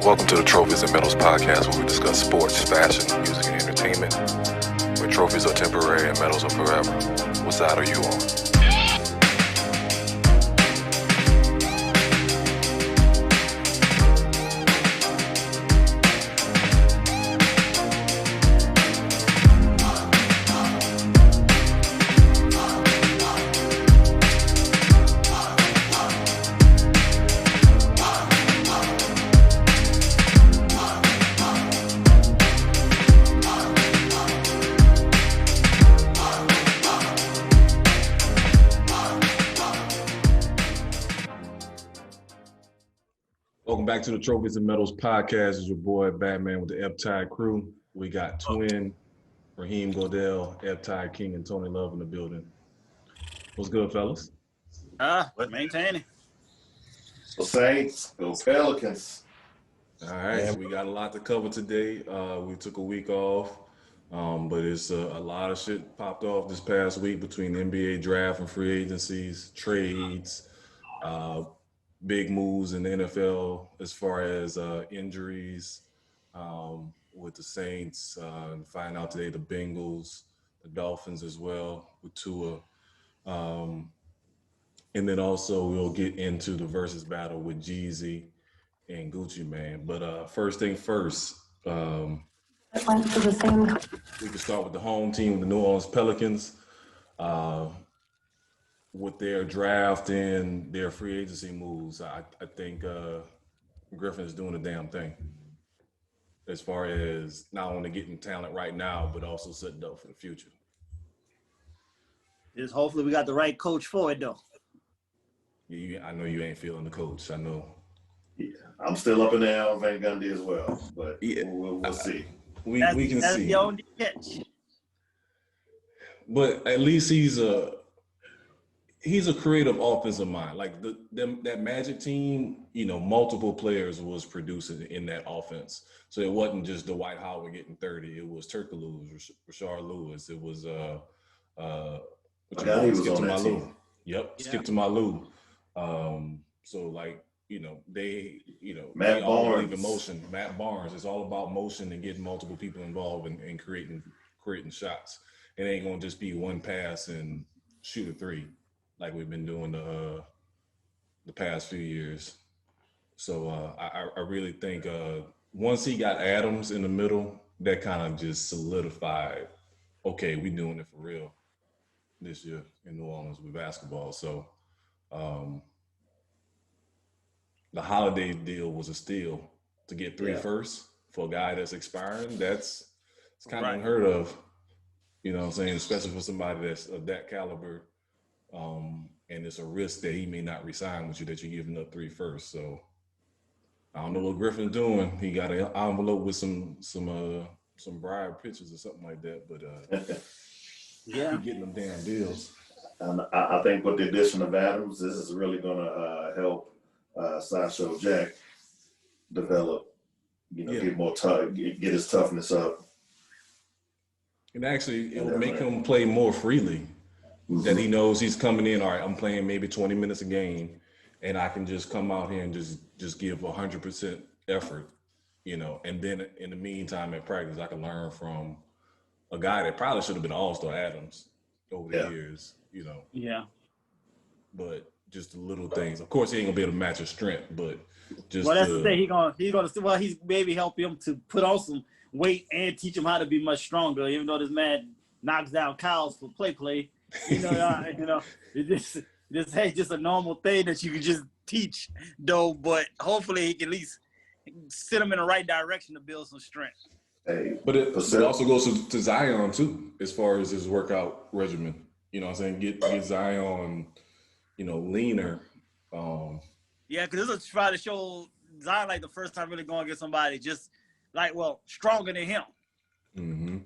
Welcome to the Trophyz and Medalz podcast, where we discuss sports, fashion, music, and entertainment. Where trophies are temporary and medals are forever. What side are you on? Welcome back to the Trophyz and Medalz podcast. It's your boy Batman with the Ebbtide Crew. We got twin Raheem Goodell, TideKing, and Tony Love in the building. What's good, fellas? Maintaining. Go Saints, go Pelicans. All right, so we got a lot to cover today. We took a week off, but it's a lot of shit popped off this past week between the NBA draft and free agencies, trades, big moves in the NFL as far as injuries with the Saints. Find out today the Bengals, the Dolphins as well with Tua. And then also we'll get into the versus battle with Jeezy and Gucci, man. But first thing first, we can start with the home team, the New Orleans Pelicans. With their draft and their free agency moves, I think Griffin's doing the damn thing as far as not only getting talent right now, but also setting up for the future. Just hopefully we got the right coach for it, though. I know you ain't feeling the coach. I know. Yeah, I'm still up in the air on Van Gundy as well, but yeah, we'll see. We can see. That's the only catch. But at least he's a creative offensive mind. Like that Magic team, multiple players was producing in that offense. So it wasn't just Dwight Howard getting 30. It was Turkoglu, Rashard Lewis. It was Skip to my Lou. Yep, Skip to my Lou. So they Matt they all Barnes. believe in motion. Matt Barnes. It's all about motion and getting multiple people involved and creating shots. It ain't gonna just be one pass and shoot a three like we've been doing the past few years. So I really think once he got Adams in the middle, that kind of just solidified, okay, we doing it for real this year in New Orleans with basketball. So the Holiday deal was a steal to get three firsts for a guy that's expiring. It's kind of unheard of, you know what I'm saying, especially for somebody that's of that caliber. And it's a risk that he may not resign with you, that you're giving up 3 firsts. So I don't know what Griffin's doing. He got an envelope with some bribe pictures or something like that. But yeah, he's getting them damn deals. And I think with the addition of Adams, this is really going to help Sideshow Jack develop, get more tough, get his toughness up. And actually, it will make him play more freely. Mm-hmm. That he knows he's coming in, all right, I'm playing maybe 20 minutes a game, and I can just come out here and just give 100% effort, and then in the meantime at practice, I can learn from a guy that probably should have been All-Star Adams over the years, Yeah. But just the little things. Of course, he ain't gonna be able to match his strength, but just that's the thing. He's maybe help him to put on some weight and teach him how to be much stronger. Even though this man knocks down cows for play. It's just a normal thing that you can just teach, though. But hopefully, he can at least send him in the right direction to build some strength. Hey, but it also goes to Zion too, as far as his workout regimen. You know what I'm saying? Get Zion, leaner. Yeah, because this is try to show Zion like the first time really going against somebody just stronger than him. Mm-hmm.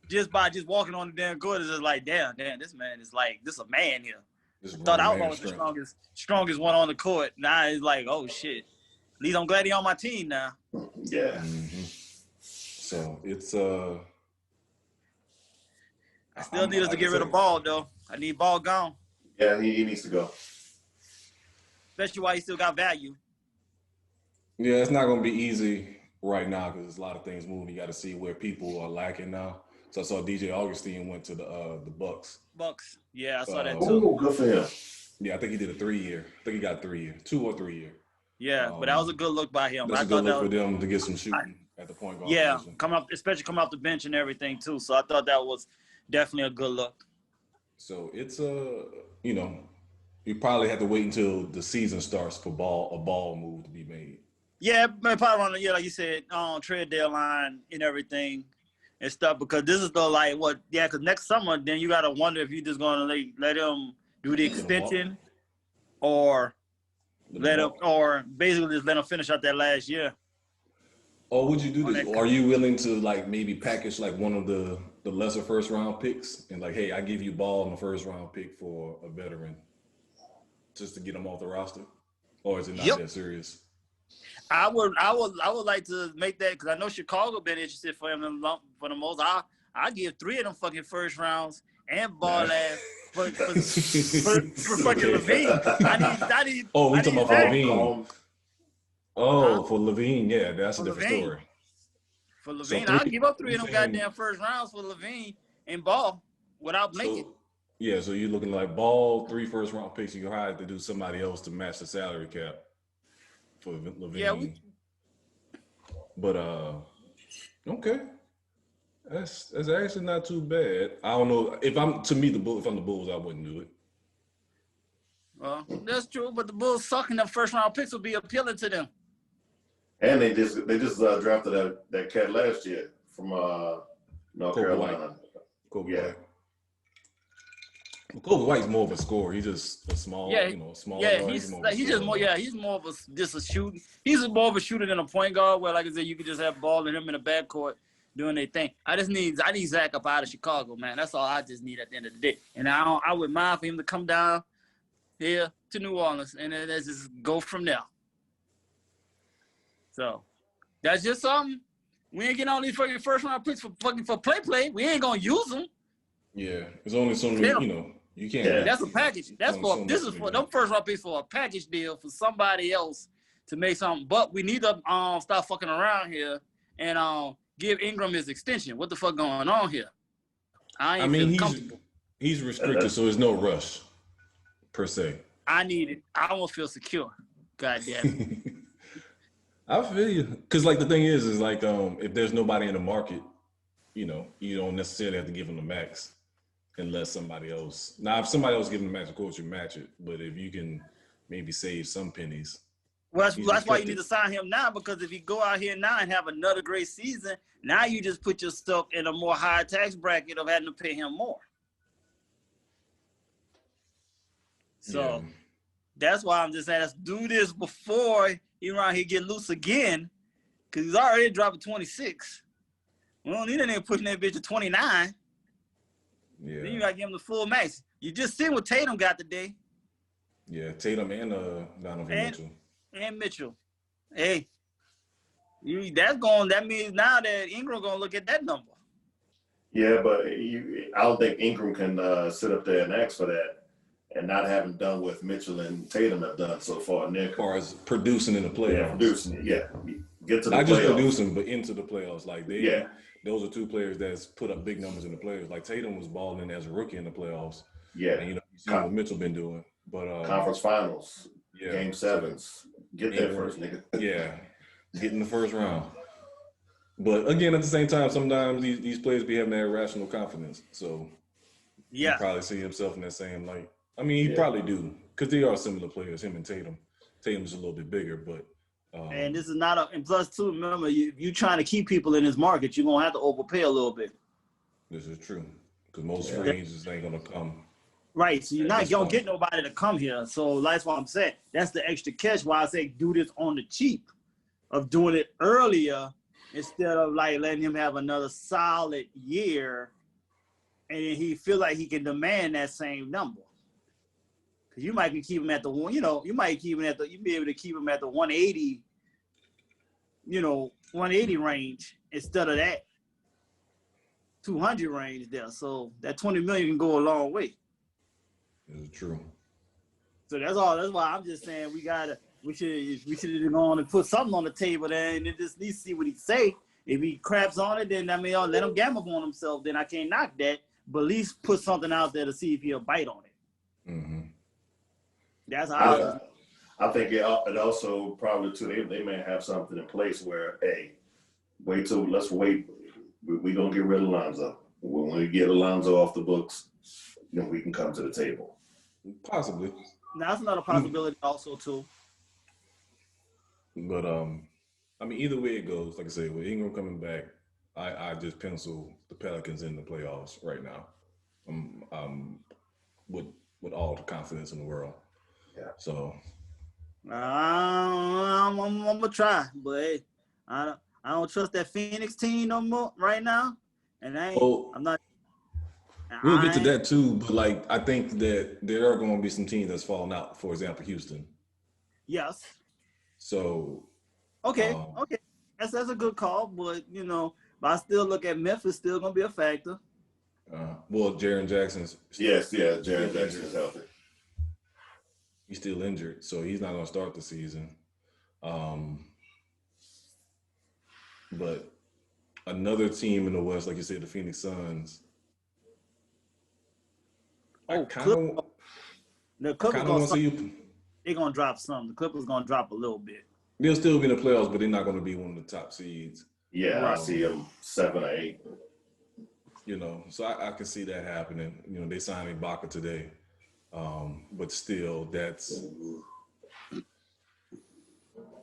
Just by walking on the damn court, it's just like, damn, this man is like, this a man here. I thought I was always the strongest one on the court. Now it's like, oh shit. At least I'm glad he's on my team now. Yeah. Mm-hmm. So it's I still need us to get rid of Ball though. I need Ball gone. Yeah, he needs to go. Especially while he still got value. Yeah, it's not going to be easy right now because there's a lot of things moving. You got to see where people are lacking now. So I saw DJ Augustine went to the Bucks. Bucks. Yeah, I saw that too. Oh, good for him. Yeah, I think he did a 3-year. I think he got 3-year, 2 or 3-year. Yeah, but that was a good look by him. That's a good look for them to get some shooting at the point guard position. Especially coming off the bench and everything too. So I thought that was definitely a good look. So it's you probably have to wait until the season starts for a ball move to be made. Yeah, probably around like you said, trade deadline and everything and stuff, because this is the because next summer then you gotta wonder if you're just gonna let him do the extension or basically just let him finish out that last year. Or would you do this? Are you willing to maybe package one of the lesser first round picks and hey, I give you Ball in the first round pick for a veteran just to get him off the roster? Or is it not that serious? I would like to make that, because I know Chicago been interested for him for the most. I give 3 of them fucking first rounds and Ball ass for fucking Levine. I need. Oh, we talking about for Levine. For Levine, yeah, that's a different story. For Levine, I'll give up 3 of them goddamn first rounds for Levine and Ball without making. Yeah, so you're looking like Ball, 3 first round picks. You have to do somebody else to match the salary cap for Levine. Yeah, but okay, that's actually not too bad. I don't know if I'm the Bulls, I wouldn't do it. Well, that's true, but the Bulls sucking them first round picks will be appealing to them. And they just drafted that cat last year from North Carolina. Kobe White. Kobe White's more of a scorer. He's just a small, small. Yeah, he's more of a shooting. He's more of a shooter than a point guard. Where, like I said, you could just have Ball and him in the backcourt doing their thing. I need Zach up out of Chicago, man. That's all I just need at the end of the day. And I would mind for him to come down here to New Orleans and then let's just go from there. So that's just something. We ain't getting all these fucking first round picks for play. We ain't gonna use them. Yeah, there's only so many. You can't. Yeah. That's a package. This is for them first round picks for a package deal for somebody else to make something. But we need to stop fucking around here and give Ingram his extension. What the fuck going on here? I mean, he's restricted, so there's no rush per se. I need it. I won't feel secure. God damn it. I feel you. Because the thing is if there's nobody in the market, you don't necessarily have to give them the max. Unless somebody else. Now, if somebody else gives them the max, of course you match it. But if you can maybe save some pennies. Well, that's why you need to sign him now, because if you go out here now and have another great season, now you just put yourself in a more high tax bracket of having to pay him more. So that's why I'm just saying, let's do this before he around here get loose again, because he's already dropping 26. We don't need anything pushing that bitch to 29. Yeah. Then you gotta give him the full max. You just seen what Tatum got today. Yeah, Tatum and Donovan Mitchell. And Mitchell. Hey, that means now that Ingram gonna look at that number. Yeah, but I don't think Ingram can sit up there and ask for that and not having done what Mitchell and Tatum have done so far, Nick. As far as producing in the playoffs. Yeah, producing. Yeah, get to the not playoffs. Just producing, but into the playoffs. Those are 2 players that's put up big numbers in the playoffs. Tatum was balling as a rookie in the playoffs. Yeah. And you see what Mitchell been doing. But conference finals, game 7s. Get there first, nigga. Yeah. Get in the first round. But again, at the same time, sometimes these players be having that irrational confidence. So he probably see himself in that same light. I mean, he probably do. Because they are similar players, him and Tatum. Tatum's a little bit bigger, but and this is not and plus too, remember, you trying to keep people in this market, you're gonna have to overpay a little bit. This is true. Because most free agents ain't gonna come. Right. So you're not gonna get nobody to come here. So that's what I'm saying. That's the extra catch why I say do this on the cheap, of doing it earlier instead of letting him have another solid year and he feel like he can demand that same number. Cause you might be keeping him at the one, you might keep him you'd be able to keep him at the 180, 180 range instead of that 200 range there. So that 20 million can go a long way. This is true. So that's all. That's why I'm just saying we gotta We should have gone and put something on the table there and just at least see what he say. If he craps on it, then I'll let him gamble on himself. Then I can't knock that. But at least put something out there to see if he'll bite on it. Mm-hmm. That's how I think it also probably too. They may have something in place where, hey, let's wait. We're gonna get rid of Alonzo. When we get Alonzo off the books, then we can come to the table. Possibly. Now, that's another possibility also too. But I mean, either way it goes, like I say, with Ingram coming back, I just pencil the Pelicans in the playoffs right now. With all the confidence in the world. Yeah. So I'm gonna try, but hey, I don't trust that Phoenix team no more right now, and I'm not. We'll get to that too, but like I think that there are going to be some teams that's falling out. For example, Houston. Yes. So. Okay. That's a good call, but but I still look at Memphis still gonna be a factor. Well, Jaren Jackson's. Jaren Jackson is healthy. He's still injured, so he's not gonna start the season. But another team in the West, like you said, the Phoenix Suns. The Clippers they're gonna drop something. The Clippers gonna drop a little bit. They'll still be in the playoffs, but they're not going to be one of the top seeds. Yeah, I see them 7 or 8. So I can see that happening. They signed Ibaka today, but still, that's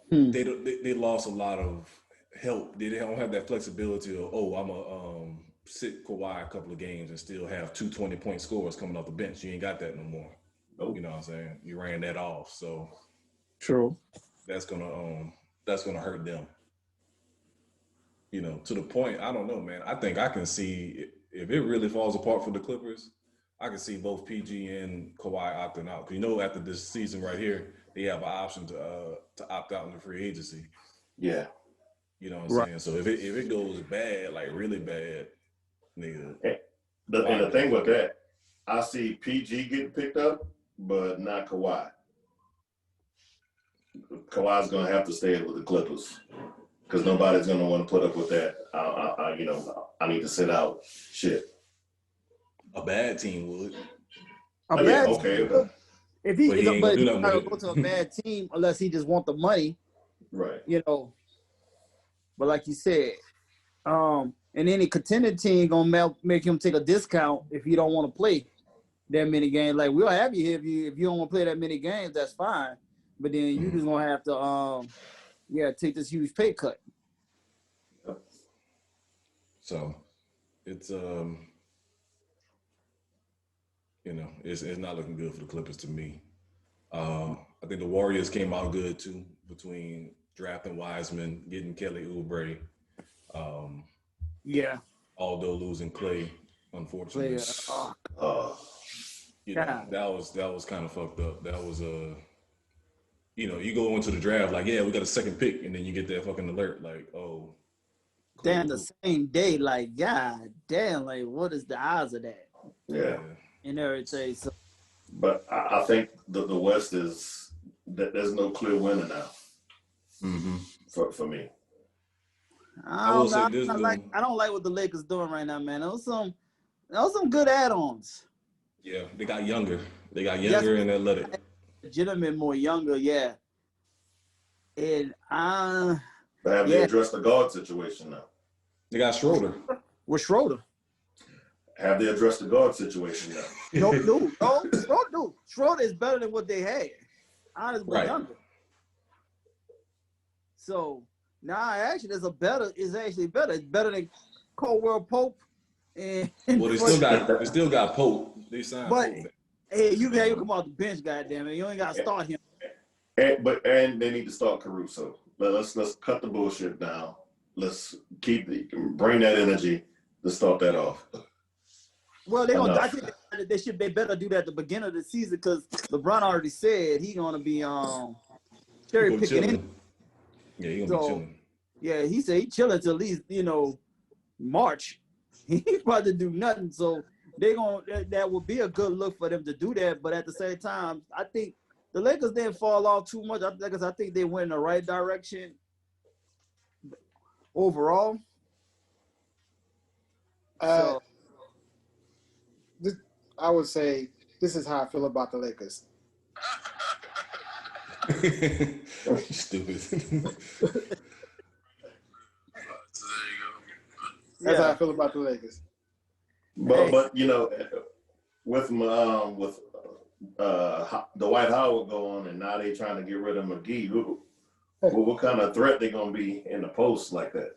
they lost a lot of help. They don't have that flexibility of I'm gonna sit Kawhi a couple of games and still have 2 20-point scores coming off the bench. You ain't got that no more. Nope. You know what I'm saying? You ran that off, so true. That's gonna hurt them. To the point, I don't know, man. I think I can see if it really falls apart for the Clippers, I can see both PG and Kawhi opting out. 'Cause after this season right here, they have an option to opt out in the free agency. Yeah. You know what I'm saying? So if it goes bad, like really bad, nigga. And the thing with that, I see PG getting picked up, but not Kawhi. Kawhi's gonna have to stay with the Clippers because nobody's gonna want to put up with that. I need to sit out. Shit. A bad team would. Okay. If he's not gonna go to a bad team unless he just want the money, right? But like you said, and any contending team gonna make him take a discount if you don't want to play that many games. Like we'll have you here if you don't want to play that many games. That's fine. But then you just gonna have to, take this huge pay cut. So, it's it's not looking good for the Clippers to me. I think the Warriors came out good too between drafting Wiseman, getting Kelly Oubre. Although losing Clay, unfortunately. That was kind of fucked up. That was you go into the draft like, we got a second pick, and then you get that fucking alert like, oh. Damn, the same day, like, God damn, like, what is the odds of that? Yeah. And everything. So. But I think the West is that there's no clear winner now. Mm-hmm. For me. I don't like what the Lakers doing right now, man. Those some good add-ons. Yeah, they got younger. And athletic. Legitimate, more younger, yeah. And but have they addressed the guard situation now? They got Schroeder. With Schroeder. Have they addressed the guard situation now? No. Schroeder is better than what they had. Honestly, younger. So now actually it's better. It's better than Caldwell Pope. And well, they still got Pope. They signed Pope. Hey, you come off the bench, goddammit. You ain't got to start him. And they need to start Caruso. Let's cut the bullshit down. Let's bring that energy to start that off. Well, I think they better do that at the beginning of the season because LeBron already said he's gonna be cherry picking in. Yeah, he's gonna be chilling. Yeah, he said he's chilling till at least March. He's about to do nothing. So that would be a good look for them to do that. But at the same time, I think the Lakers didn't fall off too much. I think they went in the right direction overall. I would say this is how I feel about the Lakers. Stupid. That's how I feel about the Lakers. But you know, with Dwight Howard going, and now they trying to get rid of McGee. What kind of threat they gonna be in the post like that?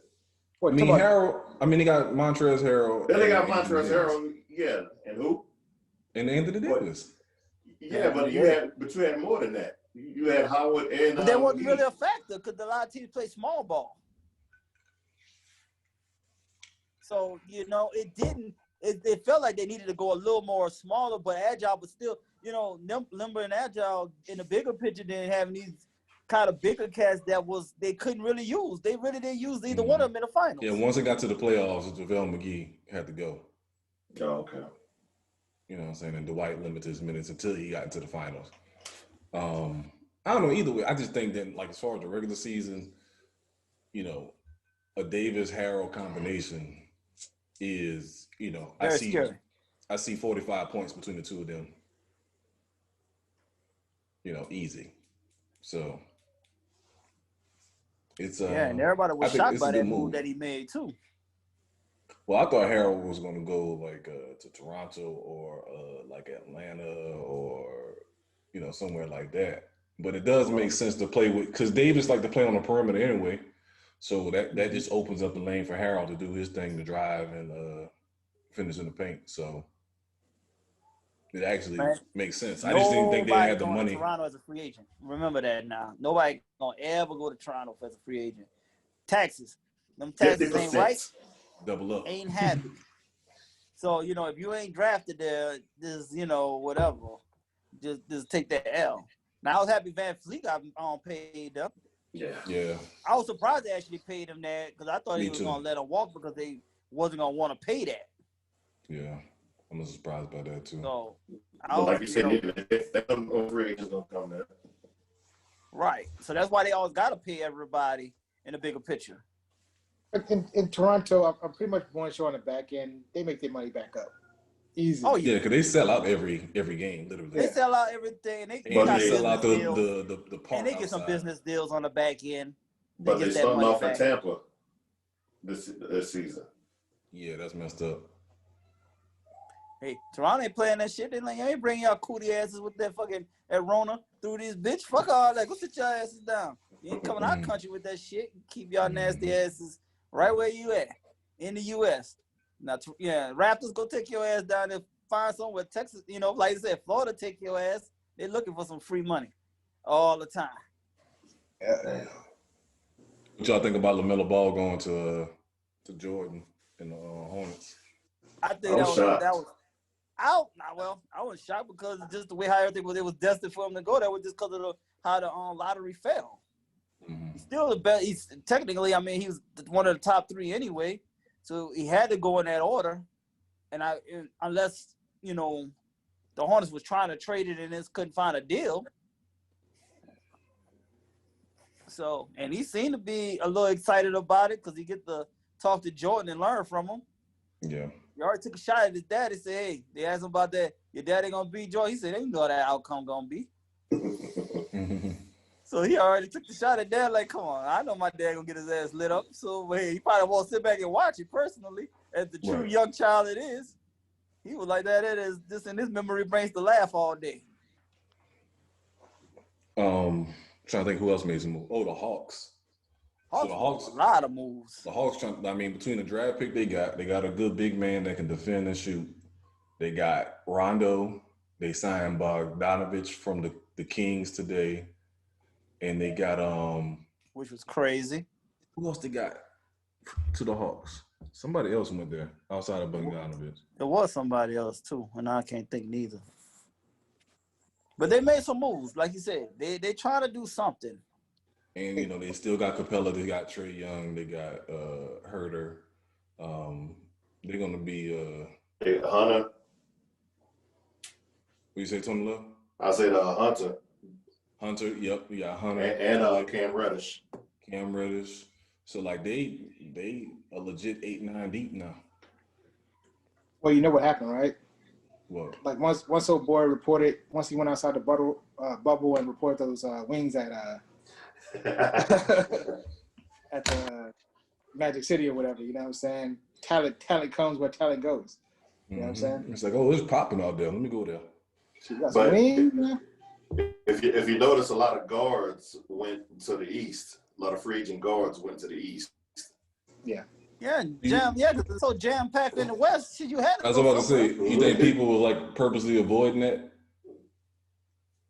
What, Harold. They got Montrezl Harrell. Then they got Montrezl Harrell. Yeah, and who? And Anthony Davis. Yeah, but you had more than that. You had Howard and. But that wasn't really a factor because a lot of teams play small ball. So it didn't. It felt like they needed to go a little more smaller, but agile, but still, limber and agile in the bigger picture than having these kind of bigger cats they couldn't really use. They really didn't use either one of them in the finals. Yeah, once it got to the playoffs, JaVale McGee had to go. Oh, okay. You know what I'm saying? And Dwight limited his minutes until he got into the finals. I don't know either way. I just think that, like, as far as the regular season, a Davis-Harrell combination is, I see 45 points between the two of them. Easy. So it's and everybody was shocked by that move that he made too. Well, I thought Harold was going to go like to Toronto or like Atlanta or somewhere like that. But it does make sense to play with, because Davis like to play on the perimeter anyway. So that just opens up the lane for Harold to do his thing, to drive and finish in the paint. So it actually makes sense. I just didn't think they had the money. Toronto as a free agent. Remember that now. Nobody gonna ever go to Toronto as a free agent. Taxes. Them taxes ain't right. Double up. Ain't happy. So, if you ain't drafted there, just, whatever. Just take that L. Now, I was happy Van Fleet got paid up. Yeah. I was surprised they actually paid him that, because I thought he was going to let him walk because they wasn't going to want to pay that. Yeah. I'm surprised by that, too. So, like you said, them free agents don't come there. Right. So, that's why they always got to pay everybody in the bigger picture. In Toronto, I'm pretty much more sure on the back end, they make their money back up. Easy. Oh yeah, because they sell out every game, literally. They sell out everything. They sell out the park. And they get some business deals on the back end. But they starting off in Tampa this season. Yeah, that's messed up. Hey, Toronto ain't playing that shit. They like, you ain't bringing y'all cootie asses with that fucking Rona through this bitch. Fuck all that. Go sit your asses down. You ain't coming our country with that shit. Keep y'all nasty asses right where you at in the U.S. Now, Raptors, go take your ass down and find somewhere. Texas, like I said, Florida, take your ass. They're looking for some free money all the time. Yeah. What y'all think about LaMelo Ball going to Jordan and the Hornets? I think that was out. I was shocked because just the way how everything was, it was destined for him to go there was just because of how the lottery fell. Mm-hmm. He's still the best. He's technically, he was one of the top three anyway. So he had to go in that order, and unless the Hornets was trying to trade it and just couldn't find a deal. So, and he seemed to be a little excited about it because he get to talk to Jordan and learn from him. Yeah, he already took a shot at his dad. He said, "Hey," they asked him about that. Your daddy gonna beat Jordan? He said, "They know how that outcome gonna be." So he already took the shot at dad, like, come on, I know my dad gonna get his ass lit up. So he probably won't sit back and watch it personally. As the true young child it is, he was like that. It is just in his memory brains to laugh all day. Trying to think who else made some moves. Oh, the Hawks. So the Hawks, a lot of moves. The Hawks, between the draft pick they got a good big man that can defend and shoot. They got Rondo. They signed Bogdanovich from the Kings today. And they got which was crazy. Who else they got to the Hawks? Somebody else went there outside of Bogdanovich. There was somebody else too, and I can't think neither. But they made some moves, like you said. They trying to do something. And they still got Capella. They got Trae Young. They got Herter. They're gonna be Hunter. What you say, Tony Love? I said Hunter. Hunter, yep, we got Hunter and Cam Reddish. Cam Reddish. So like they a legit 8-9 deep now. Well, you know what happened, right? What? Like once old boy reported, once he went outside the bubble and reported those wings at at the Magic City or whatever. You know what I'm saying? Talent comes where talent goes. You know what I'm saying? It's like, oh, it's popping out there. Let me go there. She got some wings, man. If you notice, a lot of guards went to the east. A lot of free agent guards went to the east. Yeah. Yeah, because it's so jam packed in the West. Shit, you had. I was about to say, you think people were like purposely avoiding that,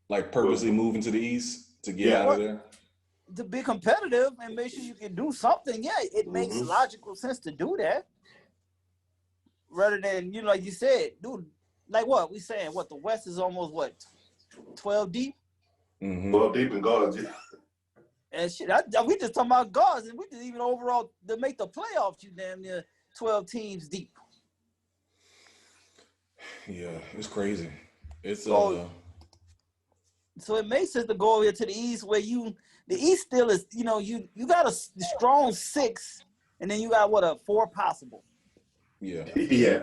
like purposely moving to the east to get out of there? To be competitive and make sure you can do something. Yeah, it makes logical sense to do that. Rather than, like you said, dude, like what we saying? What the West is almost 12 deep. 12 deep in guards. Yeah. And shit, we just talking about guards, and we just even overall to make the playoffs, you damn near 12 teams deep. Yeah, it's crazy. It's so it makes sense to go over here to the East, where the East still is, you got a strong 6, and then you got a 4 possible. Yeah. Yeah.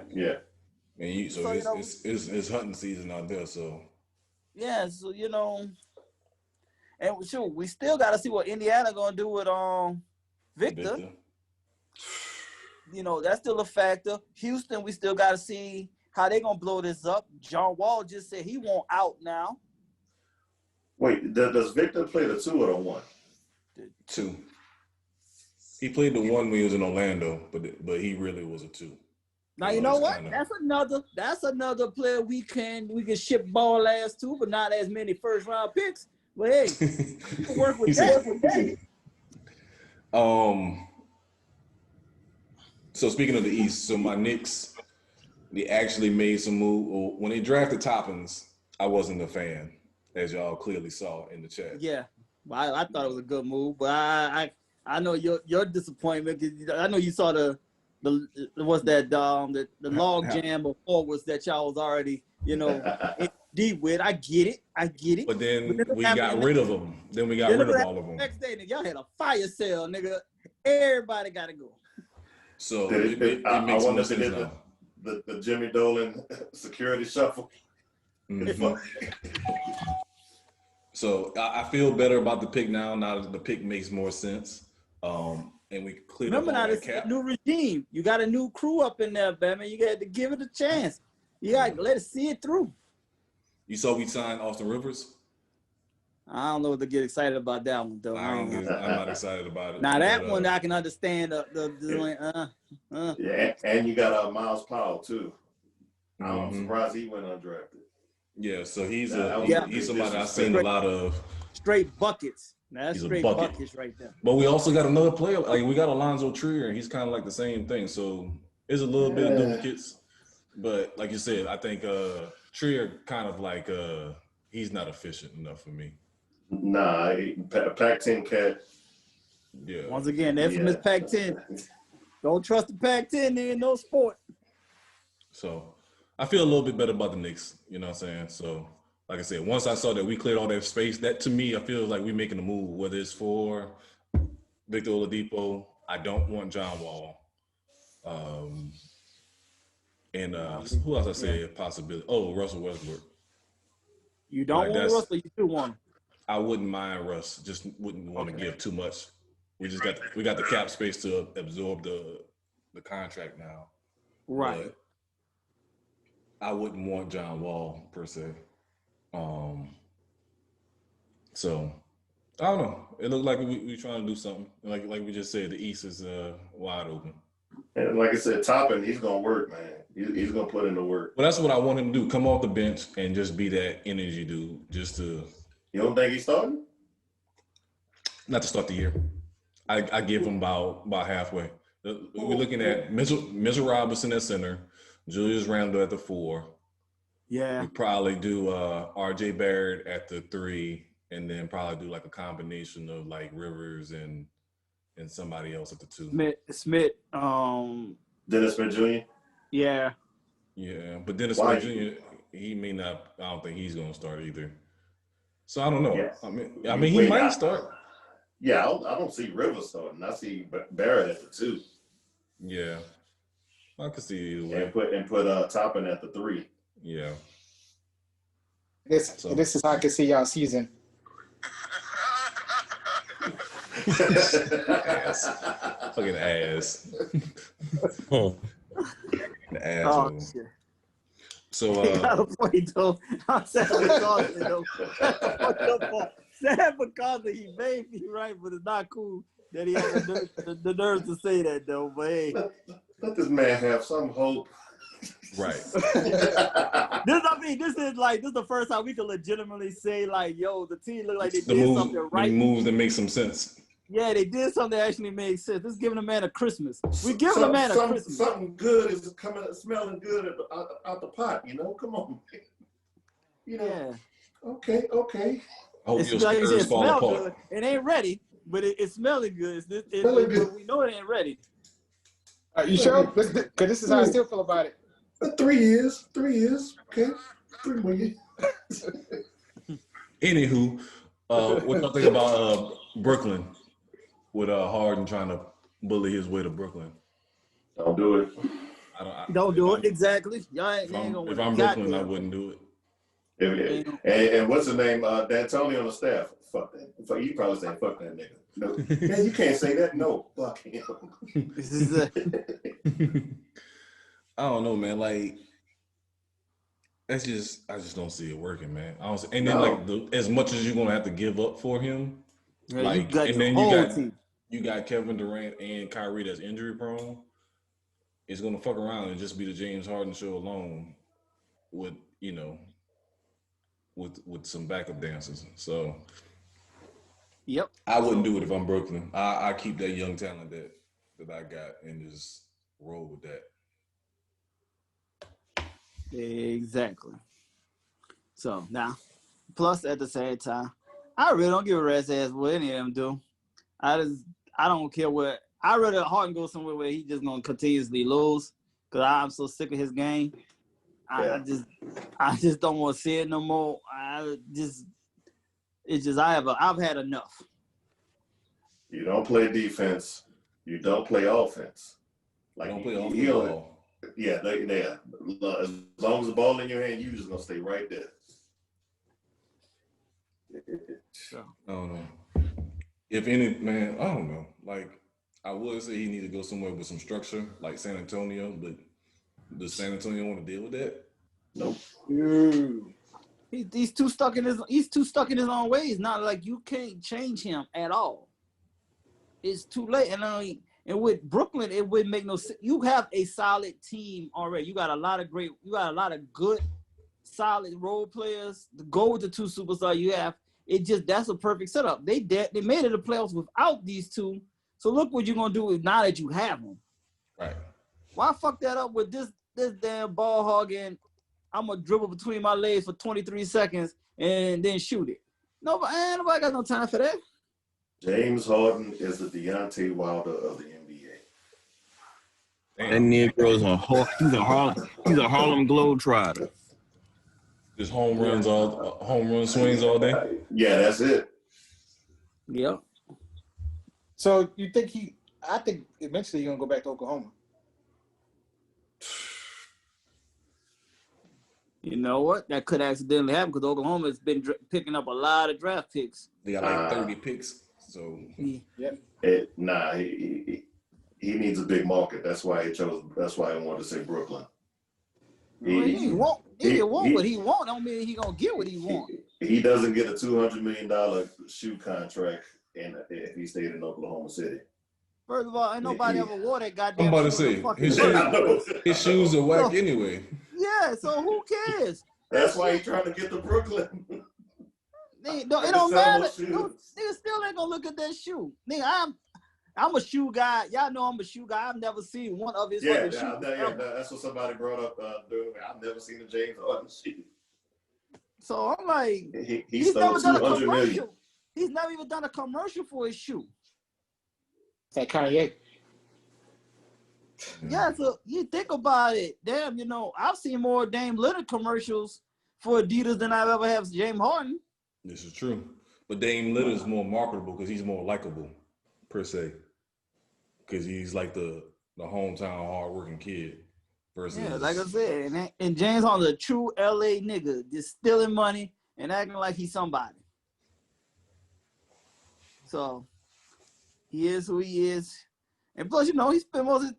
And it's hunting season out there, so. Yeah, so and shoot, we still got to see what Indiana gonna do with Victor. That's still a factor. Houston, we still got to see how they gonna blow this up. John Wall just said he won't out now. Wait, does Victor play the 2 or the 1? The 2. He played the 1 when he was in Orlando, but he really was a 2. Now you know what? That's another player we can ship ball ass to, but not as many first round picks. But hey, you can work with that. So speaking of the East, so my Knicks, they actually made some move. When they drafted Hopkins, I wasn't a fan, as y'all clearly saw in the chat. Yeah, well, I thought it was a good move, but I know your disappointment, because I know you saw the log jam before was that y'all was already deep with. I get it. But then we got rid of them. Then we got rid of all of them. Next day, nigga, y'all had a fire sale, nigga. Everybody got to go. So it makes more sense now. The Jimmy Dolan security shuffle. So I feel better about the pick now. Now that the pick makes more sense. And we cleared up all that cap. New regime. You got a new crew up in there, Batman. You got to give it a chance. You got to let it see it through. You saw we signed Austin Rivers? I don't know what to get excited about that one, though. I'm not excited about it. Now, that one I can understand. Yeah, and you got Miles Powell, too. I'm surprised he went undrafted. Yeah, so he's somebody I've seen a lot of. Straight buckets. Now, that's straight buckets right there. But we also got another player. Like, we got Alonzo Trier, and he's kind of like the same thing. So there's a little bit of duplicates. But like you said, I think Trier kind of like he's not efficient enough for me. Nah, Pac-10 cat. Yeah. Once again, they're from his Pac-10. Don't trust the Pac-10, there ain't no sport. So I feel a little bit better about the Knicks, you know what I'm saying? So like I said, once I saw that we cleared all that space, that to me, I feel like we're making a move, whether it's for Victor Oladipo. I don't want John Wall. And who else I say a possibility? Oh, Russell Westbrook. You don't want Russell, you do want him. I wouldn't mind Russ, just wouldn't want to give too much. We got the cap space to absorb the contract now. Right. But I wouldn't want John Wall per se. So I don't know. It looked like we trying to do something. Like we just said, the East is wide open. And like I said, Toppin, he's gonna work, man. He's gonna put in the work. Well, that's what I want him to do. Come off the bench and just be that energy dude. Just to. You don't think he's starting? Not to start the year. I give him about halfway. We're looking at Mitchell Robinson at center, Julius Randle at the 4. Yeah. We probably do R.J. Barrett at the 3, and then probably do like a combination of like Rivers and somebody else at the 2. Smith. Dennis Smith Jr. Yeah. Yeah, but Dennis Smith Jr. He may not. I don't think he's going to start either. So I don't know. Yeah. I mean, he might start. Yeah, I don't see Rivers starting. I see Barrett at the 2. Yeah, I can see either way. And put Toppin at the 3. Yeah. This is how I can see y'all season. Ass. Fucking ass. The asshole. Oh, shit. So He got a point though. I'm saying because though. Sad because he made me right, but it's not cool that he has the nerve to say that though. But hey, let this man have some hope. Right. this is the first time we can legitimately say like, yo, the team look like they did something right. The moves that make some sense. Yeah, they did something that actually made sense. This is giving a man a Christmas. We're giving a man a Christmas. Something good is smelling good out the pot. You know, come on. You know. Yeah. Okay. I hope your spurs fall apart. Good. It ain't ready, but it's smelling good. Good. We know it ain't ready. Are you sure? Because this is how I still feel about it. 3 years. 3 years. Okay. 3 more years. Anywho, what y'all think about Brooklyn with Harden trying to bully his way to Brooklyn? Don't do it. Don't do it. Exactly. Y'all ain't gonna if I'm Brooklyn, I wouldn't do it. And what's the name? D'Antoni on the staff. Fuck that. You probably saying fuck that nigga. No, man, you can't say that. No, fuck him. This is I don't know, man. Like, I just don't see it working, man. I don't see, and then as much as you're gonna have to give up for him, you got Kevin Durant and Kyrie that's injury prone. It's gonna fuck around and just be the James Harden show alone, with with some backup dancers. So, yep, I wouldn't do it if I'm Brooklyn. I keep that young talent that I got and just roll with that. Exactly. So now, plus at the same time, I really don't give a rat's ass what any of them do. I don't care what. I'd rather Harden go somewhere where he just gonna continuously lose, because I'm so sick of his game. I just don't want to see it no more. I've had enough. You don't play defense. You don't play offense. Like, don't play offense. Yeah, as long as the ball in your hand, you just gonna stay right there. I don't know. If any, man, I don't know. Like, I would say he need to go somewhere with some structure, like San Antonio, but does San Antonio want to deal with that? Nope. He's too stuck in his own ways. Not like you can't change him at all. It's too late. And with Brooklyn, it wouldn't make no sense. You have a solid team already. You got a lot of good, solid role players. To go with the 2 superstars you have, that's a perfect setup. They made it the playoffs without these 2. So look what you're gonna do now that you have them. Right. Why fuck that up with this damn ball hogging? I'm gonna dribble between my legs for 23 seconds and then shoot it. Nobody got no time for that. James Harden is the Deontay Wilder of the NBA. That Negro's he's a Harlem Globetrotter. Just home run swings all day. Yeah, that's it. Yep. So you think I think eventually you're gonna go back to Oklahoma. You know what? That could accidentally happen because Oklahoma has been picking up a lot of draft picks. They got like 30 picks. So yeah. He needs a big market. That's why he wanted to say Brooklyn. He won't. What he want don't mean he gonna get what he want. He doesn't get a $200 million shoe contract if he stayed in Oklahoma City. First of all, ain't nobody ever wore that goddamn. I'm about to say his shoes are whack anyway. Yeah, so who cares? That's why he's trying to get to Brooklyn. It don't matter. Nigga still ain't gonna look at that shoe. Nigga, I'm a shoe guy. Y'all know I'm a shoe guy. I've never seen one of his fucking shoes. Yeah, that's what somebody brought up. I've never seen a James Harden shoe. So I'm like, he's never done a commercial. He's never even done a commercial for his shoe. It's like Kanye. Yeah, so you think about it. Damn, I've seen more Dame Lillard commercials for Adidas than I've ever had for James Harden. This is true. But Dame Lillard's more marketable because he's more likable, per se. Because he's like the hometown hardworking kid. Versus, yeah, like I said, and James Harden's a true LA nigga, just stealing money and acting like he's somebody. So he is who he is. And plus, he spent most of.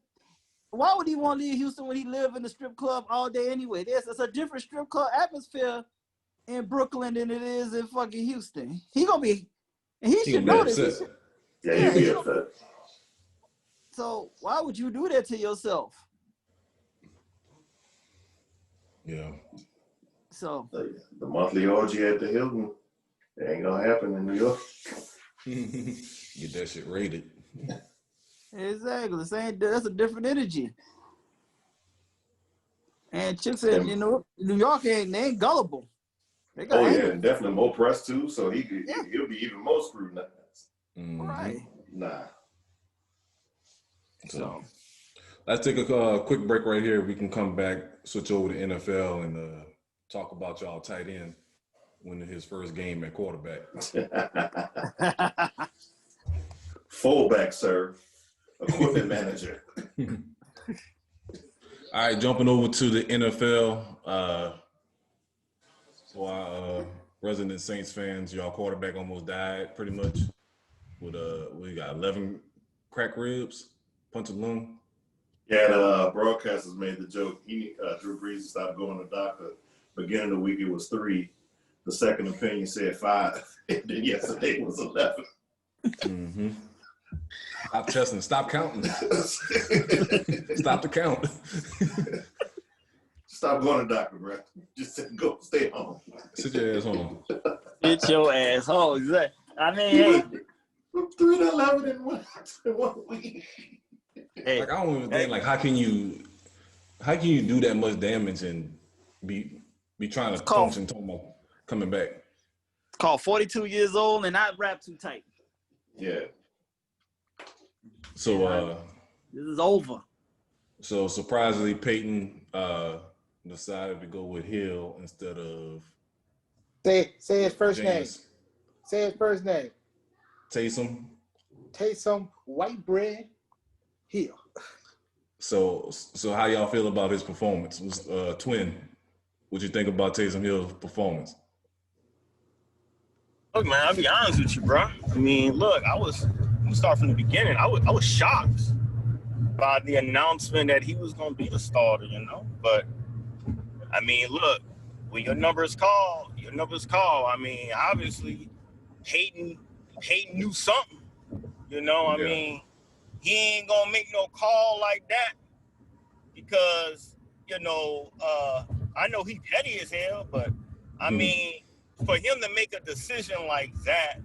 Why would he want to leave Houston when he lived in the strip club all day anyway? It's a different strip club atmosphere in Brooklyn than it is in fucking Houston. He gonna be, and he should know this. He'll be upset. So why would you do that to yourself? Yeah. So the monthly orgy at the Hilton, it ain't gonna happen in New York. Get that shit rated. Exactly. That's a different energy. And chicks in New York they ain't gullible. They got anger. And definitely more press too. So he'll be even more scrutinized. Mm-hmm. Right. Nah. So let's take a quick break right here. We can come back, switch over to NFL, and talk about y'all tight end winning his first game at quarterback. Fullback, sir. Equipment manager. All right, jumping over to the NFL. For our resident Saints fans, y'all quarterback almost died pretty much. With we got 11 crack ribs, punch a lung. Yeah, the broadcasters made the joke. Drew Brees stopped going to the doctor. Beginning of the week, it was 3. The second opinion said 5. And then yesterday it was 11. Mm-hmm. Stop testing. Stop counting. Stop the count. Stop going to the doctor, bro. Just go stay home. Sit your ass home. Sit your ass home. Exactly. I mean, hey. From 3 to 11 in one week. Hey, like I don't even think how can you do that much damage and be trying to function coming back? Called 42 years old and not wrapped too tight. Yeah. So this is over. So surprisingly, Peyton decided to go with Hill instead of say his first name. James. Say his first name. Taysom White Bread Hill. So how y'all feel about his performance? Twin, what you think about Taysom Hill's performance? Look, man, I'll be honest with you, bro. I mean, look, I'm gonna start from the beginning. I was shocked by the announcement that he was gonna be the starter, But I mean, look, when your number is called. I mean, obviously, Peyton knew something. I mean, he ain't gonna make no call like that because, I know he petty as hell, but I mean, for him to make a decision like that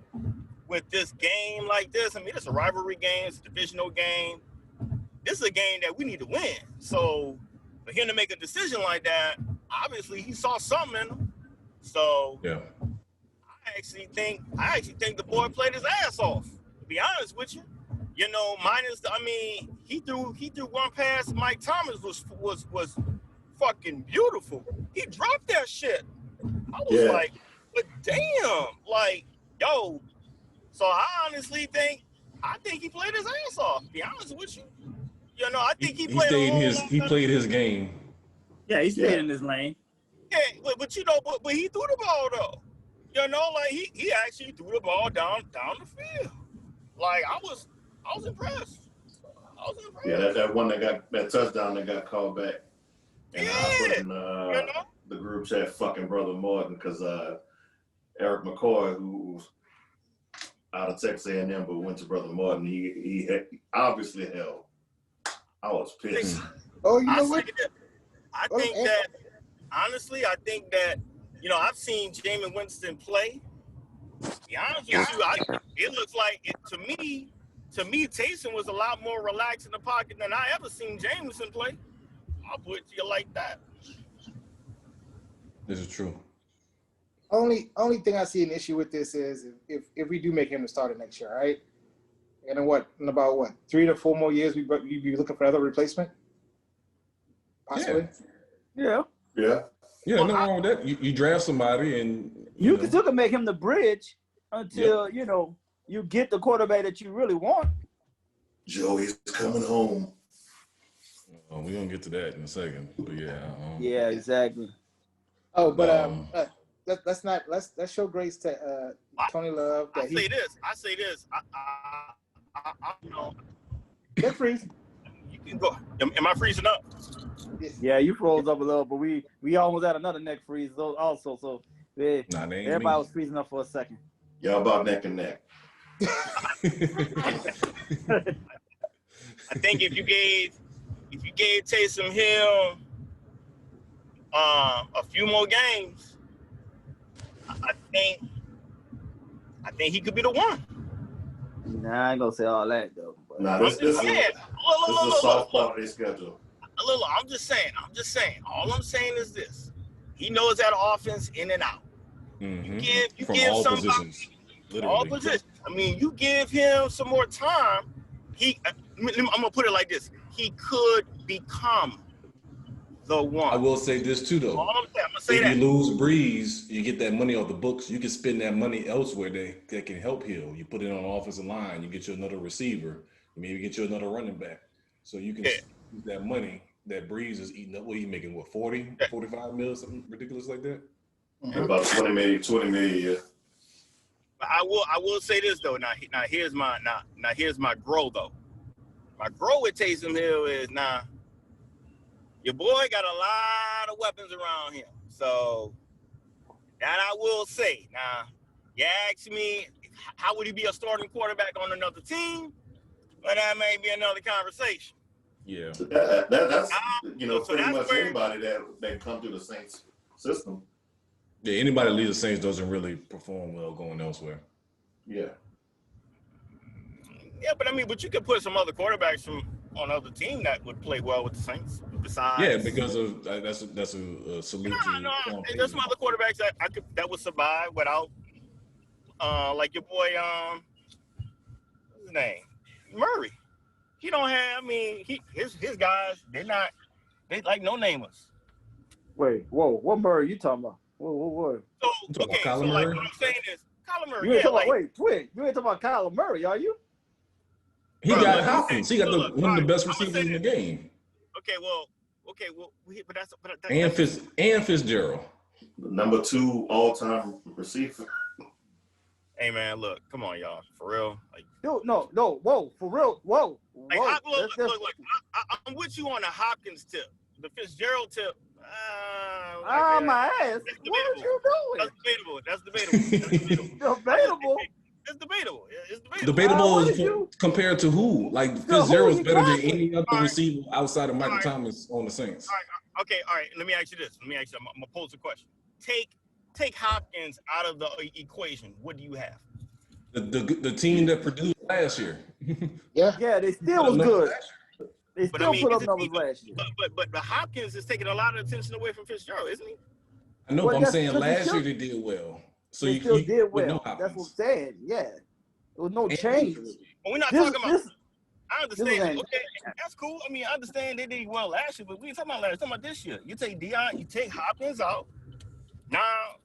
with this game like this, I mean, it's a rivalry game, it's a divisional game. This is a game that we need to win. So for him to make a decision like that, obviously he saw something in him. So yeah. I actually think the boy played his ass off, to be honest with you. He threw one pass. Mike Thomas was fucking beautiful. He dropped that shit. I was like, but damn, like, yo. So I honestly think he played his ass off, to be honest with you. I think he played his game. Yeah, he stayed in his lane. Yeah, but he threw the ball though. He actually threw the ball down the field. Like I was impressed. Yeah, that one that touchdown that got called back. And I put in the group chat fucking brother Morton because Eric McCoy, who's out of Texas A&M but went to brother Morton, he obviously held. I was pissed. Oh, you know what? I think that I've seen Jameis Winston play. To be honest with you, it looks like to me, Taysom was a lot more relaxed in the pocket than I ever seen Jameson play. I'll put it to you like that. This is true. Only thing I see an issue with this is if we do make him the starter next year, right? And in about 3 to 4 more years, we'd be looking for another replacement? Possibly. Yeah. Yeah. Yeah, nothing wrong with that. You draft somebody and you can still make him the bridge until you get the quarterback that you really want. Joey's coming home. We're gonna get to that in a second. But yeah, exactly. Oh, but let's show grace to Tony Love. I say this. I you know. Get freeze. You can go. Am I freezing up? Yeah, you froze up a little, but we almost had another neck freeze also. So everybody was freezing up for a second. Y'all about neck and neck. I think if you gave Taysom Hill a few more games, I think he could be the one. Nah, I ain't gonna say all that though. Nah, this is a soft part of their schedule. I'm just saying. All I'm saying is this: he knows that offense in and out. Mm-hmm. You From give all somebody positions. Literally. all positions. I mean, you give him some more time. I'm gonna put it like this: he could become the one. I will say this too, though. All I'm saying, I'm gonna say if you lose Brees, you get that money off the books. You can spend that money elsewhere that can help Hill. You put it on the offensive line. You get you another receiver. Maybe get you another running back. So you can use that money that Brees is eating up. What he making? What, 40, 45 mil, something ridiculous like that? Mm-hmm. About 20 million, yeah. I will say this though. Now here's my grow though. My grow with Taysom Hill is your boy got a lot of weapons around him. So that I will say. Now, you ask me, how would he be a starting quarterback on another team? Well, that may be another conversation. Yeah. That's so pretty that's much where, anybody that come through the Saints system. Yeah, anybody that leaves the Saints doesn't really perform well going elsewhere. Yeah. Yeah, but you could put some other quarterbacks on other team that would play well with the Saints. Besides, yeah, because of that's a salute to. No, there's some other quarterbacks that would survive without, like your boy, what's his name, Murray. He don't have. I mean, his guys, they like no namers. Wait, whoa, what Murray you talking about? Whoa. So okay, so like what I'm saying is, Kyler Murray. You ain't talking about Kyler Murray, are you? He got Hopkins. He got one of the best receivers in the game. Okay, well, and Fitzgerald. Number 2 all-time receiver. Hey man, look, come on, y'all, for real. Like, no, whoa, for real, whoa. Like, look, I'm with you on the Hopkins tip, the Fitzgerald tip. My ass. What are you doing? That's debatable. Debatable. It's debatable. Debatable compared to who? Like Fitzgerald's better than any other receiver outside of Michael Thomas on the Saints. All right. Let me ask you this. I'm gonna pose a question. Take Hopkins out of the equation. What do you have? The team that produced last year. Yeah, they still was good. They still put up numbers last year. But Hopkins is taking a lot of attention away from Fitzgerald, isn't he? I know, but I'm saying last year they did well. So they still did well. That's what I'm saying. Yeah, there was no change. But we're not talking about. I understand. Okay, that's cool. I mean, I understand they did well last year, but we ain't talking about last. We're talking about this year. You take Deion, you take Hopkins out. Now,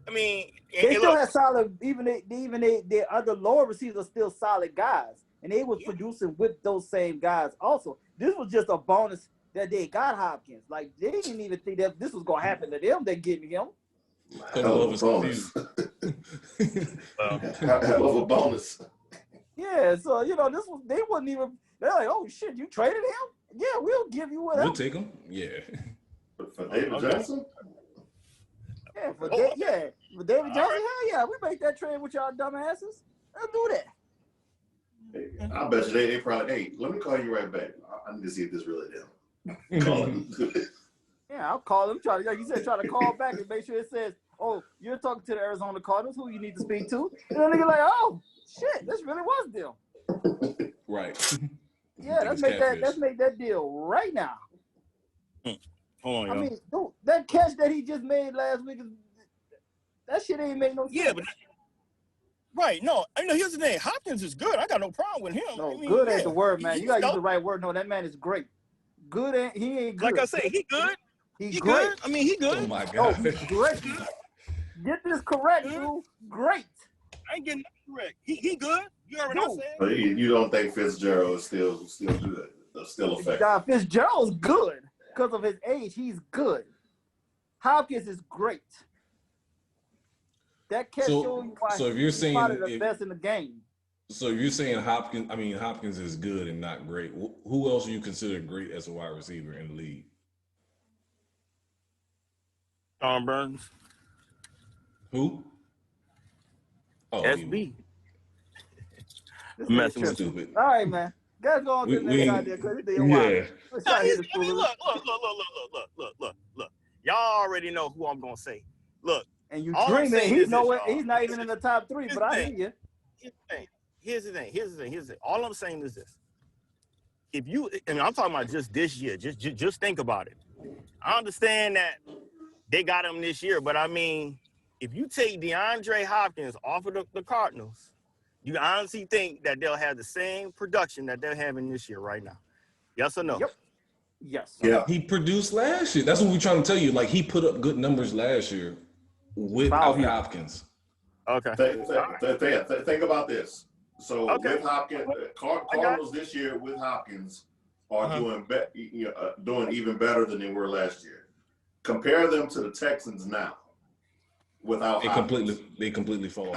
I mean, they still had solid. Even their other lower receivers are still solid guys, and they was producing with those same guys. Also, this was just a bonus that they got Hopkins. Like they didn't even think that this was gonna happen to them. They getting him. Hell of a bonus. Hell of a bonus. Yeah, so they wasn't even. They're like, oh shit, you traded him? Yeah, we'll give you whatever. We'll take him. Yeah. For David Johnson. Yeah, for David Johnson. Hell yeah, we make that trade with y'all dumbasses. Let's do that. Hey, I bet you they probably. Hey, let me call you right back. I need to see if this really them. Call him. Yeah, I'll call them. Like you said, try to call back and make sure it says, "Oh, you're talking to the Arizona Cardinals, who you need to speak to." And then they're like, "Oh, shit, this really was them." Right. Yeah, let's make that deal right now. Hold on, I mean, dude, that catch that he just made last week, that shit ain't make no sense. Yeah, but right. No, here's the thing. Hopkins is good. I got no problem with him. No, good ain't the word, man. You gotta use the right word. No, that man is great. Good ain't he ain't good. Like I say, he good. He great. good. I mean, he good. Oh my Oh, God. he's great. Get this correct, dude. Great. I ain't getting that correct. He good. You heard what I said? But you don't think Fitzgerald is still good, still effective? Fitzgerald's good because of his age. He's good. Hopkins is great. That catch shows you why so if you're saying one of the best in the game. So if you're saying Hopkins is good and not great, who else do you consider great as a wide receiver in the league? Tom Burns. Who? Oh, SB. This I'm is messing with stupid. All right, man. Gotta go on to the next idea because it's wild. Let's try to hit the Look. Y'all already know who I'm gonna say. Look. And you all dreaming. He's nowhere. y'all. He's not even in the top 3. But I hear you. Here's the thing. All I'm saying is this. If you, and I'm talking about just this year, just think about it. I understand that they got him this year, but I mean, if you take DeAndre Hopkins off of the Cardinals, you honestly think that they'll have the same production that they're having this year right now? Yes or no? Yep. Yes. Yeah. He produced last year. That's what we're trying to tell you. Like, he put up good numbers last year without Hopkins. Okay. Think about this. So with Hopkins, Cardinals this year with Hopkins are doing even better than they were last year. Compare them to the Texans now without Hopkins. They completely fall.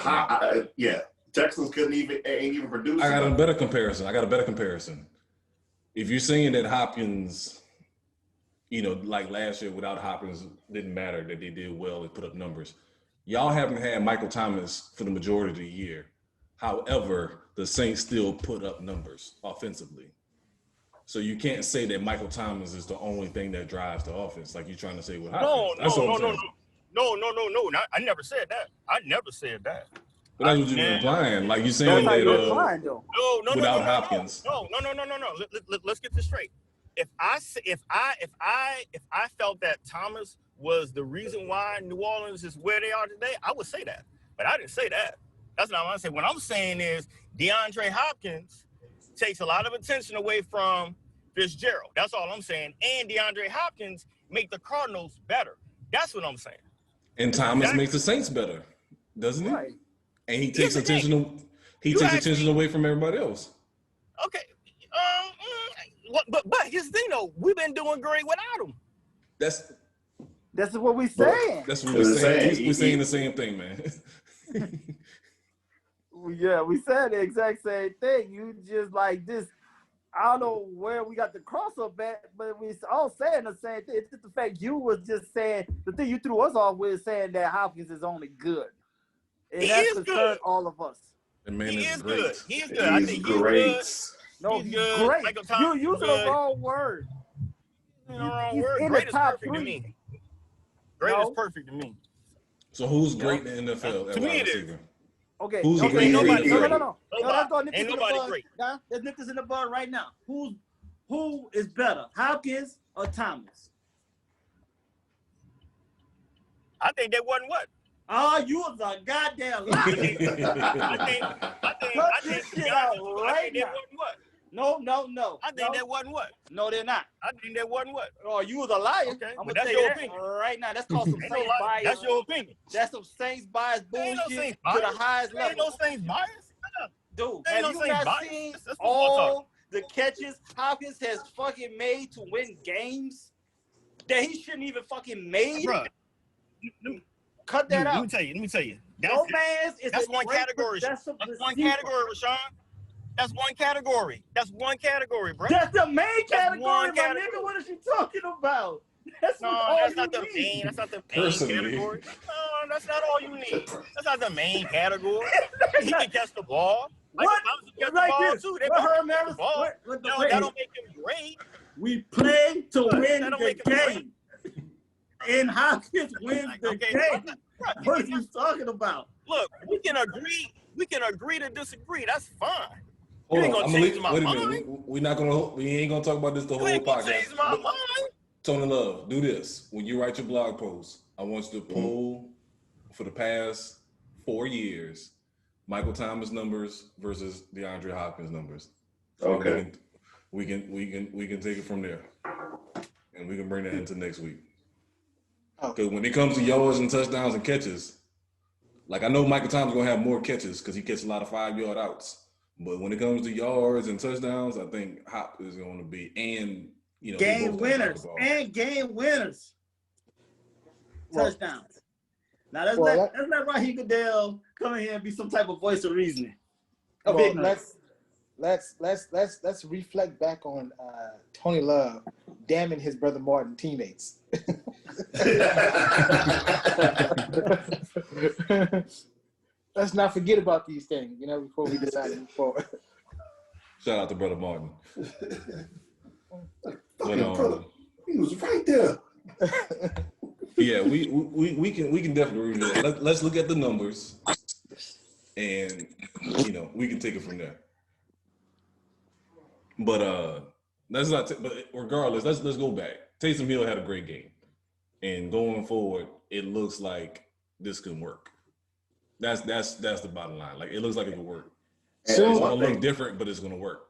Texans ain't even produce. I got a better comparison. If you're saying that Hopkins, like last year without Hopkins didn't matter, that they did well and put up numbers. Y'all haven't had Michael Thomas for the majority of the year. However, the Saints still put up numbers offensively. So you can't say that Michael Thomas is the only thing that drives the offense, like you're trying to say with Hopkins. No. I never said that. But that's what you're implying. Like you're saying that without Hopkins. No. Let's get this straight. If I felt that Thomas was the reason why New Orleans is where they are today, I would say that. But I didn't say that. That's not what I'm saying. What I'm saying is DeAndre Hopkins takes a lot of attention away from Fitzgerald. That's all I'm saying. And DeAndre Hopkins make the Cardinals better. That's what I'm saying. And Thomas makes the Saints better, doesn't he? Right. And he takes attention away from everybody else. Okay. But here's the thing though, we've been doing great without him. That's what we're saying. That's what we're saying. We're saying the same thing, man. Yeah, we said the exact same thing. You just like this. I don't know where we got the cross up at, but we all saying the same thing. It's just the fact you was just saying the thing you threw us off with, saying that Hopkins is only good. And that concerned all of us. The man is great. good. He is good. I think he's good. No, he's great. You're using the wrong word. He's in the top 3. To me. Great is perfect to me. So who's great in the NFL? To me, it is. Okay. Who's great? great? No. Let's go Ain't nobody great. Let's nip this in the bud right now. Who is better, Hopkins or Thomas? I think that wasn't what. Oh, you was a goddamn liar. I think this shit out right now. No. I think that wasn't what. No, they're not. I think that wasn't what. Oh, you was a liar. Okay, I'm but gonna that's tell your you opinion. right now. That's called some Saints bias. That's your opinion. That's some Saints bias Ain't no bullshit Saints to bias. the highest Ain't level. no Saints bias. Dude, Ain't have no you Saints not bias. seen That's football all the catches Hopkins has fucking made to win games that he shouldn't even fucking made? Bruh. Cut that out. Let me tell you. That's one category. That's one category, Rashawn. That's one category, bro. That's the main category, my category. nigga. What is you talking about? That's not the main. That's not the main category. No, that's not all you need. That's not the main category. He can catch the ball. What? Right there. Too. They That don't make him great. We play to win the game. And Hopkins wins the game. What are you talking about? Look, we can agree to disagree. That's fine. Hold ain't on, gonna wait change a my minute. We ain't gonna talk about this the whole ain't gonna podcast. change my mind. Tony Love, do this. When you write your blog post, I want you to poll for the past 4 years, Michael Thomas numbers versus DeAndre Hopkins numbers. Okay. We can take it from there, and we can bring that into next week. Because when it comes to yards and touchdowns and catches, like I know Michael Thomas gonna have more catches because he catches a lot of 5-yard outs. But when it comes to yards and touchdowns, I think Hop is going to be game winners and game winners. Touchdowns. Now let's let Raheem Goodell come in here and be some type of voice of reasoning. Let's reflect back on Tony Love damning his brother Martin teammates. Let's not forget about these things, before we decide to move forward. Shout out to brother Martin. Brother, he was right there. Yeah, we can definitely review that. Let's look at the numbers, and we can take it from there. But but regardless, let's go back. Taysom Hill had a great game, and going forward, it looks like this can work. That's the bottom line. Like it looks like it can work. So it's gonna look different, but it's gonna work.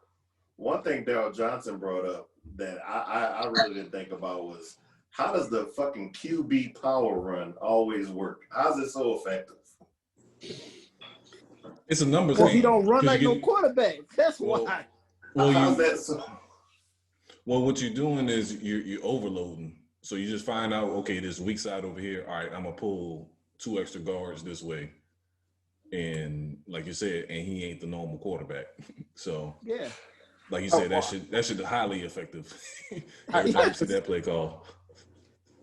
One thing Daryl Johnson brought up that I really didn't think about was how does the fucking QB power run always work? How's it so effective? It's a numbers game. He don't run like no quarterback. That's why. Well, what you're doing is you're overloading. So you just find out, okay, this weak side over here. All right, I'm gonna pull 2 extra guards this way, and like you said, and he ain't the normal quarterback. So yeah, like you said, that should be highly effective. Every time you see that play call,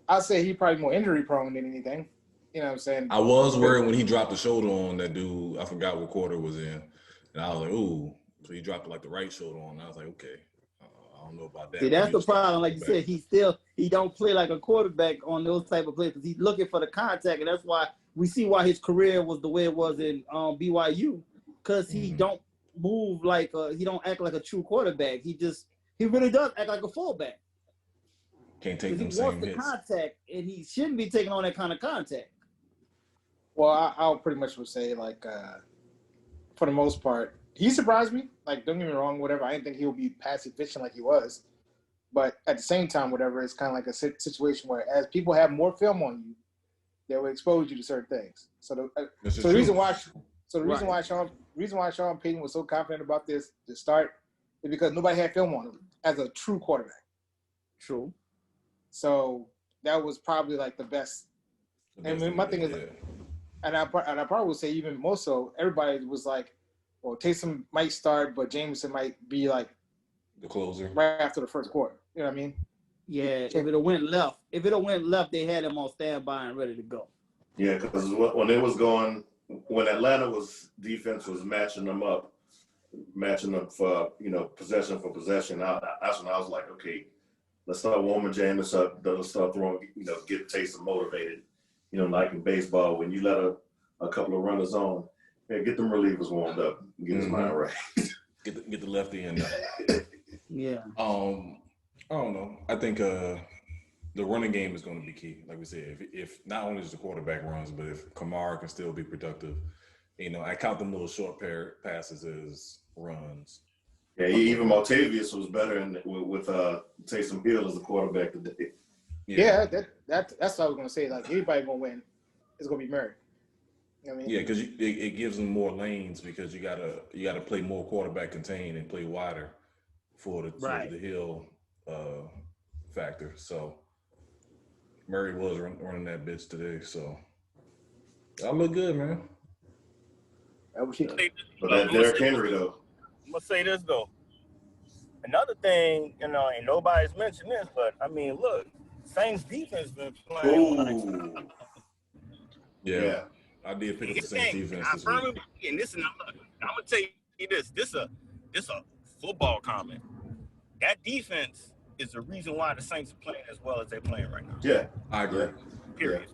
I'd say he's probably more injury prone than anything. You know what I'm saying? I was worried when he dropped the shoulder on that dude. I forgot what quarter it was in, and I was like, ooh. So he dropped like the right shoulder on. And I was like, okay, I don't know about that. See, that's the problem. Like you said, he don't play like a quarterback on those type of plays because he's looking for the contact, and that's why we see why his career was the way it was in BYU because he don't move like he don't act like a true quarterback. He really does act like a fullback. Can't take them same hits. He wants the contact, and he shouldn't be taking on that kind of contact. Well, I'll pretty much would say like for the most part. He surprised me. Like, don't get me wrong, whatever. I didn't think he would be pass efficient like he was. But at the same time, whatever, it's kind of like a situation where as people have more film on you, they will expose you to certain things. So the reason why Sean Payton was so confident about this to start is because nobody had film on him as a true quarterback. True. So that was probably like the best. And my thing is, and I probably would say even more so, everybody was like, well, Taysom might start, but Jameson might be like the closer right after the first quarter. You know what I mean? Yeah. If it went left, they had him on standby and ready to go. Yeah, because when Atlanta's defense was matching them up for possession for possession. That's when I was like, okay, let's start warming James up. Let's start throwing, get Taysom motivated. Like in baseball, when you let a couple of runners on. Yeah, get them relievers warmed up. Get his mind right. Get the lefty in there. Yeah. I don't know. I think the running game is going to be key. Like we said, if not only just the quarterback runs, but if Kamara can still be productive, I count them little short passes as runs. Yeah, even Maltavius was better with Taysom Hill as a quarterback today. Yeah, that's what I was going to say. Like anybody going to win, it's going to be Murray. You know what I mean? Yeah, because it gives them more lanes because you gotta play more quarterback contained and play wider for the Hill factor. So Murray was running that bitch today, so I look good, man. But Derrick Henry though. I'm gonna say this though. Another thing, and nobody's mentioned this, but I mean, look, Saints defense been playing. Yeah. I did pick up the Saints defense this week. And I'm gonna tell you this. This a football comment. That defense is the reason why the Saints are playing as well as they're playing right now. Yeah, I agree. Period.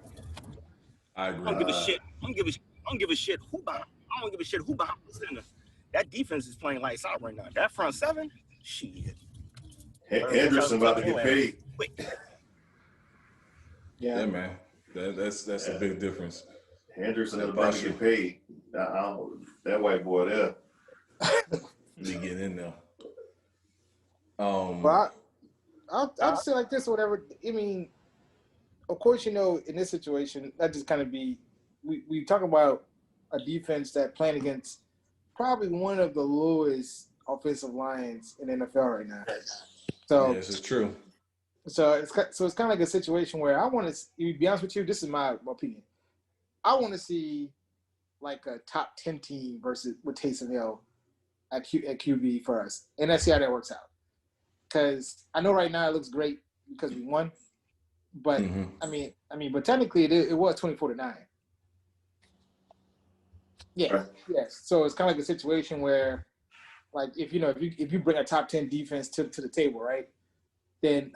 I agree. I don't give a shit. I don't give a shit who behind the center. That defense is playing lights out right now. That front seven, shit. Henderson about to get paid. Yeah, man. That's a big difference. Henderson is about to get paid. That white boy there. He get in there. But I'll say like this or whatever. I mean, of course, in this situation, that just kind of be we talk about a defense that playing against probably one of the lowest offensive lines in the NFL right now. So yes, it's true. So it's kind of like a situation where I want to be honest with you. This is my opinion. I want to see like a top 10 team versus with Taysom Hill at QB for us, and let's see how that works out. Because I know right now it looks great because we won, but I mean, but technically it was 24-9. Yeah, yes. So it's kind of like a situation where, like, if you bring a top 10 defense to the table, right? Then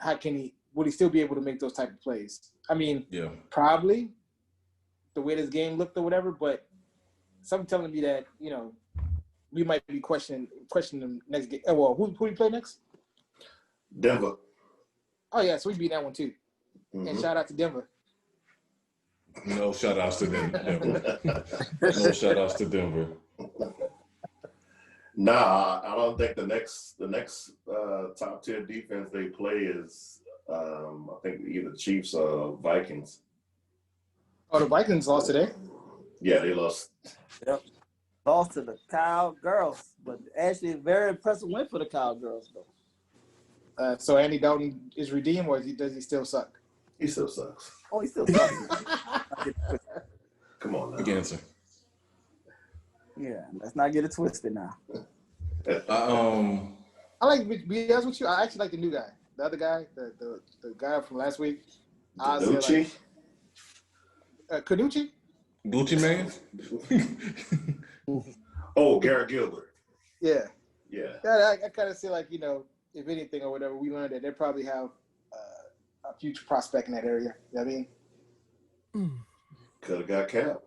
would he still be able to make those type of plays? I mean, probably the way this game looked or whatever, but something telling me that, we might be questioning them next game. Well, who do we play next? Denver. Oh, yeah, so we beat that one too. And shout out to Denver. No shout-outs to Denver. No shout-outs to Denver. Nah, I don't think the next top 10 defense they play is I think either Chiefs or Vikings. Oh, the Vikings lost today? Yeah, they lost. Yep. Lost to the Cowgirls, but actually a very impressive win for the Cowgirls, though. So Andy Dalton is redeemed, or does he still suck? He still sucks. Oh, he still sucks. Come on now. Good answer. Yeah, let's not get it twisted now. I like, to be honest with you, I actually like the new guy. The other guy, the guy from last week. Gucci? Canucci? Gucci man? Oh, Garrett Gilbert. Yeah. Yeah. I kind of see like, if anything or whatever, we learned that they probably have a future prospect in that area. You know what I mean? Could have got Cap.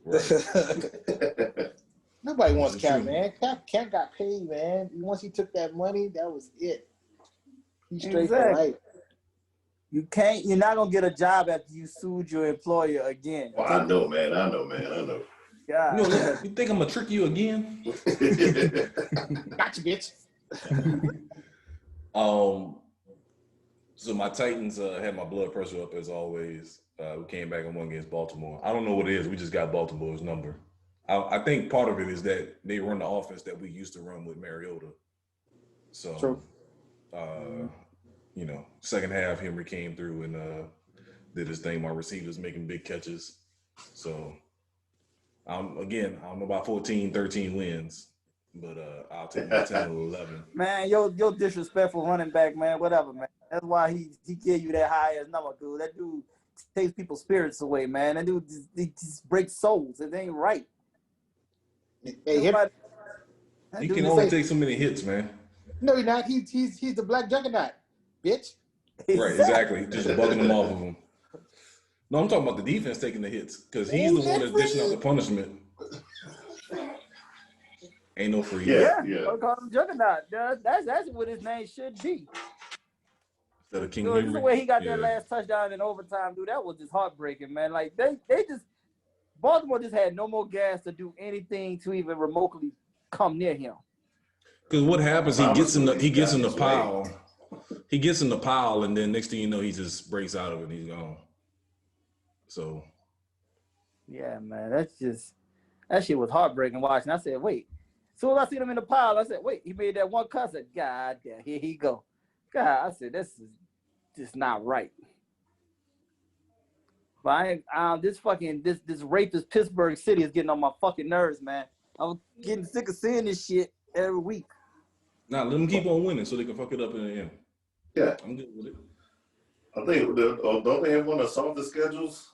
Right. Nobody wants Cap, man. Cap got paid, man. Once he took that money, that was it. He's straight for life. You're not gonna get a job after you sued your employer again. Oh, I know, man. I know. God. You think I'm gonna trick you again? Gotcha, bitch. So my Titans had my blood pressure up as always. We came back and won against Baltimore. I don't know what it is. We just got Baltimore's number. I think part of it is that they run the offense that we used to run with Mariota. So, true. Second half, Henry came through and did his thing. My receivers making big catches. So, I don't know about 14, 13 wins, but I'll take my 10 or 11. Man, your disrespectful running back, man, whatever, man. That's why he gave you that high ass number, dude. That dude takes people's spirits away, man. That dude just breaks souls. It ain't right. Hey, he can only take so many hits, man. No, he's not. He's the black juggernaut, bitch. Right, exactly. Just bugging them off of him. No, I'm talking about the defense taking the hits because he's the one that's dishing out the punishment. Ain't no free. Yeah. I call him juggernaut. That's what his name should be. Instead of King This Henry. is the way he got that last touchdown in overtime, dude. That was just heartbreaking, man. Like they just Baltimore just had no more gas to do anything to even remotely come near him. Because what happens, he gets in the pile. He gets in the pile, and then next thing you know, he just breaks out of it and he's gone. So. Yeah, man, that shit was heartbreaking watching. I said, wait. As soon as I see him in the pile, I said, wait, he made that one cut. I said, God damn, here he go. God, I said, this is just not right. But this rapist Pittsburgh City is getting on my fucking nerves, man. I'm getting sick of seeing this shit every week. Nah, let them keep on winning so they can fuck it up in the end. Yeah. I'm good with it. I think, don't they have one of the softest schedules?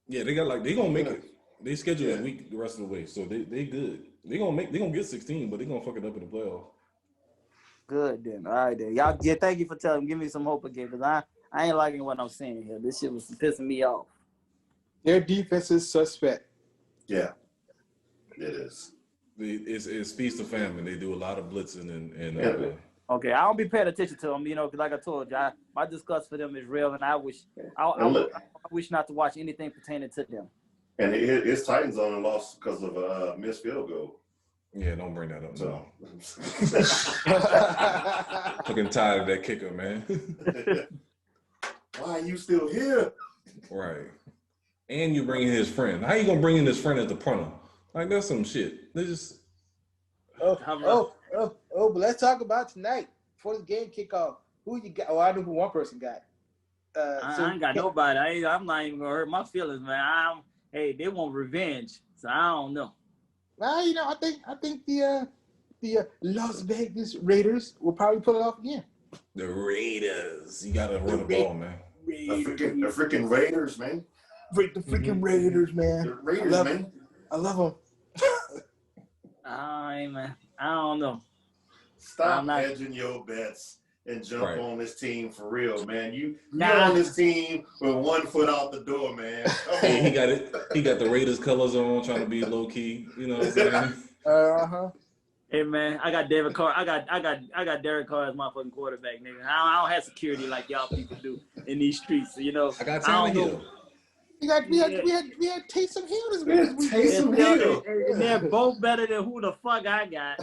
Yeah, they gonna make it. They schedule a week the rest of the way, so they good. They gonna get 16, but they gonna fuck it up in the playoff. Good then. All right then. Y'all thank you for give me some hope again, because I ain't liking what I'm seeing here. This shit was pissing me off. Their defense is suspect. Yeah. It is. It's feast or famine. They do a lot of blitzing and Okay, I don't be paying attention to them, because like I told you, my disgust for them is real, and I wish not to watch anything pertaining to them. And his Titans only lost because of a missed field goal. Yeah, don't bring that up. No. Fucking tired of that kicker, man. why are you still here? Right. And you bring in his friend. How you gonna bring in his friend as the punter? Like that's some shit. They just. But let's talk about tonight before the game kick off. Who you got? Oh, I know who one person got. I ain't got nobody. I'm not even gonna hurt my feelings, man. They want revenge, so I don't know. Well, I think the Las Vegas Raiders will probably pull it off again. The Raiders. You gotta run the ball, man. The freaking Raiders, man. The freaking Raiders, man. The Raiders, man. I love them. Man. I don't know. Stop hedging your bets and jump on this team for real, man. You're on this team with 1 foot out the door, man. Hey, he got it. He got the Raiders colors on, trying to be low key. You know what I'm saying? Hey man, I got David Carr. I got Derek Carr as my fucking quarterback, nigga. I don't have security like y'all people do in these streets. So, I got Taysom Hill. We had Taysom Hill this week. Taysom Hill. And they're both better than who the fuck I got.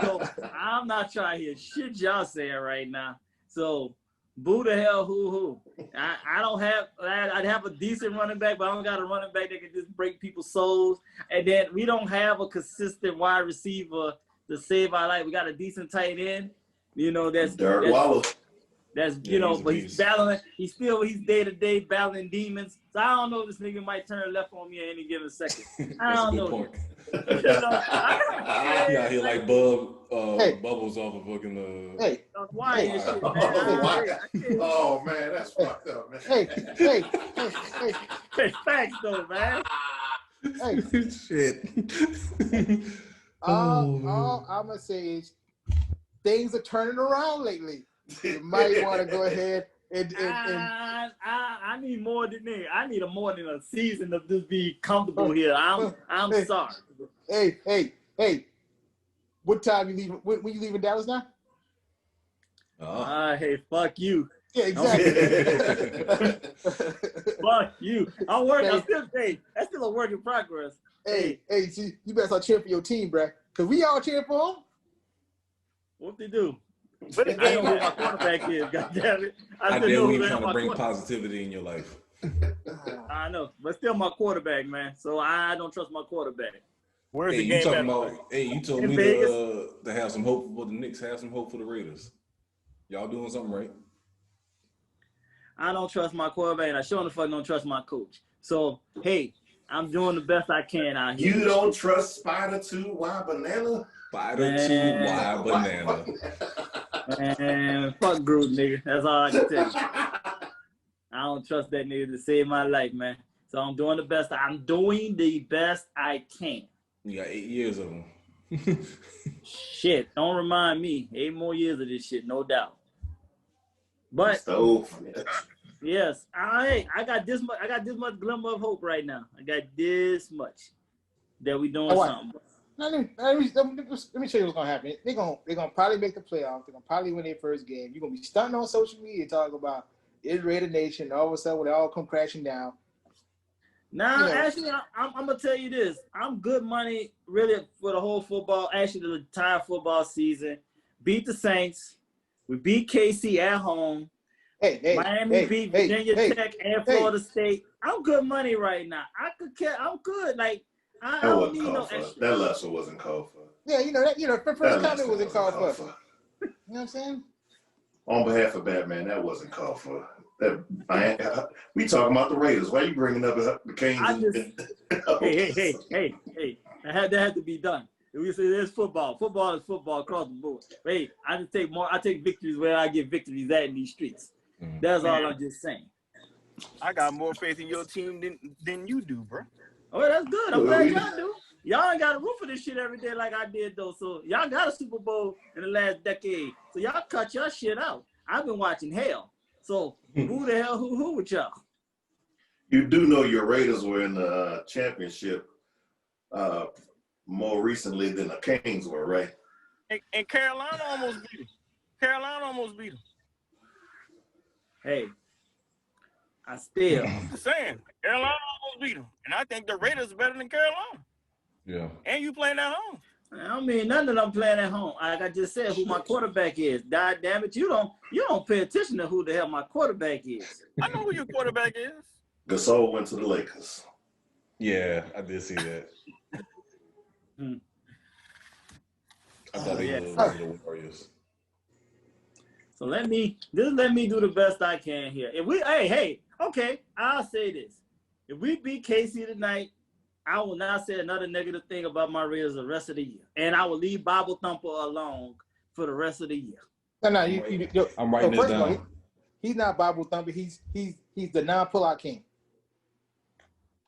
So I'm not trying to hear shit y'all saying right now. So boo the hell who. I don't have. I'd have a decent running back, but I don't got a running back that can just break people's souls. And then we don't have a consistent wide receiver to save our life. We got a decent tight end. That's Derek Wallace. That's but he's battling. He's day to day battling demons. So I don't know. This nigga might turn left on me at any given second. I don't know. Point. He out here like Bubbles off of fucking. Why is shit, man? Oh man, that's fucked up, man. Hey, facts though, man. Shit. All I'm gonna say is things are turning around lately. You might want to go ahead and I need more than that. I need more than a season to just be comfortable here. I'm sorry. Hey. What time you leaving? When you leaving Dallas now? Hey, fuck you. Yeah, exactly. Fuck you. I'm working. That's still a work in progress. Hey, see, you better start cheering for your team, bruh. Because we all cheering for them. What they do? I know who my quarterback is, goddammit. I dare we trying to bring positivity in your life. I know, but still my quarterback, man. So I don't trust my quarterback. Where's the game talking about? Hey, you told me to have some hope for the Knicks, have some hope for the Raiders. Y'all doing something right. I don't trust my quarterback, and I sure the fuck don't trust my coach. So, hey, I'm doing the best I can out here. You don't trust Spider 2 Y Banana? Spider 2 Y Banana. Man, fuck Groot, nigga. That's all I can tell you. I don't trust that nigga to save my life, man. So I'm doing the best. I'm doing the best I can. You got 8 years of them. Shit, don't remind me. 8 more years of this shit, no doubt. But yes, I got this much. I got this much glimmer of hope right now. I got this much that we doing something. Let me show you what's gonna happen. They're gonna probably make the playoffs. They're gonna probably win their first game. You're gonna be stunting on social media talking about it's Raider Nation. All of a sudden, they all come crashing down. Actually, I'm gonna tell you this. I'm good money really for the whole football. Actually, the entire football season. Beat the Saints. We beat KC at home. Miami beat Virginia Tech and Florida State. I'm good money right now. I'm good. Like I don't need no extra. That lesson wasn't called for. Yeah, first comment wasn't called for. You know what I'm saying? On behalf of Batman, that wasn't called for. We talking about the Raiders. Why are you bringing up the Canes? Hey. That had to be done. We say there's football. Football is football across the board. Hey, I take victories where I get victories at in these streets. That's all I'm just saying. I got more faith in your team than you do, bro. Oh, that's good. I'm glad y'all do. Y'all ain't got to root for this shit every day like I did, though. So y'all got a Super Bowl in the last decade. So y'all cut your shit out. I've been watching hell. So who the hell who with y'all? You do know your Raiders were in the championship more recently than the Canes were, right? And Carolina almost beat them. Hey, I'm saying Carolina almost beat them, and I think the Raiders are better than Carolina. Yeah. And you playing at home. I don't mean nothing that I'm playing at home. Like I just said, who my quarterback is. God damn it, you don't pay attention to who the hell my quarterback is. I know who your quarterback is. Gasol went to the Lakers. Yeah, I did see that. I thought he was the Warriors. So let me do the best I can here. If we, okay, I'll say this. If we beat KC tonight, I will not say another negative thing about my Raiders the rest of the year. And I will leave Bible Thumper alone for the rest of the year. No, I'm writing this down. All, he's not Bible Thumper. He's the non-pullout king.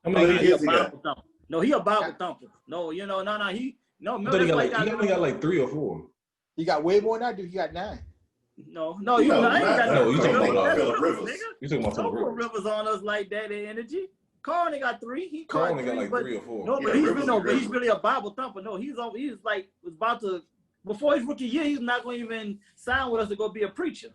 How many He a Bible Thumper. No, he a Bible Thumper. No, he only got like 3 or 4. He got way more than I do. He got 9. I ain't got no. You talking about Phillip Rivers? You talking about Don't Phillip put Rivers on us like that in energy. Carl only got 3. Carl only got like 3 or 4. No, but he's really a Bible Thumper. No, he's like was about to before his rookie year. He's not going to even sign with us to go be a preacher.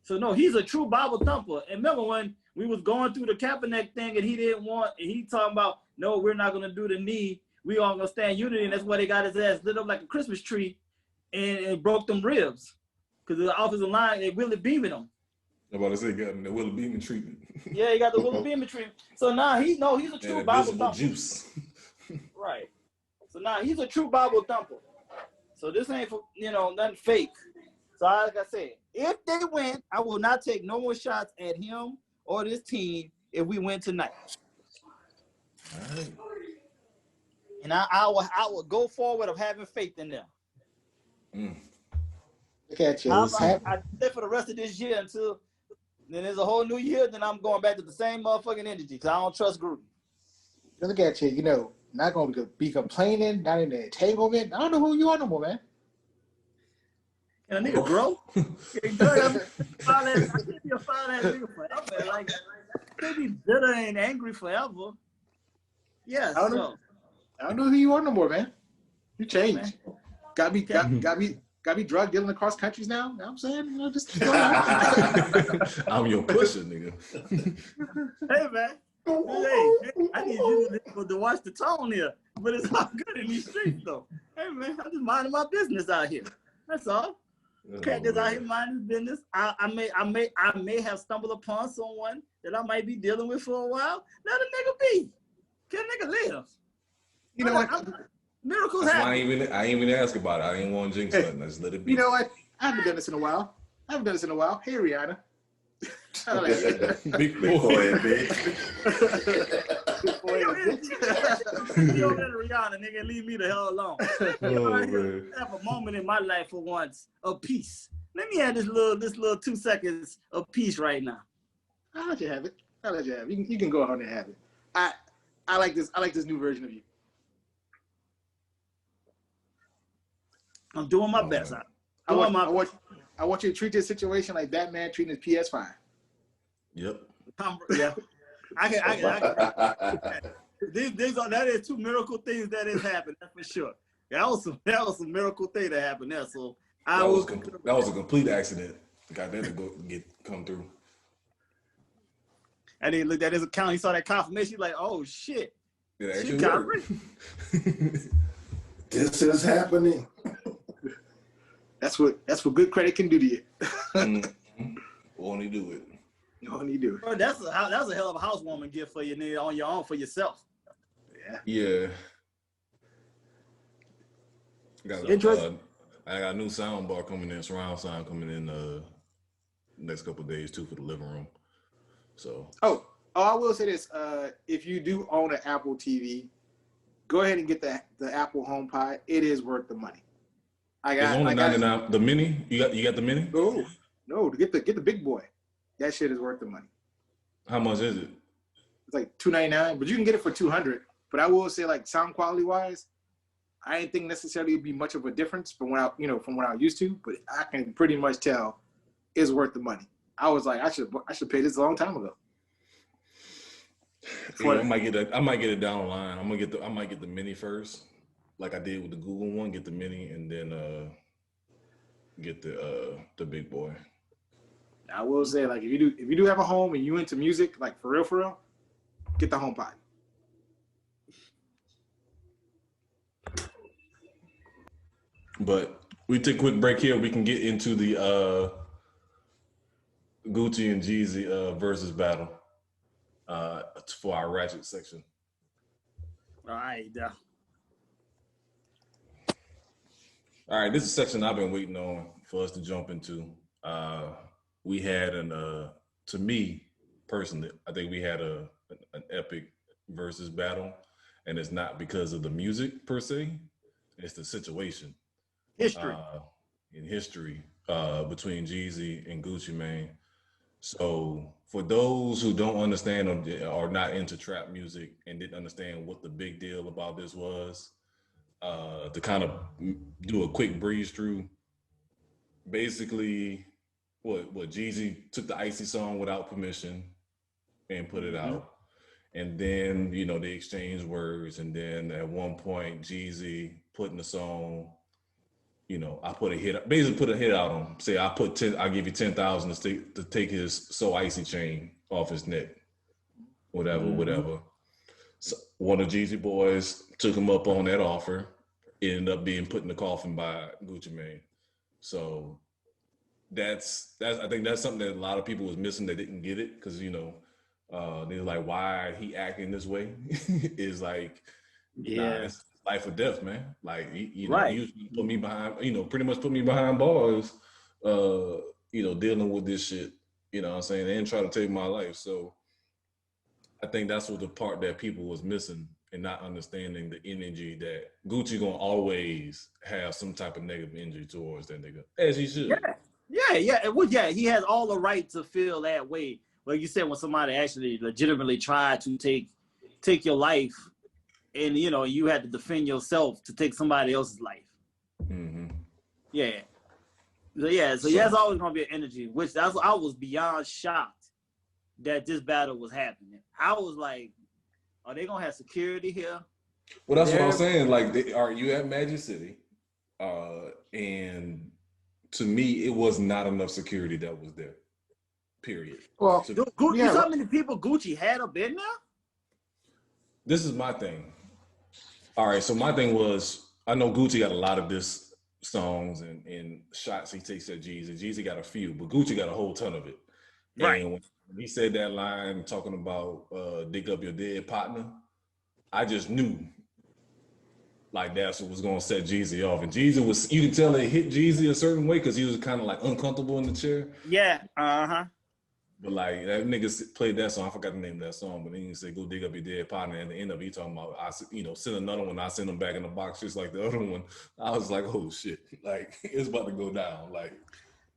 So no, he's a true Bible Thumper. And remember when we was going through the Kaepernick thing and he didn't want, and he talking about, no, we're not going to do the knee. We all going to stand unity. And that's why they got his ass lit up like a Christmas tree and broke them ribs. Because the offensive line, they really beaming him. I'm about to say, got the Willie Beeman treatment. Yeah, he got the Willie Beeman treatment. So now he's a true Bible Thumper. Juice. Right. So now he's a true Bible Thumper. So this ain't for, nothing fake. So like I said, if they win, I will not take no more shots at him or this team if we win tonight. All right. And I will go forward of having faith in them. Look at you. I stay for the rest of this year until then there's a whole new year, then I'm going back to the same motherfucking energy because I don't trust Gruden. Look at you, not going to be complaining, not in the entanglement. I don't know who you are no more, man. Can a nigga grow? I can't be a fine-ass nigga forever. Like, I can't be bitter and angry forever. Yeah, I don't know who you are no more, man. You changed. Man. Got me drug dealing across countries now. You know what I'm saying? Just keep going. I'm your pusher, nigga. Hey, man. Hey, I need you to watch the tone here. But it's all good in these streets, though. Hey, man, I'm just minding my business out here. That's all. Cat just out here minding his business. I may have stumbled upon someone that I might be dealing with for a while. Let a nigga be. Can a nigga live? You know what? Miracles happen. I ain't even ask about it. I didn't want to jinx nothing. I just let it be. You know what? I haven't done this in a while. Hey, Rihanna. Big boy, bitch. You over there to Rihanna, nigga, leave me the hell alone. Have a moment in my life for once of peace. Let me have this little 2 seconds of peace right now. I'll let you have it. You can go ahead and have it. I like this. I like this new version of you. I'm doing my best. I want you to treat this situation like Batman treating his PS5. Yep. Yeah. I can. That is 2 miracle things that has happened. That's for sure. That was some miracle thing that happened there. So that was a complete accident. Got that to come through. And he looked at his account. He saw that confirmation. He's like, "Oh shit!" It She got rich. This is happening. That's what good credit can do to you. Only do it. Only do it. Bro, that's a hell of a housewarming gift for you, nigga, on your own for yourself. Yeah. I got a new sound bar coming in, surround sound coming in next couple of days too for the living room. So. Oh, I will say this: if you do own an Apple TV, go ahead and get the Apple HomePod. It is worth the money. It's only $99. The mini, you got the mini? No, to get the big boy. That shit is worth the money. How much is it? It's like $299, but you can get it for $200. But I will say, like, sound quality wise, I didn't think necessarily it'd be much of a difference from what I used to. But I can pretty much tell it's worth the money. I was like, I should pay this a long time ago. Yeah, I might get it down the line. I might get the mini first, like I did with the Google one. Get the mini and then get the big boy. I will say, like, if you do have a home and you into music, like for real, get the HomePod. But we take a quick break here. We can get into the Gucci and Jeezy Verzuz battle for our ratchet section. All right. All right, this is a section I've been waiting on for us to jump into. We had to me personally, I think we had an epic versus battle, and it's not because of the music per se, it's the situation. History. In history between Jeezy and Gucci Mane. So for those who don't understand or are not into trap music and didn't understand what the big deal about this was, to kind of do a quick breeze through, basically what Jeezy took the Icy song without permission and put it out. And then, you know, they exchanged words. And then at one point, Jeezy put in the song, you know, I put a hit out on him. Say, I'll give you 10,000 to take his So Icy chain off his neck. Whatever. So one of Jeezy boys took him up on that offer. It ended up being put in the coffin by Gucci Mane. So that's I think that's something that a lot of people was missing that didn't get it, because, you know, they're like, why he acting this way? Is like, it's life or death, man. Like, you know, you put me behind, you know, pretty much put me behind bars, you know, dealing with this shit. You know what I'm saying? They didn't try to take my life. So I think that's what the part that people was missing, and not understanding the energy that Gucci gonna always have some type of negative energy towards that nigga, as he should. Yeah. He has all the right to feel that way. Like you said, when somebody actually legitimately tried to take your life, and, you know, you had to defend yourself to take somebody else's life. Mm-hmm. Yeah. So that's always gonna be an energy. I was beyond shocked that this battle was happening. I was like, are they gonna have security here? Well, that's what I'm saying. Like, are you at Magic City? And to me, it was not enough security that was there. Period. Well, Gucci, you saw how many people Gucci had up in there? This is my thing. All right, so my thing was, I know Gucci got a lot of diss songs and shots he takes at Jeezy. Jeezy got a few, but Gucci got a whole ton of it. Right. And when he said that line talking about dig up your dead partner, I just knew like that's what was gonna set Jeezy off. And Jeezy was, you could tell it hit Jeezy a certain way because he was kind of like uncomfortable in the chair. Yeah, But like that nigga played that song, I forgot the name of that song, but then he said, go dig up your dead partner. And at the end of it, he talking about, send another one. I send him back in the box just like the other one. I was like, oh shit, like it's about to go down. Like,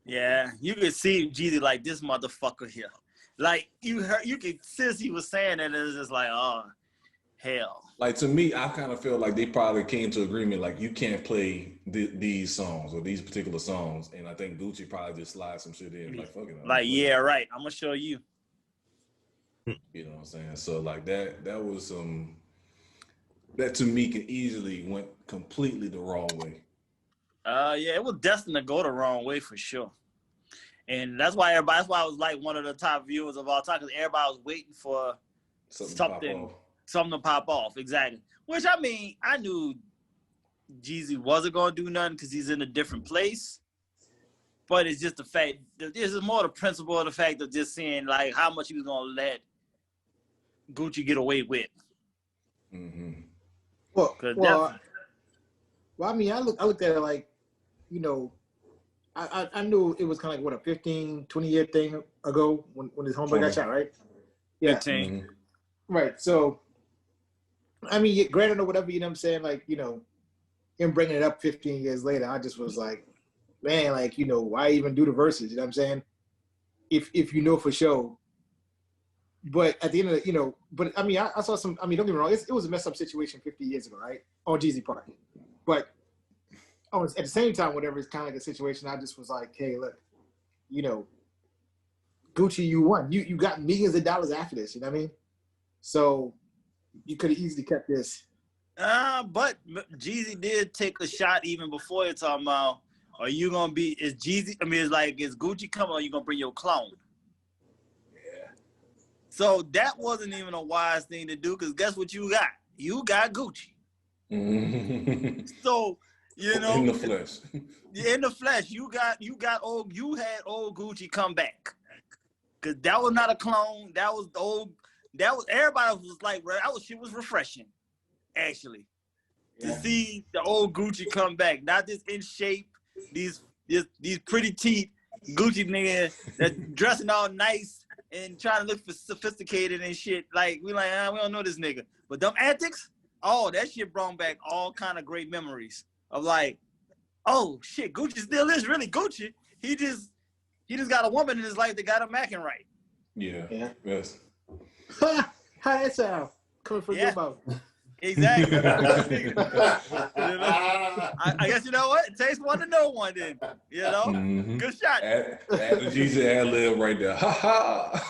yeah, you could see Jeezy like, this motherfucker here. Like you could, since he was saying that, it was just like, oh, hell. Like, to me, I kind of feel like they probably came to agreement, like, you can't play these songs or these particular songs. And I think Gucci probably just slide some shit in, like, fuck it. Like, yeah, right. I'm going to show you. You know what I'm saying? So, like, that was that to me can easily went completely the wrong way. Yeah, it was destined to go the wrong way for sure. And that's why I was like one of the top viewers of all time, because everybody was waiting for something to pop off. Exactly. Which, I mean, I knew Jeezy wasn't going to do nothing because he's in a different place. But it's just the fact, this is more the principle of the fact of just seeing, like, how much he was going to let Gucci get away with. Mm-hmm. Well, I mean, I looked at it like, you know, I knew it was kind of like, what, a 15, 20-year thing ago when his homeboy got shot, right? Yeah. 15. Mm-hmm. Right. So, I mean, granted or whatever, you know what I'm saying? Like, you know, him bringing it up 15 years later, I just was like, man, like, you know, why even do the verses? You know what I'm saying? If you know for sure. But at the end of the, you know, but I mean, I saw some, I mean, don't get me wrong, it was a messed up situation 50 years ago, right? On Jeezy part. But at the same time, whatever, it's kind of like a situation, I just was like, hey, look, you know, Gucci, you won. You got millions of dollars after this, you know what I mean? So you could have easily kept this. But Jeezy did take a shot even before you're talking about, are you going to be, is Gucci coming or are you going to bring your clone? Yeah. So that wasn't even a wise thing to do, because guess what you got? You got Gucci. So You know, in the flesh. In the flesh, you had old Gucci come back, cause that was not a clone. That was old. That was everybody was like, shit was refreshing, actually, to see the old Gucci come back. Not this in shape, these pretty teeth Gucci nigga that's dressing all nice and trying to look sophisticated and shit. Like we don't know this nigga, but them antics, that shit brought back all kind of great memories of like, oh shit, Gucci still is really Gucci. He just got a woman in his life that got him acting right. Yeah. Yes. How that sound? Coming from your mouth. Exactly. I guess you know what? It takes one to know one then. You know? Mm-hmm. Good shot. Add the Jeezy ad-lib right there. Ha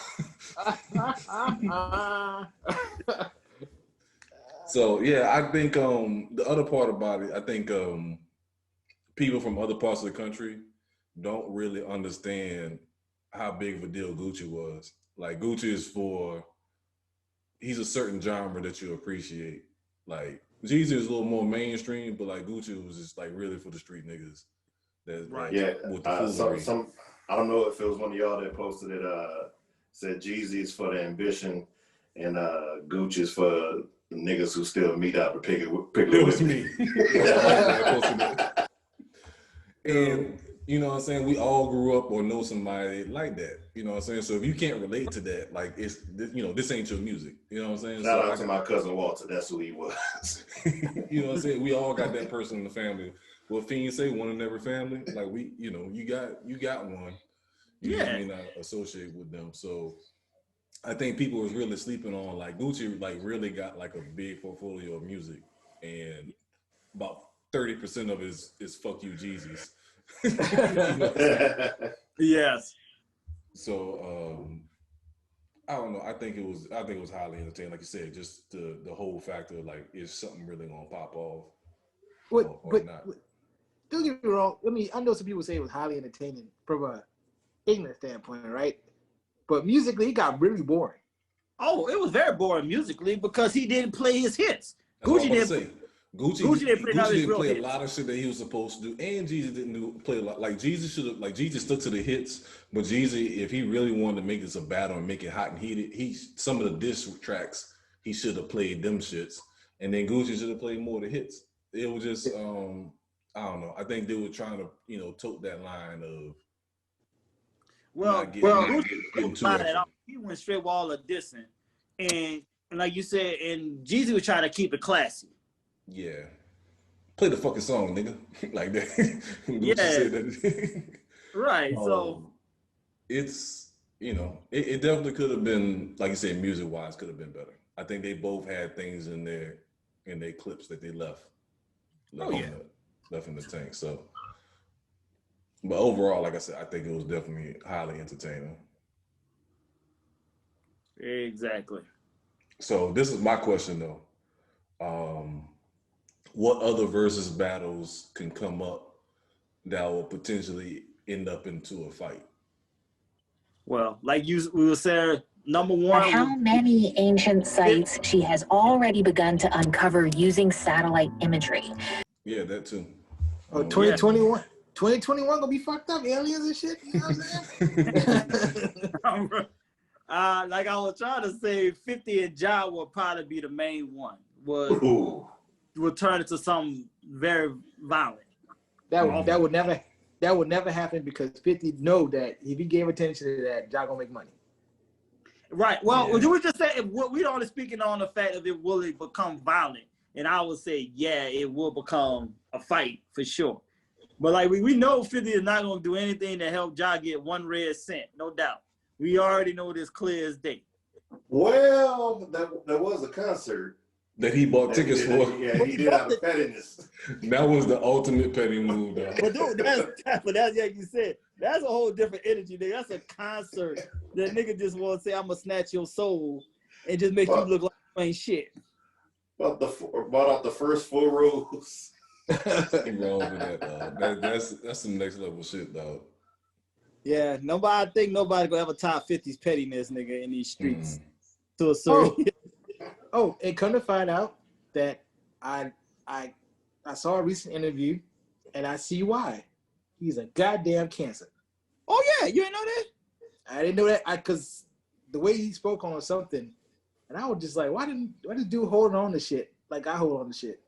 ha. So yeah, I think the other part about it, I think people from other parts of the country don't really understand how big of a deal Gucci was. Like Gucci is he's a certain genre that you appreciate. Like Jeezy is a little more mainstream, but like Gucci was just like really for the street niggas. That right. With the some I don't know if it was one of y'all that posted it. Said Jeezy's for the ambition, and Gucci's for the niggas who still meet out to pick it. It was me. And you know what I'm saying? We all grew up or know somebody like that. You know what I'm saying? So if you can't relate to that, like this ain't your music. You know what I'm saying? Shout out to my cousin Walter. That's who he was. You know what I'm saying? We all got that person in the family. What Fiend say, one in every family. Like you got one. You may not associate with them. So I think people was really sleeping on like Gucci like really got like a big portfolio of music, and about 30% of it is fuck you Jeezys. Yes. So I don't know. I think it was highly entertaining. Like you said, just the whole factor, like, is something really gonna pop off or not? Don't get me wrong. I mean, I know some people say it was highly entertaining from a ignorant standpoint, right? But musically, it got really boring. Oh, it was very boring musically because he didn't play his hits. Gucci didn't play a lot of shit that he was supposed to do, and Jeezy didn't play a lot. Like Jeezy stuck to the hits, but Jeezy, if he really wanted to make this a battle and make it hot and heated, some of the diss tracks he should have played them shits, and then Gucci should have played more of the hits. It was just I don't know. I think they were trying to tote that line of getting too extra. He went straight wall of dissing, and like you said, and Jeezy was trying to keep it classy. Yeah. Play the fucking song, nigga. Like that. Yeah. That. Right. So it's it definitely could have been, like you said, music wise could have been better. I think they both had things in their clips that they left in the tank. So but overall, like I said, I think it was definitely highly entertaining. Exactly. So this is my question though. What other versus battles can come up that will potentially end up into a fight? Well, like we were saying, number one. How many ancient sites she has already begun to uncover using satellite imagery? Yeah, that too. 2021. 2021 gonna be fucked up, aliens and shit. You know what I'm saying? Like I was trying to say, 50 and Ja will probably be the main one. Will turn into something very violent. That would never happen because 50 know that if he gave attention to that, Ja gonna make money. Right. Well, we were just saying we only speaking on the fact of it will it become violent, and I would say it will become a fight for sure. But like we know 50 is not gonna do anything to help Ja get one red cent, no doubt. We already know this clear as day. Well, there was a concert that he bought tickets for. Yeah, he did out of pettiness. That was the ultimate petty move, though. But dude, that's like you said. That's a whole different energy, nigga. That's a concert that nigga just want to say, "I'm gonna snatch your soul," and just make you look like you ain't shit. Bought out the first 4 rows. Nothing wrong with that, dog. That's some next level shit, dog. Yeah, I think nobody gonna ever top 50's pettiness, nigga, in these streets. To a certain. And come to find out that I saw a recent interview And I see why. He's a goddamn cancer. Oh yeah, you didn't know that? I didn't know that because the way he spoke on something, and I was just like, why did dude hold on to shit like I hold on to shit?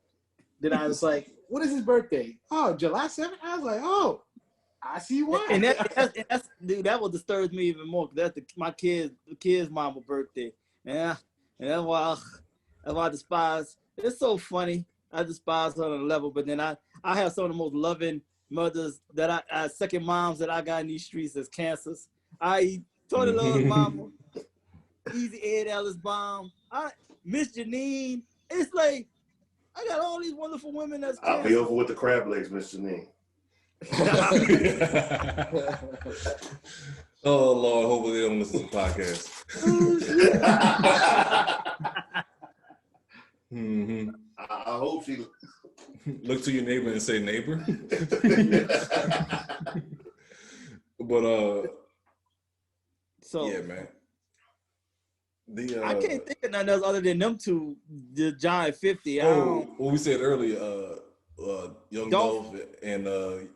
Then I was like, what is his birthday? Oh, July 7th? I was like, oh, I see why. And that's dude, that what disturbs me even more because that's my kid's mama's birthday. Yeah, and that's why I despise. It's so funny. I despise her on a level, but then I have some of the most loving mothers that I second moms that I got in these streets as cancers. I totally love mama. Easy Ed Ellis Bomb. Miss Janine. It's like I got all these wonderful women that's I'll be over with the crab legs, Miss Janine. Oh Lord, hopefully they don't listen to the podcast. Mm-hmm. I hope she look to your neighbor and say neighbor. But so yeah, man. I can't think of nothing else other than them two, the John 50. What we said earlier, Young Dolph and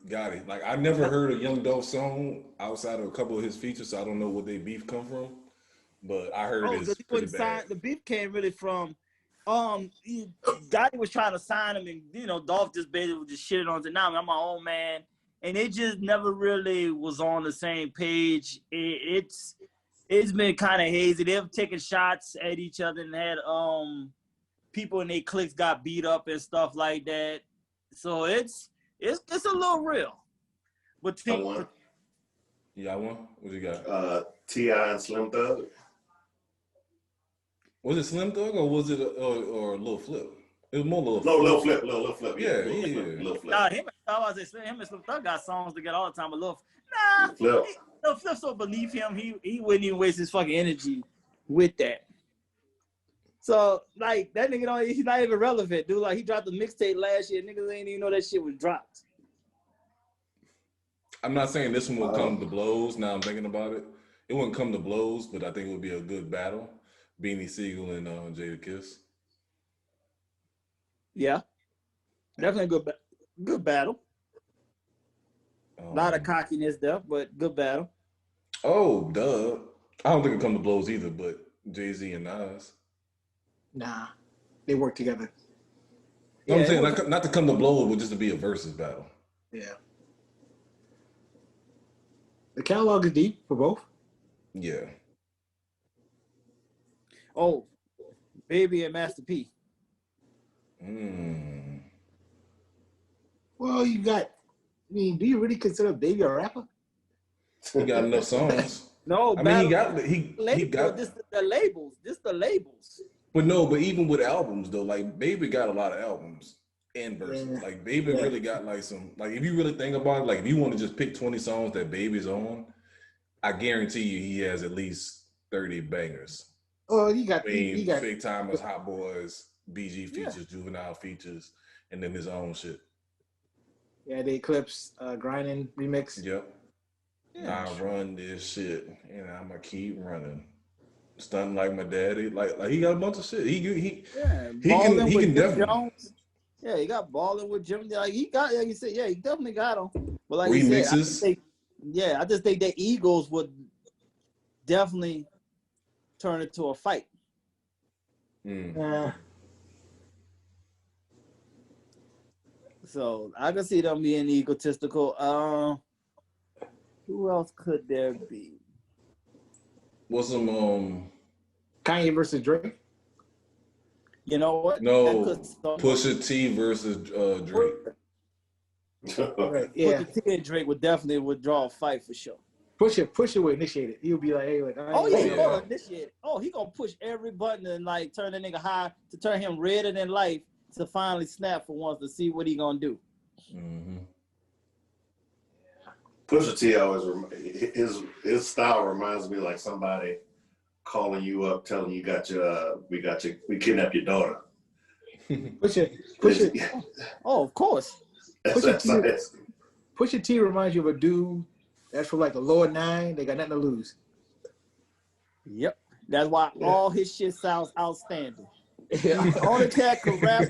Gotti. Like I never heard a Young Dolph song outside of a couple of his features, so I don't know where they beef come from. But I heard it's pretty bad. The beef came really from Gotti was trying to sign him, and Dolph just basically just shitted on it. Now I'm my own man, and it just never really was on the same page. It's been kind of hazy. They've taken shots at each other and had people in their cliques got beat up and stuff like that. So it's a little real. But I won. What you got? T.I. and Slim Thug. Was it Slim Thug or was it or Lil Flip? It was more Lil Flip. No, Lil Flip. Yeah. Lil Flip. Nah, him and Slim Thug got songs together all the time. But Lil Flip, so believe him, he wouldn't even waste his fucking energy with that. So like that nigga he's not even relevant, dude. Like he dropped the mixtape last year, niggas ain't even know that shit was dropped. I'm not saying this one will come to blows. Now I'm thinking about it. It wouldn't come to blows, but I think it would be a good battle. Beanie Siegel and Jadakiss. Yeah, definitely a good battle. A lot of cockiness there, but good battle. Oh, duh. I don't think it'll come to blows either, but Jay-Z and Nas. Nah, they work together. No, I'm saying not to come to blows, but just to be a versus battle. Yeah. The catalog is deep for both. Yeah. Oh, Baby and Master P. Well, you got. I mean, do you really consider Baby a rapper? He got enough songs. No, I mean, he got this the labels. This the labels. But even with albums though, like Baby got a lot of albums and verses. Yeah. Like Baby really got like some. Like if you really think about it, like if you want to just pick 20 songs that Baby's on, I guarantee you he has at least 30 bangers. Oh, he got Big Timers, Hot Boys, BG features, Juvenile features, and then his own shit. Yeah, the Eclipse grinding remix. Yep. Yeah, I run this shit, and I'ma keep running. Stunting like my daddy. Like he got a bunch of shit. He can definitely. Yeah, he got balling with Jim. Like he got, like you said, yeah, he definitely got him. But like remixes. I just think that Eagles would definitely turn it to a fight. So I can see them being egotistical. Who else could there be? What's some Kanye versus Drake? You know what? No, Pusha T versus Drake. Right, yeah. Pusha T and Drake would draw a fight for sure. Pusha would initiate it. He'll be like, hey, like, he gonna initiate it. Oh, he gonna push every button and like turn the nigga high to turn him redder than life to finally snap for once to see what he gonna do. Mm-hmm. Pusha T always his style reminds me like somebody calling you up, telling you we kidnapped your daughter. Pusha. Oh, of course. Pusha T reminds you of a dude that's from like the lower 9. They got nothing to lose. Yep. That's why all his shit sounds outstanding. Yeah. The only cat can rap.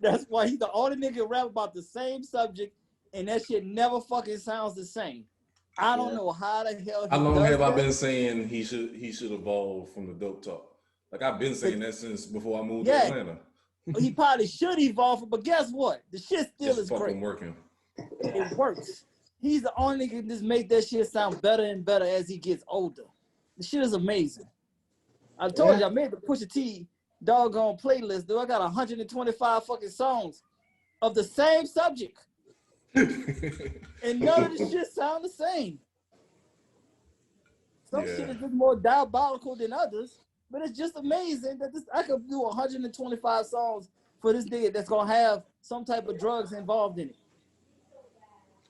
That's why he's the only nigga rap about the same subject and that shit never fucking sounds the same. I don't know how the hell. How long have I been saying he should evolve from the dope talk? Like I've been saying that since before I moved to Atlanta. He probably should evolve, but guess what? The shit still is fucking great. Working. It works. He's the only nigga who can just make that shit sound better and better as he gets older. The shit is amazing. I told you I made the Pusha T doggone playlist, dude. I got 125 fucking songs of the same subject. And none of the shit sound the same. Some shit is just more diabolical than others, but it's just amazing that I could do 125 songs for this nigga that's gonna have some type of drugs involved in it.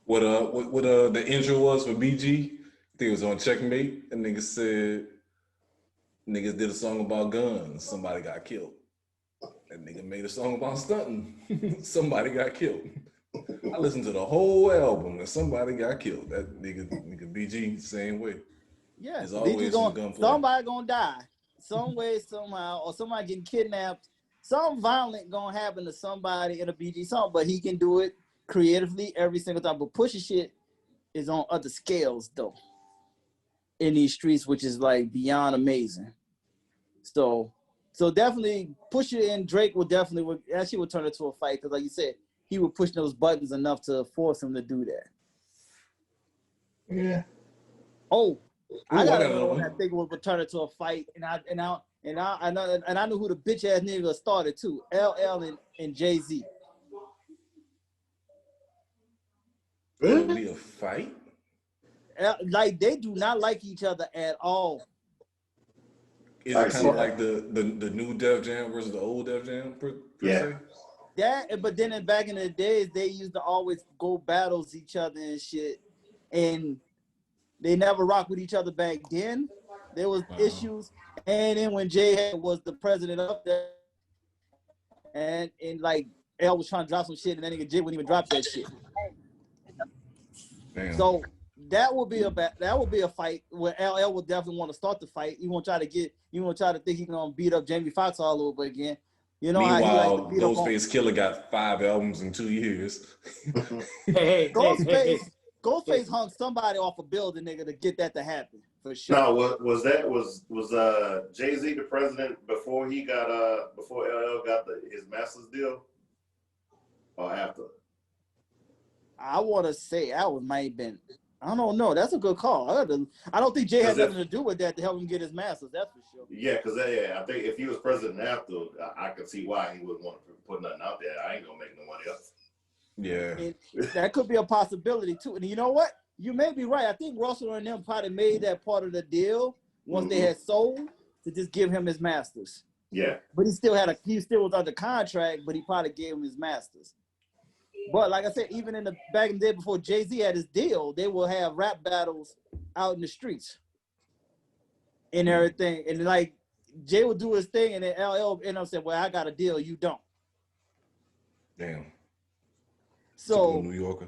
What the intro was for BG? I think it was on Checkmate. And niggas said niggas did a song about guns. Somebody got killed. That nigga made a song about stunting. Somebody got killed. I listened to the whole album and somebody got killed. That nigga BG same way. Yeah, there's always some gunplay. Somebody gonna die some way, somehow, or somebody getting kidnapped. Something violent gonna happen to somebody in a BG song, but he can do it creatively every single time. But Pusha shit is on other scales though in these streets, which is like beyond amazing. So definitely Pusha and Drake would turn into a fight because, like you said, he would push those buttons enough to force him to do that. Yeah. Oh, I got another one I think would turn into a fight, and I knew who the bitch ass nigga started too. LL and Jay-Z. It would be a fight? Like they do not like each other at all. Is it kind of like the new Def Jam versus the old Def Jam per se? That, but then back in the days, they used to always go battles each other and shit, and they never rocked with each other back then. There was issues, and then when Jay was the president up there, and like L was trying to drop some shit, and that nigga Jay wouldn't even drop that shit. Damn. So that would be a fight where LL would definitely want to start the fight. He won't try to think he's gonna beat up Jamie Foxx all over again. You know, meanwhile, Ghostface Killer got 5 albums in 2 years. Ghostface hung somebody off a building, nigga, to get that to happen for sure. No, was Jay-Z the president before he got before LL got his master's deal, or after? I want to say might have been. I don't know. That's a good call. I don't think Jay had nothing to do with that to help him get his master's. That's for sure. Yeah, because I think if he was president after, I could see why he wouldn't want to put nothing out there. I ain't gonna make no money else. Yeah, and that could be a possibility too. And you know what? You may be right. I think Russell and them probably made that part of the deal once they had sold to just give him his masters. Yeah, but he still was under contract, but he probably gave him his masters. But like I said, even back in the day before Jay-Z had his deal, they will have rap battles out in the streets and everything. And like Jay would do his thing, and then LL end up saying, "Well, I got a deal, you don't." Damn. So New Yorker.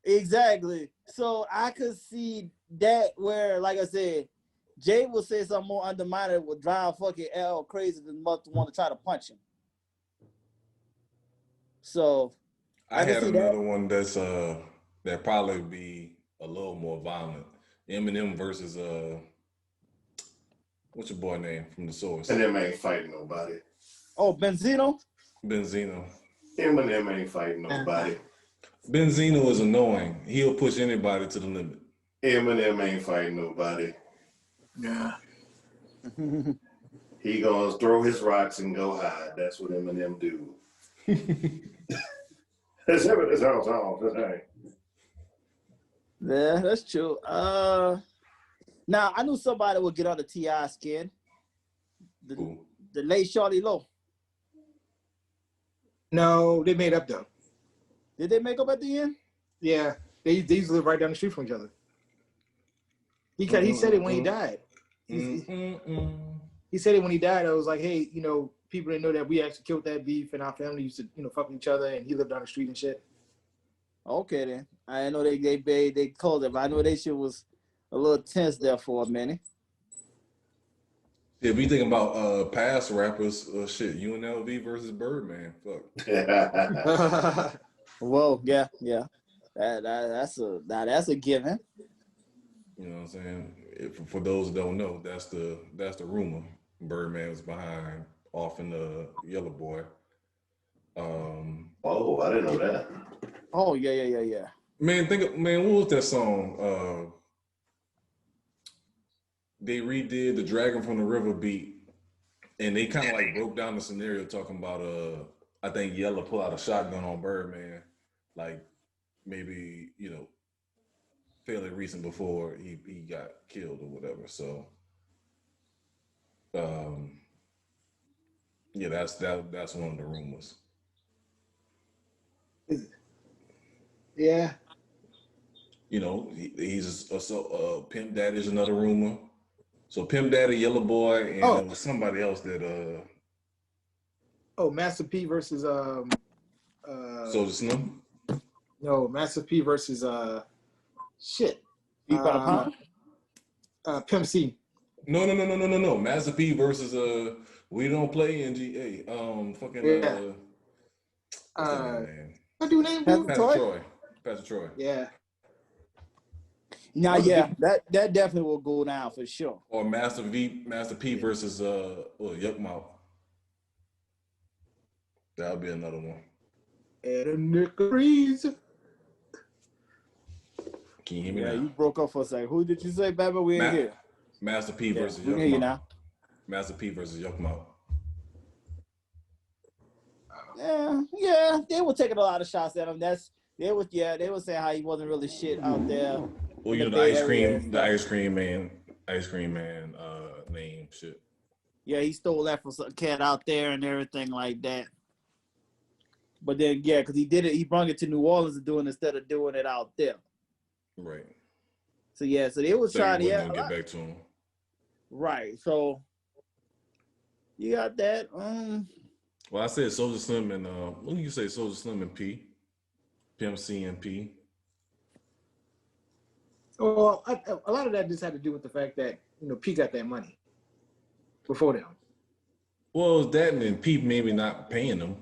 Exactly. So I could see that where, like I said, Jay will say something more undermining that would drive fucking L crazy than much to want to try to punch him. So I had another one that's that probably be a little more violent. Eminem versus what's your boy name from the Source? Eminem ain't fighting nobody. Oh, Benzino. Eminem ain't fighting nobody. Benzino is annoying. He'll push anybody to the limit. Eminem ain't fighting nobody. Yeah. He gonna throw his rocks and go hide. That's what Eminem do. Yeah, that's true. Now I knew somebody would get on the T.I. skin. The late Shawty Low. No, they made up though. Did they make up at the end? Yeah, they used to live right down the street from each other. He said it when he died. He said it when he died. I was like, hey, people didn't know that we actually killed that beef, and our family used to, fuck with each other, and he lived down the street and shit. Okay then. I didn't know they called it, but I know that shit was a little tense there for a minute. Yeah, we thinking about past rappers, UNLV versus Birdman. Fuck. Whoa, yeah. That's a given. You know what I'm saying? For those that don't know, that's the rumor. Birdman was behind off in the Yellow Boy. Oh, I didn't know that. Oh yeah. Man, what was that song? They redid the Dragon from the River beat, and they kind of like broke down the scenario talking about I think Yella pulled out a shotgun on Birdman, like maybe, you know, fairly recent before he got killed or whatever. So yeah, that's one of the rumors. Yeah. You know, he's Pimp Daddy is another rumor. So Pimp Daddy, Yellow Boy, and there was somebody else that Master P versus Soulja Slim? No, Master P versus shit. Beat by the Pound? Pimp C. No. Master P versus We Don't Play NGA. What do you name? Pastor Troy. Yeah. Now, yeah, that definitely will go down for sure. Or Master P versus Yuck Mouth. That'll be another one. And Brees. Can you hear me now? now? You broke up for a second. Who did you say, baby? We ain't here. Master P versus Yuck Mouth. We hear you now. Master P versus Yuck Mouth. Yeah, they were taking a lot of shots at him. They were saying how he wasn't really shit out there. Well, you know, the ice cream man name shit. Yeah, he stole that from some cat out there and everything like that. But then, yeah, because he brought it to New Orleans and doing it instead of doing it out there. Right. So yeah, so they was trying to get back to him. Right. So you got that. Well, I said Soulja Slim and what do you say? Soulja Slim and P, Pimp C and P. Well, a lot of that just had to do with the fact that, you know, P got that money before them. Well, it was that and then P maybe not paying them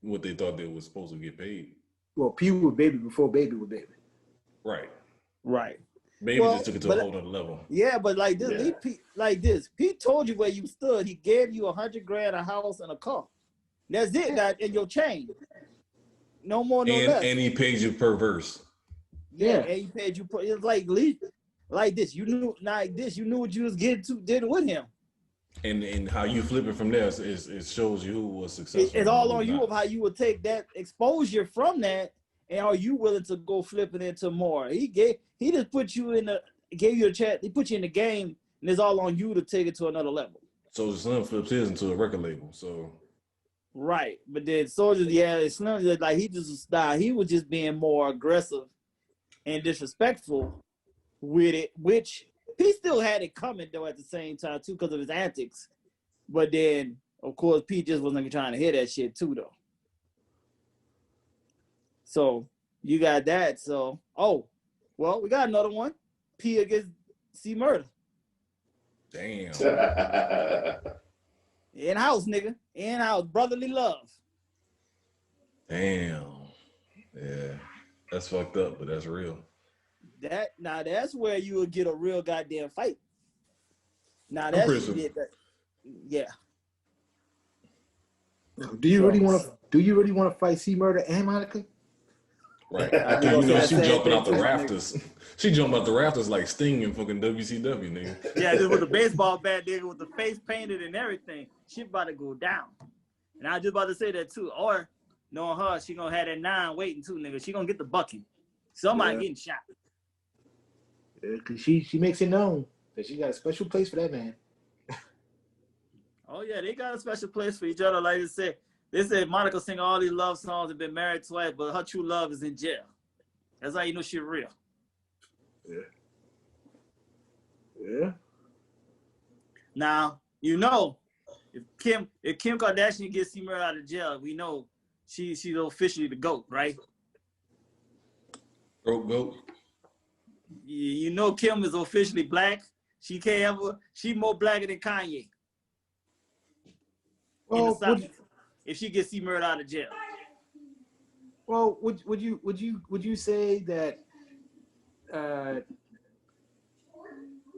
what they thought they were supposed to get paid. Well, P was Baby before Baby was Baby. Right. Baby just took it to a whole other level. Yeah, but like this, P told you where you stood. He gave you $100,000, a house, and a car. That's it. That in your chain. No more, no less. And he paid you per verse. Yeah, and he paid you. It's like this. You knew what you was did with him. And how you flip it from there it shows you who was successful. It's all on you of how you would take that exposure from that, and are you willing to go flip it into more? He just put you gave you a chance. He put you in the game, and it's all on you to take it to another level. So Slim flips his into a record label. So. Right, but then Soulja, Slim, like he was just being more aggressive and disrespectful with it, which he still had it coming though at the same time too because of his antics. But then, of course, Pete just wasn't trying to hear that shit too though. So you got that. So we got another one. P against C Murder. Damn. In-house, nigga. In-house. Brotherly love. Damn. Yeah. That's fucked up, but that's real. That's where you would get a real goddamn fight. Now that's that. Yeah. Do you really want to fight C Murder and Monica? Right. You know, she jumping out the rafters. She jumped out the rafters like Sting in fucking WCW, nigga. Yeah, just with the baseball bat, nigga, with the face painted and everything. Shit about to go down. And I was just about to say that too. Or knowing her, she gonna have that 9 waiting too, nigga. She gonna get the bucking. Somebody getting shot. Yeah, cause she makes it known that she got a special place for that man. Oh yeah, they got a special place for each other. Like they said Monica sing all these love songs and been married twice, but her true love is in jail. That's how you know she's real. Yeah. Now, you know, if Kim Kardashian gets C Murder out of jail, we know she's officially the GOAT, right? GOAT. You know Kim is officially black. She more blacker than Kanye. Well, in the South, if she gets C Murder out of jail. Well, would you say that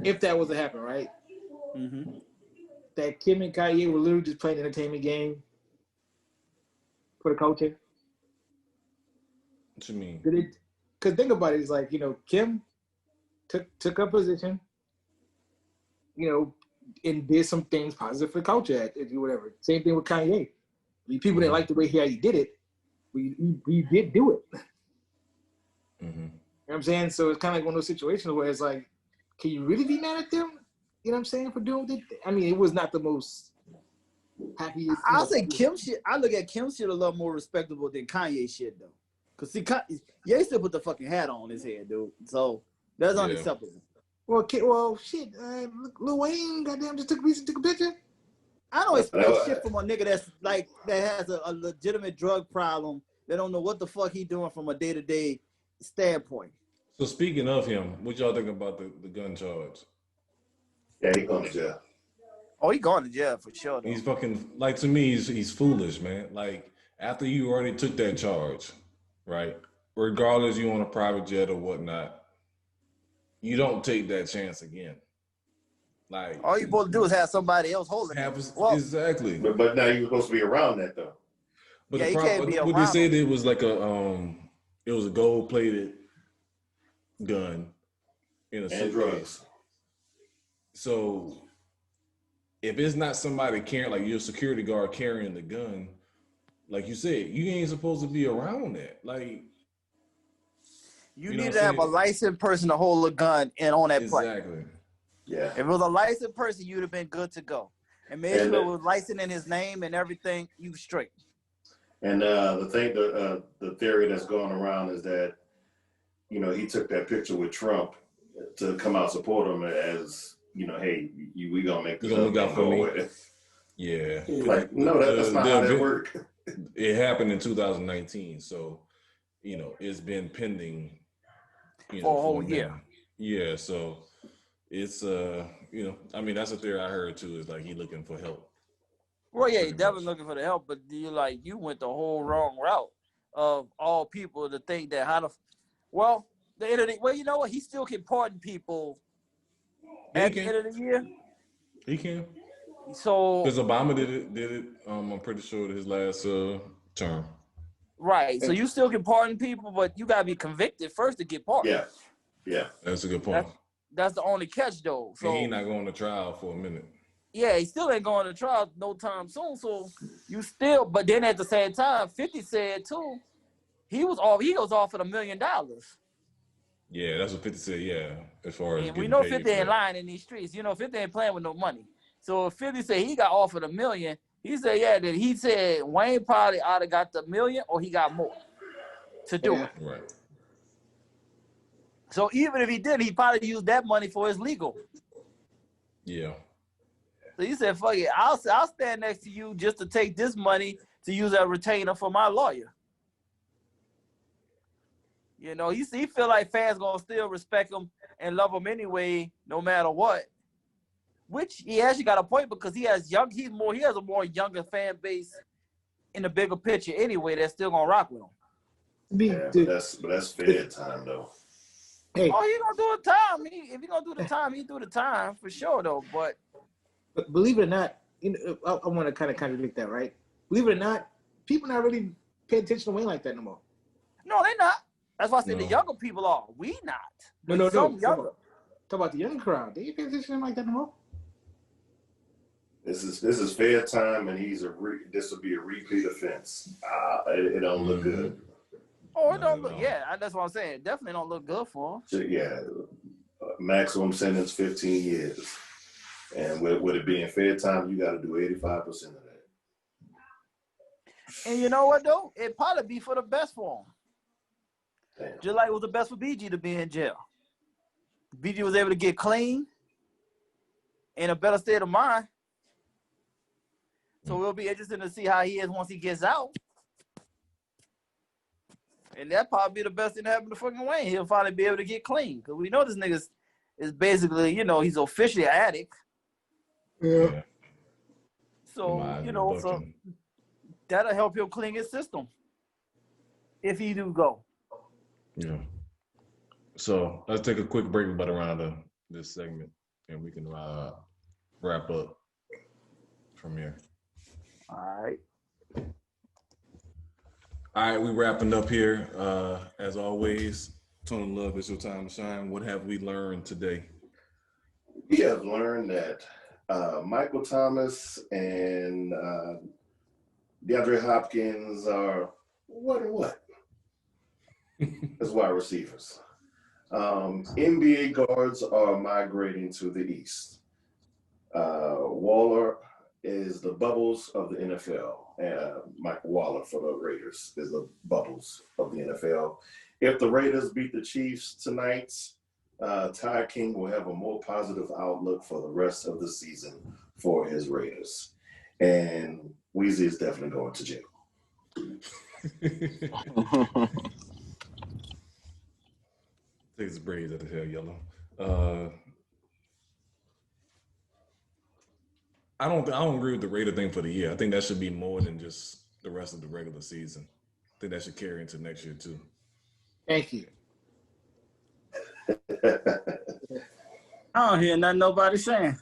if that was to happen, right? Mm-hmm. That Kim and Kanye were literally just playing an entertainment game for the culture? What you mean? Because think about it, it's like, Kim took her position, and did some things positive for the culture, whatever. Same thing with Kanye. People didn't like the way he did it. We did do it. Mm-hmm. You know what I'm saying? So it's kind of like one of those situations where it's like, can you really be mad at them? You know what I'm saying? For doing it? I mean, it was not the most happiest. I'll say Kim shit. I look at Kim shit a lot more respectable than Kanye shit, though. Because, see, Ye still put the fucking hat on his head, dude. So that's unacceptable. Well, shit. Lil Wayne, goddamn, just took a picture. I don't expect shit from a nigga that has a legitimate drug problem. They don't know what the fuck he doing from a day-to-day standpoint. So speaking of him, what y'all think about the gun charge? Yeah, he going to jail. Oh, he going to jail for sure, though. He's fucking, like, to me, he's foolish, man. Like, after you already took that charge, right? Regardless you on a private jet or whatnot, you don't take that chance again. Like, all you supposed to do is have somebody else holding it. Exactly. But now you're supposed to be around that, though. But yeah, you can't be around. They said it was like it was a gold-plated gun in a suitcase. Drugs. So if it's not somebody carrying, like your security guard carrying the gun, like you said, you ain't supposed to be around that. Like, you need to have a licensed person to hold a gun and on that plane. Exactly. Yeah. If it was a licensed person, you'd have been good to go. And make sure it was licensed in his name and everything, you straight. And the theory that's going around is that, he took that picture with Trump to come out support him as, hey, we gonna make this up for me. Yeah. Like, no, that's not how that works. It happened in 2019, so it's been pending. For a whole year. Yeah, so it's I mean, that's a theory I heard too. Is like he looking for help. Well, yeah, he's definitely looking for the help, but you went the whole wrong route of all people to think that the internet. Well, you know what? He still can pardon people at the end of the year. He can. So because Obama did it. I'm pretty sure his last term. Right. So you still can pardon people, but you gotta be convicted first to get pardoned. Yeah. That's a good point. That's the only catch, though. So and he not going to trial for a minute. Yeah, he still ain't going to trial no time soon. So you still, but then at the same time, 50 said too, he was offered $1 million. Yeah, that's what 50 said. Yeah, as far as we know 50 ain't lying in these streets. 50 ain't playing with no money. So if 50 said he got offered $1 million, he said that he said Wayne probably either got the $1 million or he got more to do it. Right. So even if he did, he probably used that money for his legal. Yeah. So he said, "Fuck it, I'll stand next to you just to take this money to use as a retainer for my lawyer." He feel like fans gonna still respect him and love him anyway, no matter what. Which he actually got a point because he has a more younger fan base in the bigger picture anyway. That's still gonna rock with him. Yeah, but that's fair time though. Hey. Oh, he gonna do the time. If he gonna do the time, he do the time for sure though. But believe it or not, I want to kind of contradict that, right? Believe it or not, people not really pay attention to Wayne like that no more. No, they not. That's why I said the younger people are. We not. No. Younger. Talk about the young crowd. They ain't pay attention to him like that no more. This is fair time, and this will be a repeat offense. It don't look good. Oh, it don't look. Yeah, that's what I'm saying. It definitely don't look good for him. So, yeah, maximum sentence 15 years, and with it being fair time, you got to do 85% of that. And you know what though? It'd probably be for the best for him. Damn. Just like it was the best for BG to be in jail. BG was able to get clean in a better state of mind. So it'll be interesting to see how he is once he gets out. And that probably be the best thing to happen to fucking Wayne. He'll finally be able to get clean. Because we know this nigga is basically, he's officially an addict. Yeah. So, so that'll help him clean his system. if he do go. Yeah. So let's take a quick break about around this segment, and we can wrap up from here. All right. All right, we wrapping up here. As always, Tony Love, it's your time to shine. What have we learned today? We have learned that Michael Thomas and DeAndre Hopkins are what as wide receivers. NBA guards are migrating to the East. Waller is the bubbles of the NFL. Mike Waller for the Raiders is the bubbles of the NFL. If the Raiders beat the Chiefs tonight, TideKing will have a more positive outlook for the rest of the season for his Raiders. And Weezy is definitely going to jail. Takes Brees at the hell yellow. I don't agree with the Raider thing for the year. I think that should be more than just the rest of the regular season. I think that should carry into next year too. Thank you. I don't hear nothing nobody saying.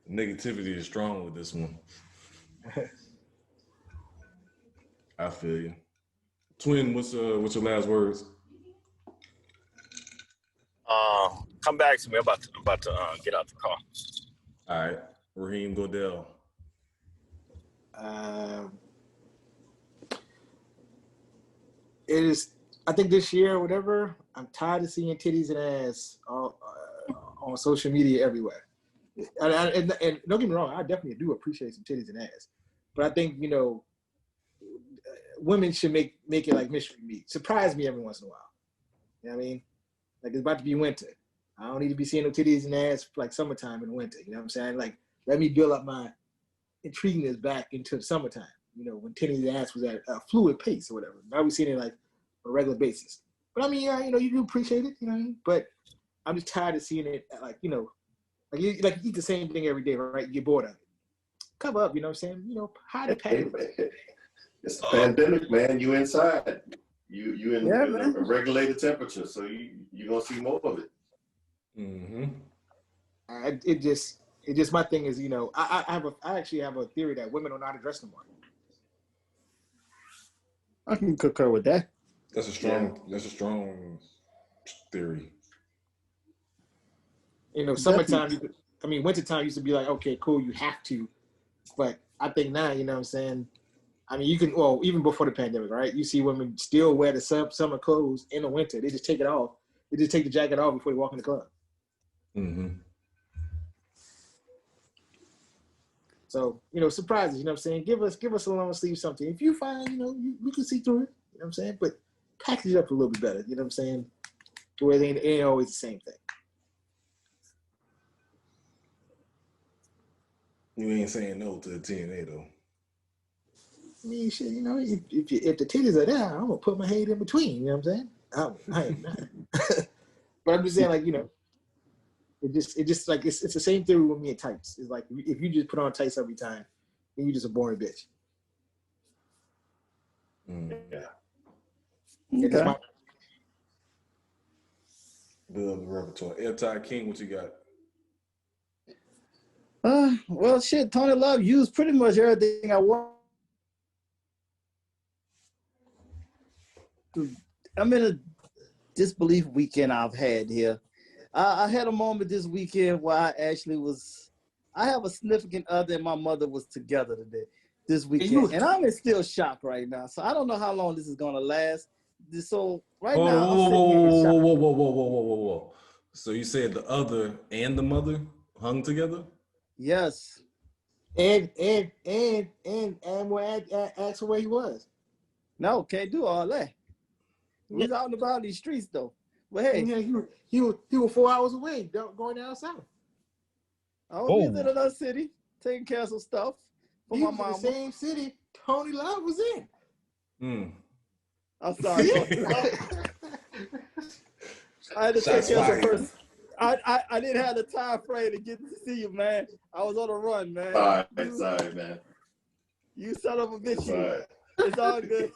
Negativity is strong with this one. I feel you. Twin, what's your last words? Come back to me. I'm about to get out the car. All right, Raheem Goodell. It is. I think this year, whatever. I'm tired of seeing titties and ass on social media everywhere. And don't get me wrong, I definitely do appreciate some titties and ass, but I think women should make it like mystery meat. Surprise me every once in a while. You know what I mean? Like it's about to be winter. I don't need to be seeing no titties and ass like summertime in the winter. You know what I'm saying? Like let me build up my intrigueness back into the summertime. When titties and ass was at a fluid pace or whatever. Now we're seeing it like on a regular basis. But I mean, you do appreciate it, But I'm just tired of seeing it like you eat the same thing every day, right? You get bored of it. Cover up, you know what I'm saying? Hide the package. It's the pandemic, man. You inside. You in a regulated temperature, so you're gonna see more of it. Mm-hmm. It just my thing is, I actually have a theory that women don't know how to dress no more. I can concur with that. That's a strong theory. Summertime, wintertime used to be like, okay, cool, you have to. But I think now, you know what I'm saying? I mean, you can, even before the pandemic, right? You see women still wear the summer clothes in the winter. They just take it off. They just take the jacket off before they walk in the club. Mm-hmm. So, surprises, you know what I'm saying? Give us a long sleeve something. If you find, we can see through it, you know what I'm saying? But package it up a little bit better, you know what I'm saying? To where it ain't always the same thing. You ain't saying no to the TNA though. I mean, shit, if the titties are there, I'm gonna put my head in between. You know what I'm saying? I am not. But I'm just saying, like, it just like it's the same theory with me and tights. It's like if you just put on tights every time, then you just a boring bitch. Yeah. Okay. Build the repertoire. Ebbtide King, what you got? Well, shit, Tony Love used pretty much everything I want. I'm in a disbelief weekend I've had here. I had a moment this weekend where I have a significant other and my mother was together this weekend. And I'm in still shock right now. So I don't know how long this is going to last. So right now, I'm sitting here in shock. Whoa. So you said the other and the mother hung together? Yes. And we'll ask where he was. No, can't do all that. He's out and about these streets though. But hey, he was 4 hours away, going down south. He's in another city, taking care of some stuff for my mom. The same city Tony Love was in. I'm sorry. I had to take care of some person. I didn't have the time frame to get to see you, man. I was on a run, man. Sorry, man. You son of a bitch. It's all good.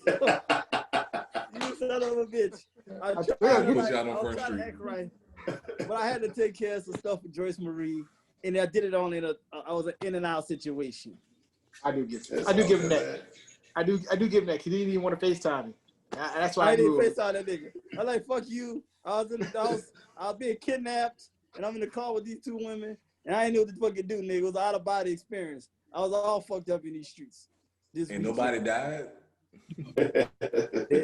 You son of a bitch. I was trying to act right, but I had to take care of some stuff with Joyce Marie, and I did it on I was an in and out situation. I do give him that. I do give him that because he didn't even want to FaceTime me. That's why I didn't FaceTime that nigga. I like, fuck you. I was being kidnapped, and I'm in the car with these two women, and I didn't know what to fucking do, nigga. It was an out-of-body experience. I was all fucked up in these streets. And nobody died?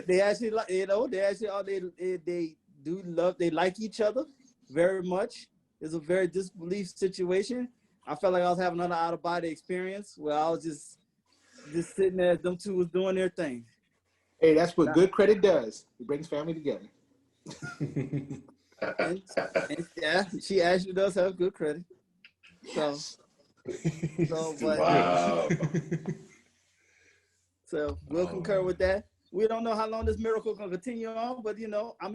They actually, like, you know, they do love, they like each other very much. It's a very disbelief situation. I felt like I was having another out-of-body experience where I was just sitting there, them two was doing their thing. Hey, that's what good credit does. It brings family together. and yeah, she actually does have good credit. So but, wow. So we'll concur with that. We don't know how long this miracle can continue on, but you know, I'm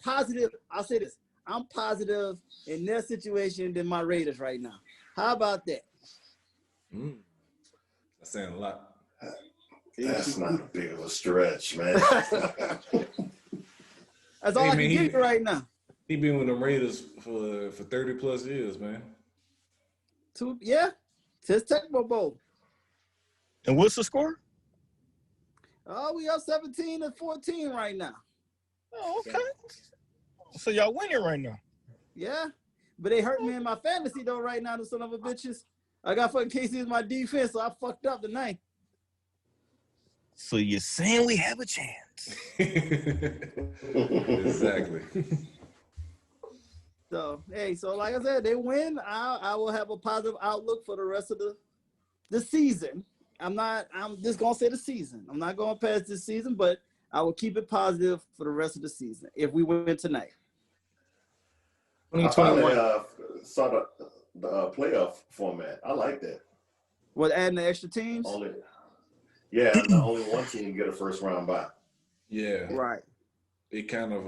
positive. I'll say this. I'm positive in their situation than my Raiders right now. How about that? That's saying a lot. That's not big of a stretch, man. That's all I can give you right now. He been with the Raiders for 30 plus years, man. Since Tecmo Bowl. And what's the score? Oh, we up 17-14 right now. Oh, okay. So y'all winning right now. Yeah. But they hurt me in my fantasy though right now, the son of a bitches. I got fucking Casey as my defense, so I fucked up tonight. So you're saying we have a chance. Exactly. So, hey, like I said, they win. I will have a positive outlook for the rest of the season. I'm just going to say the season. I'm not going past this season, but I will keep it positive for the rest of the season if we win tonight. I finally saw the playoff format. I like that. What, adding the extra teams? Only one team get a first round bye. Yeah. Right. It kind of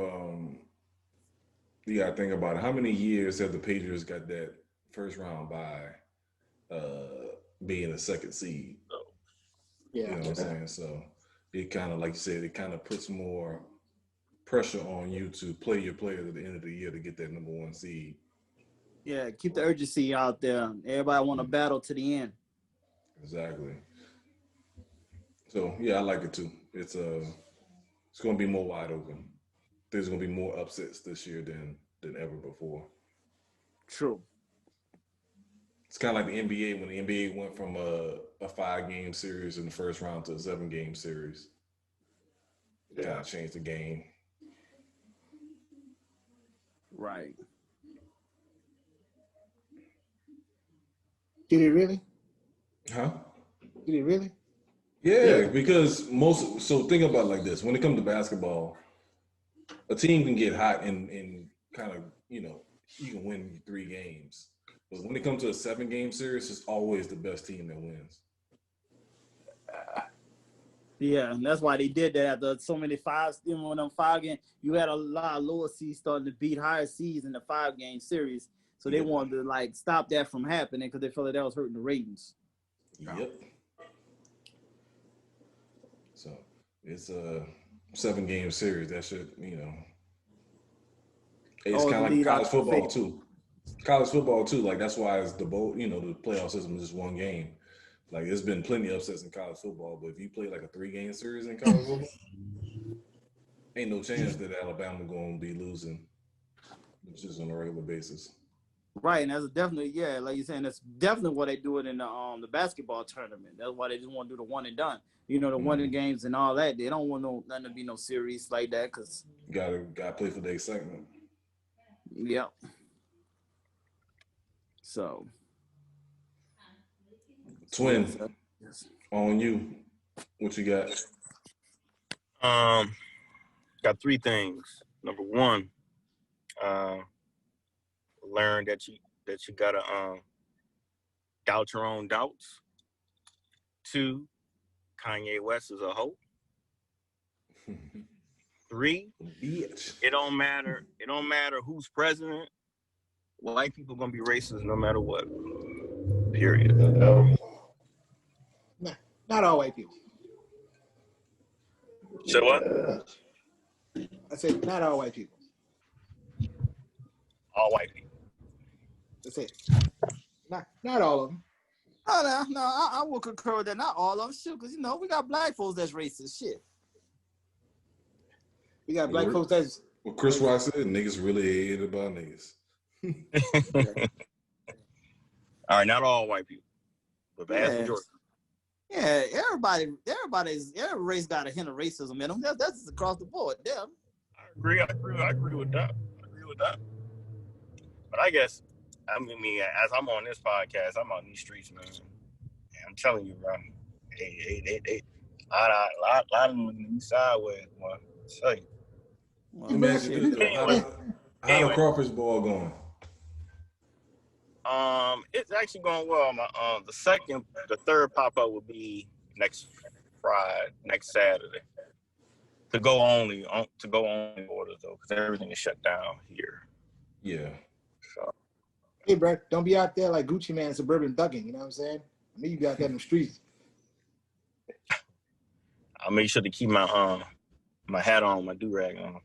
you gotta think about it. How many years have the Patriots got that first round bye being a second seed? Yeah. You know what I'm saying? So it kind of, like you said, it kind of puts more pressure on you to play your players at the end of the year to get that number one seed. Yeah, keep the urgency out there. Everybody want to battle to the end. Exactly. So yeah, I like it too. It's going to be more wide open. There's going to be more upsets this year than ever before. True. It's kind of like the NBA when the NBA went from a 5-game series in the first round to a 7-game series. It kind of changed the game. Right. Did it really? Huh? Did it really? Yeah, because so think about it like this. When it comes to basketball, a team can get hot and kind of, you know, you can win 3 games. But when it comes to a 7-game series, it's always the best team that wins. Yeah, and that's why they did that after so many when them 5 games, you had a lot of lower seeds starting to beat higher seeds in the 5-game series. So they wanted to like stop that from happening because they felt like that was hurting the ratings. Yep. So it's a 7-game series. That should, you know, it's kind of like college football too. College football too. Like that's why it's the bowl. You know, the playoff system is just 1 game. Like there's been plenty of upsets in college football, but if you play like a 3-game series in college football, ain't no chance that Alabama going to be losing just on a regular basis. Right, and that's definitely, like you're saying, that's definitely why they do it in the basketball tournament. That's why they just want to do the one and done. You know, the one games and all that. They don't want nothing to be no series like that because gotta play for the excitement. Yep. So, Twin, on you. What you got? Got 3 things. Number 1, learn that you gotta doubt your own doubts. 2, Kanye West is a hoe. 3, bitch. It don't matter who's president. White people gonna be racist no matter what. Period. Not all white people. So what? I said not all white people. All white people. That's it. Not all of them. No, I will concur with that. Not all of them, shit, because, you know, we got black folks that's racist, shit. We got black folks that's... Well, Chris Rock said niggas really hated about niggas. All right, not all white people, but vast majority. Yeah, every race got a hint of racism in them. That's just across the board. Yeah. I agree with that. But I guess, I mean, as I'm on this podcast, I'm on these streets, man. And I'm telling you, bro, they a lot of them looking at me sideways, boy. Tell you. Let me ask you this, how the crawfish ball going? It's actually going well. The third pop-up will be next Saturday. To go only orders though, because everything is shut down here. Yeah. So. Hey, bro, don't be out there like Gucci Man suburban thugging. You know what I'm saying? I mean, you be out there in the streets. I'll make sure to keep my hat on, my do-rag on.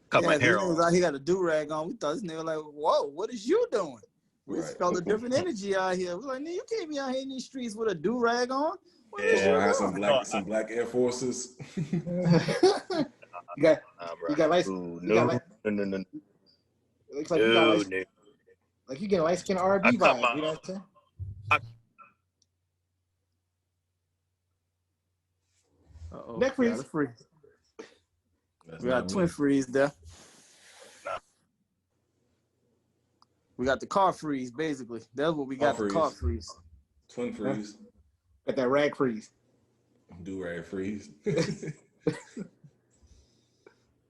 Cut my hair off. He got a do-rag on. We thought this nigga like, whoa, what is you doing? We felt a different energy out here. We're like, nigga, you can't be out here in these streets with a do-rag on. I have some black Air Forces. You got light. No. Looks like you got light. Like you get a light skin R&B vibe. You know what I'm saying? Neck freeze. We got twin freeze there. We got the car freeze, basically. That's what we got, the car freeze. Twin freeze. Got that rag freeze. Do-rag freeze.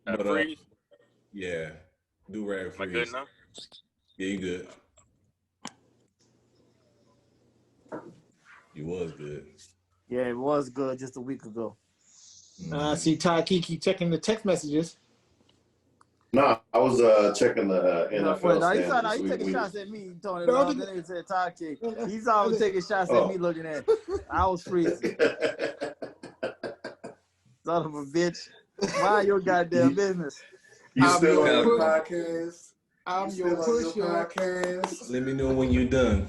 Freeze? Yeah. Do-rag freeze. Am I good now? Yeah, you good. You was good. Yeah, it was good just a week ago. I see TideKing keep checking the text messages. No, I was checking the NFL He's taking shots at me, Tony. Then he said TideKing. He's always taking shots at me looking at it. I was freezing. Son of a bitch. Mind your goddamn business. You still on your podcast? I'm your pusher. Let me know when you're done.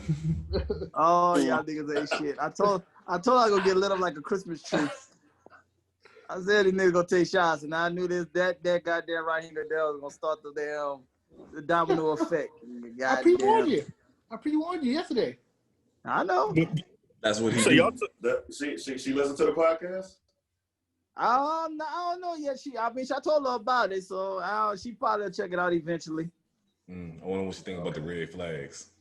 Oh, y'all niggas ain't shit. I told I was gonna get lit up like a Christmas tree. I said these niggas gonna take shots, and I knew that goddamn Raheem Goodell was gonna start the domino effect. I pre-warned you yesterday. I know. That's what he so did. Y'all she listened to the podcast? I don't know yet. I told her about it, so she probably will check it out eventually. I wonder what she think about the red flags.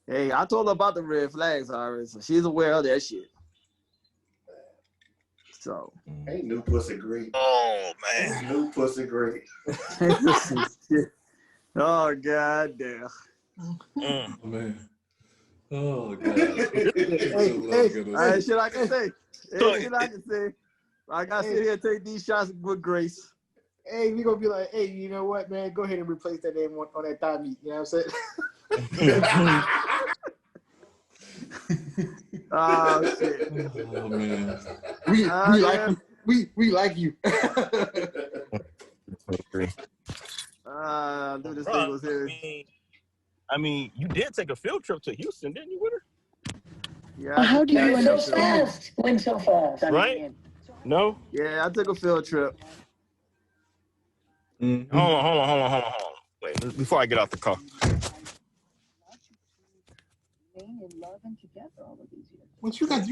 Hey, I told her about the red flags already, so she's aware of that shit. So. Ain't new pussy great. Oh, man. Ain't new pussy great. Oh, god damn. Oh, man. Oh, God. Hey, shit I can say. I got to sit here and take these shots with grace. Hey, we gonna be like, hey, you know what, man? Go ahead and replace that name on that thigh meat. You know what I'm saying? Oh shit. Oh man. We like you. Dude, this thing was here. I mean, you did take a field trip to Houston, didn't you, with her? Yeah. How do you so fast? Went so fast. Right? No? Yeah, I took a field trip. Mm-hmm. Hold on. Wait, before I get out the car. What you got?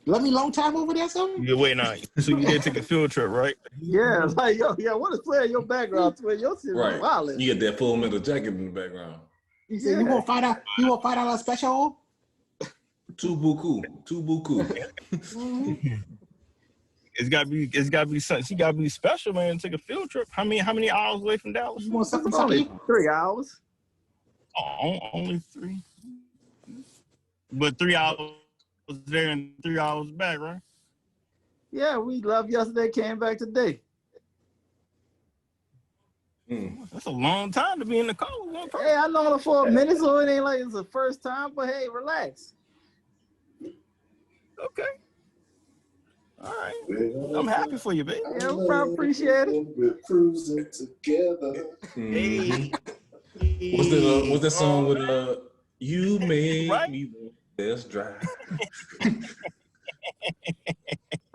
Let me long time over there, something? Yeah, wait, now. So you did take a field trip, right? Yeah, like what is playing in your background? Your shit right. Violent. You get that Full Metal Jacket in the background. He said, "You want $5 special?" Tubuku. It's gotta be something. She gotta be special, man. Take a field trip. How many hours away from Dallas? You want something? Only 3 hours. Oh, only 3. But 3 hours there and 3 hours back, right? Yeah, we left yesterday, came back today. That's a long time to be in the car with one person. Hey, I know her for a minute, so it ain't like it's the first time, but hey, relax. Okay. All right. I'm happy for you, baby. Yeah, we probably appreciate it. We're cruising together. Mm-hmm. What's that song with you made me best drive?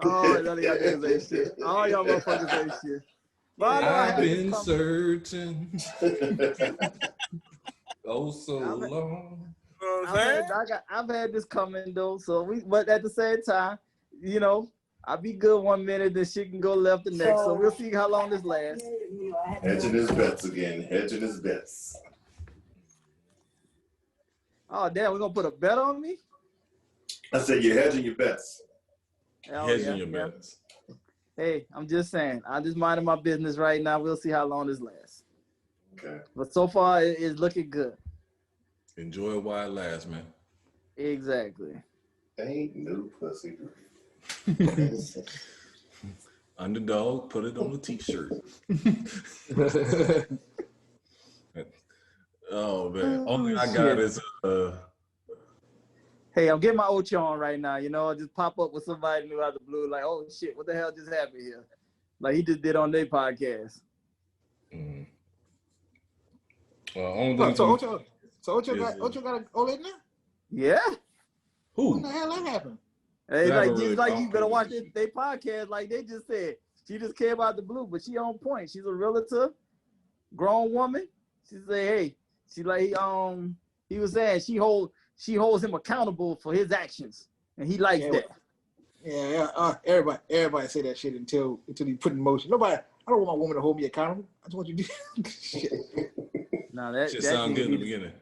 Oh, none of y'all niggas ain't shit. All y'all motherfuckers ain't shit. But I've been searching oh so long. I've had this coming though, but at the same time, you know, I'll be good 1 minute, then she can go left the next. So we'll see how long this lasts. Hedging his bets again. Hedging his bets. Oh damn, we're gonna put a bet on me? I said you're hedging your bets. Hedging your bets. Hey, I'm just saying. I'm just minding my business right now. We'll see how long this lasts. Okay. But so far, it's looking good. Enjoy it while it lasts, man. Exactly. Ain't no pussy. Underdog, put it on a t-shirt. Oh man, only I got is Hey, I'm getting my Ocho on right now. You know, I just pop up with somebody new out of the blue, like, oh shit, what the hell just happened here? Like he just did on their podcast. So Ocho got an OLED now? Yeah. Who? When the hell that happened? Hey, like you better watch they podcast. Like they just said, she just came out the blue, but she on point. She's a realtor, grown woman. She said, hey, she like he was saying she holds him accountable for his actions, and he likes that. Yeah. Everybody say that shit until you put in motion. Nobody. I don't want my woman to hold me accountable. I just want you to do shit. No, that sound good in the beginning.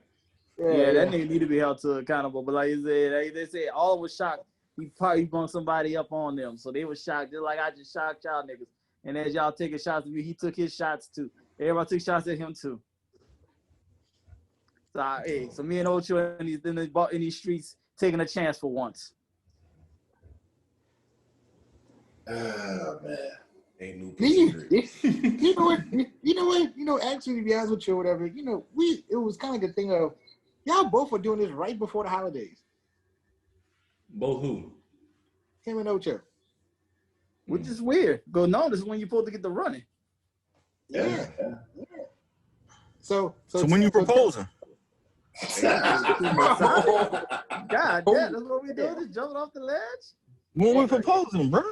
Yeah, that nigga need to be held to accountable. But like you said, they said all was shocked. He probably bumped somebody up on them, so they were shocked. Just like I just shocked y'all niggas. And as y'all taking shots at me, he took his shots too. Everybody took shots at him too. So hey, so me and Ocho in these streets taking a chance for once. Oh man. Ain't no you know what? Actually, to be honest with you, or whatever, it was kind of the thing of y'all both were doing this right before the holidays. Both who? Him and Ocho. Which is weird. Go no, this is when you're supposed to get the running. Yeah. So when you proposing? God, that's what we do. Just jumping off the ledge. When we proposing, bro?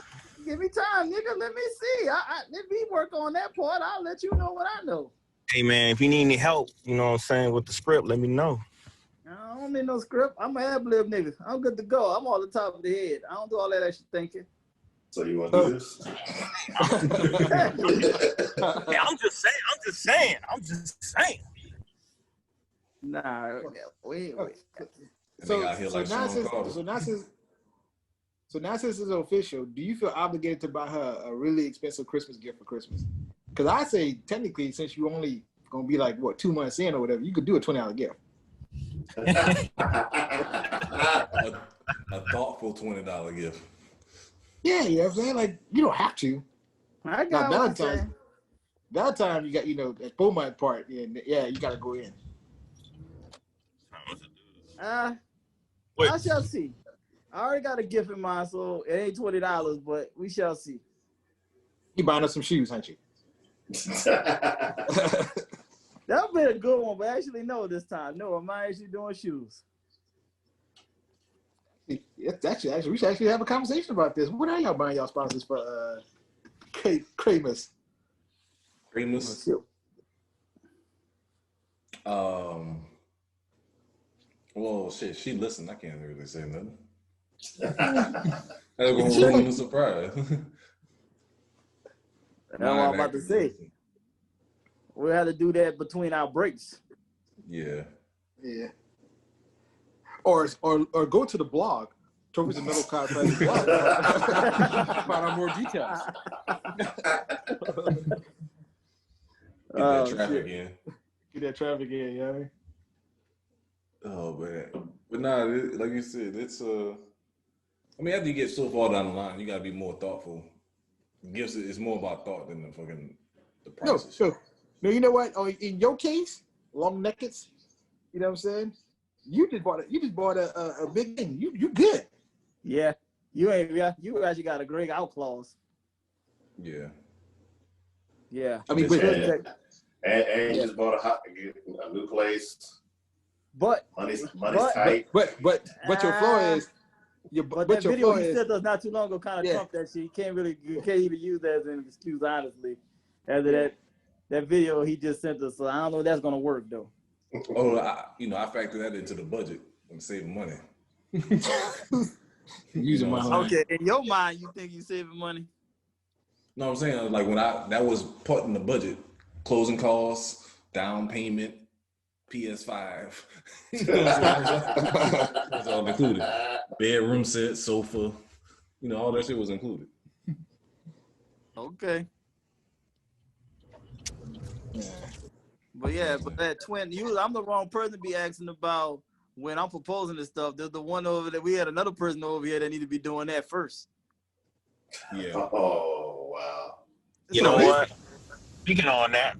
Give me time, nigga. Let me see. Let me work on that part. I'll let you know what I know. Hey, man, if you need any help, you know what I'm saying, with the script, let me know. I don't need no script. I'm an ad-lib nigga. I'm good to go. I'm all the top of the head. I don't do all that extra thinking. So you want to do this? Hey, I'm just saying. Nah, wait. So now since it's official, do you feel obligated to buy her a really expensive Christmas gift for Christmas? Because I say technically, since you only gonna be like 2 months in or whatever, you could do a $20 gift. a thoughtful $20 gift. Yeah, you know what I'm saying? Like, you don't have to. I got Valentine, you got, that 4 month part, and yeah, you gotta go in. I shall see. I already got a gift in mind, so it ain't $20, but we shall see. You buying us some shoes, ain't you? That'll be a good one, but actually no this time. No, I'm not actually doing shoes. Actually, we should actually have a conversation about this. What are y'all buying y'all sponsors for Kramus? Kramus? Well, shit, she listened. I can't really say nothing. That's going to ruin the surprise. That's what I'm about to say. We'll have to do that between our breaks. Yeah. Or go to the blog, Trophyz and Medalz Chiropractic blog. Find out more details. Get that traffic in. Get that traffic in, you know what I mean? Oh man, but nah, like you said, it's after you get so far down the line, you gotta be more thoughtful. Gifts is more about thought than the prices. No, you know what? In your case, long neckeds, you know what I'm saying? You just bought a big thing. You good? Yeah. You actually got a great out clause. Yeah. Yeah. I mean, and just bought a new place. But money's tight. But your floor is but that video he sent us not too long ago kind of trumped that shit. You can't even use that as an excuse, honestly. After that video he just sent us, so I don't know if that's gonna work though. Oh, I factor that into the budget. I'm saving money. Using my okay, in your mind, you think you saving money? No, I'm saying like when that was part in the budget, closing costs, down payment, PS5. That's all included. Bedroom set, sofa, all that shit was included. Okay. But that twin, I'm the wrong person to be asking about when I'm proposing this stuff. There's the one over there. We had another person over here that need to be doing that first. Yeah. Oh wow. You know what? Speaking on that.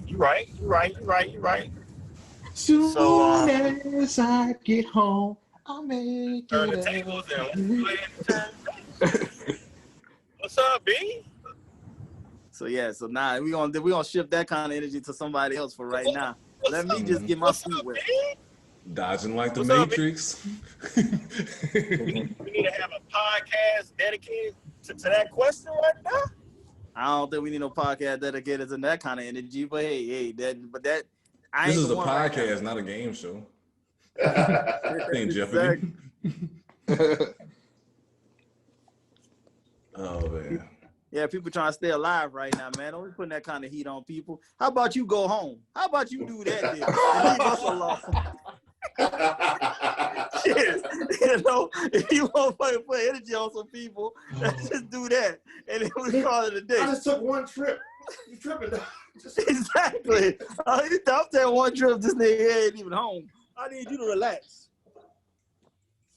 You're right. Soon as I get home, I'll make turn it the tables and what's up, B? So we're gonna shift that kind of energy to somebody else for right now. Let me just get my feet wet. Dodging like the Matrix. We need to have a podcast dedicated to that question right now. I don't think we need no podcast dedicated to that kind of energy, but this is a podcast, right, not a game show. Ain't Jeopardy. Oh man. Yeah, people trying to stay alive right now, man. Don't be putting that kind of heat on people. How about you go home? How about you do that then? And leave us alone. Shit. If you want to put energy on some people, let's just do that. And then we call it a day. I just took one trip. You tripping? Exactly. I'm taking one trip. This nigga ain't even home. I need you to relax.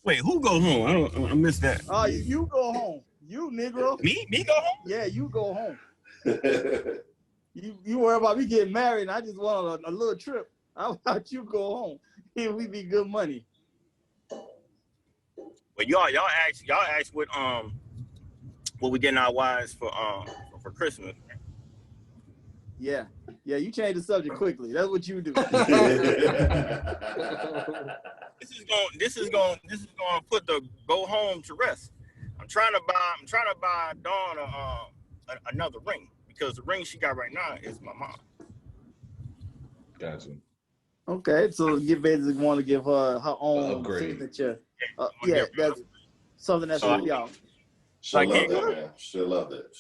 Wait, who go home? I missed that. Oh, you go home. You Negro. Me go home? Yeah, you go home. you worry about me getting married, and I just want a little trip. How about you go home? Here we be good money. Well, y'all asked what we getting our wives for Christmas. Yeah, you change the subject quickly. That's what you do. This is going to put the go home to rest. I'm trying to buy Dawn another ring because the ring she got right now is my mom. Gotcha. Okay, so you basically want to give her own signature. That's something that's for y'all. She'll love that, man. She'll love that.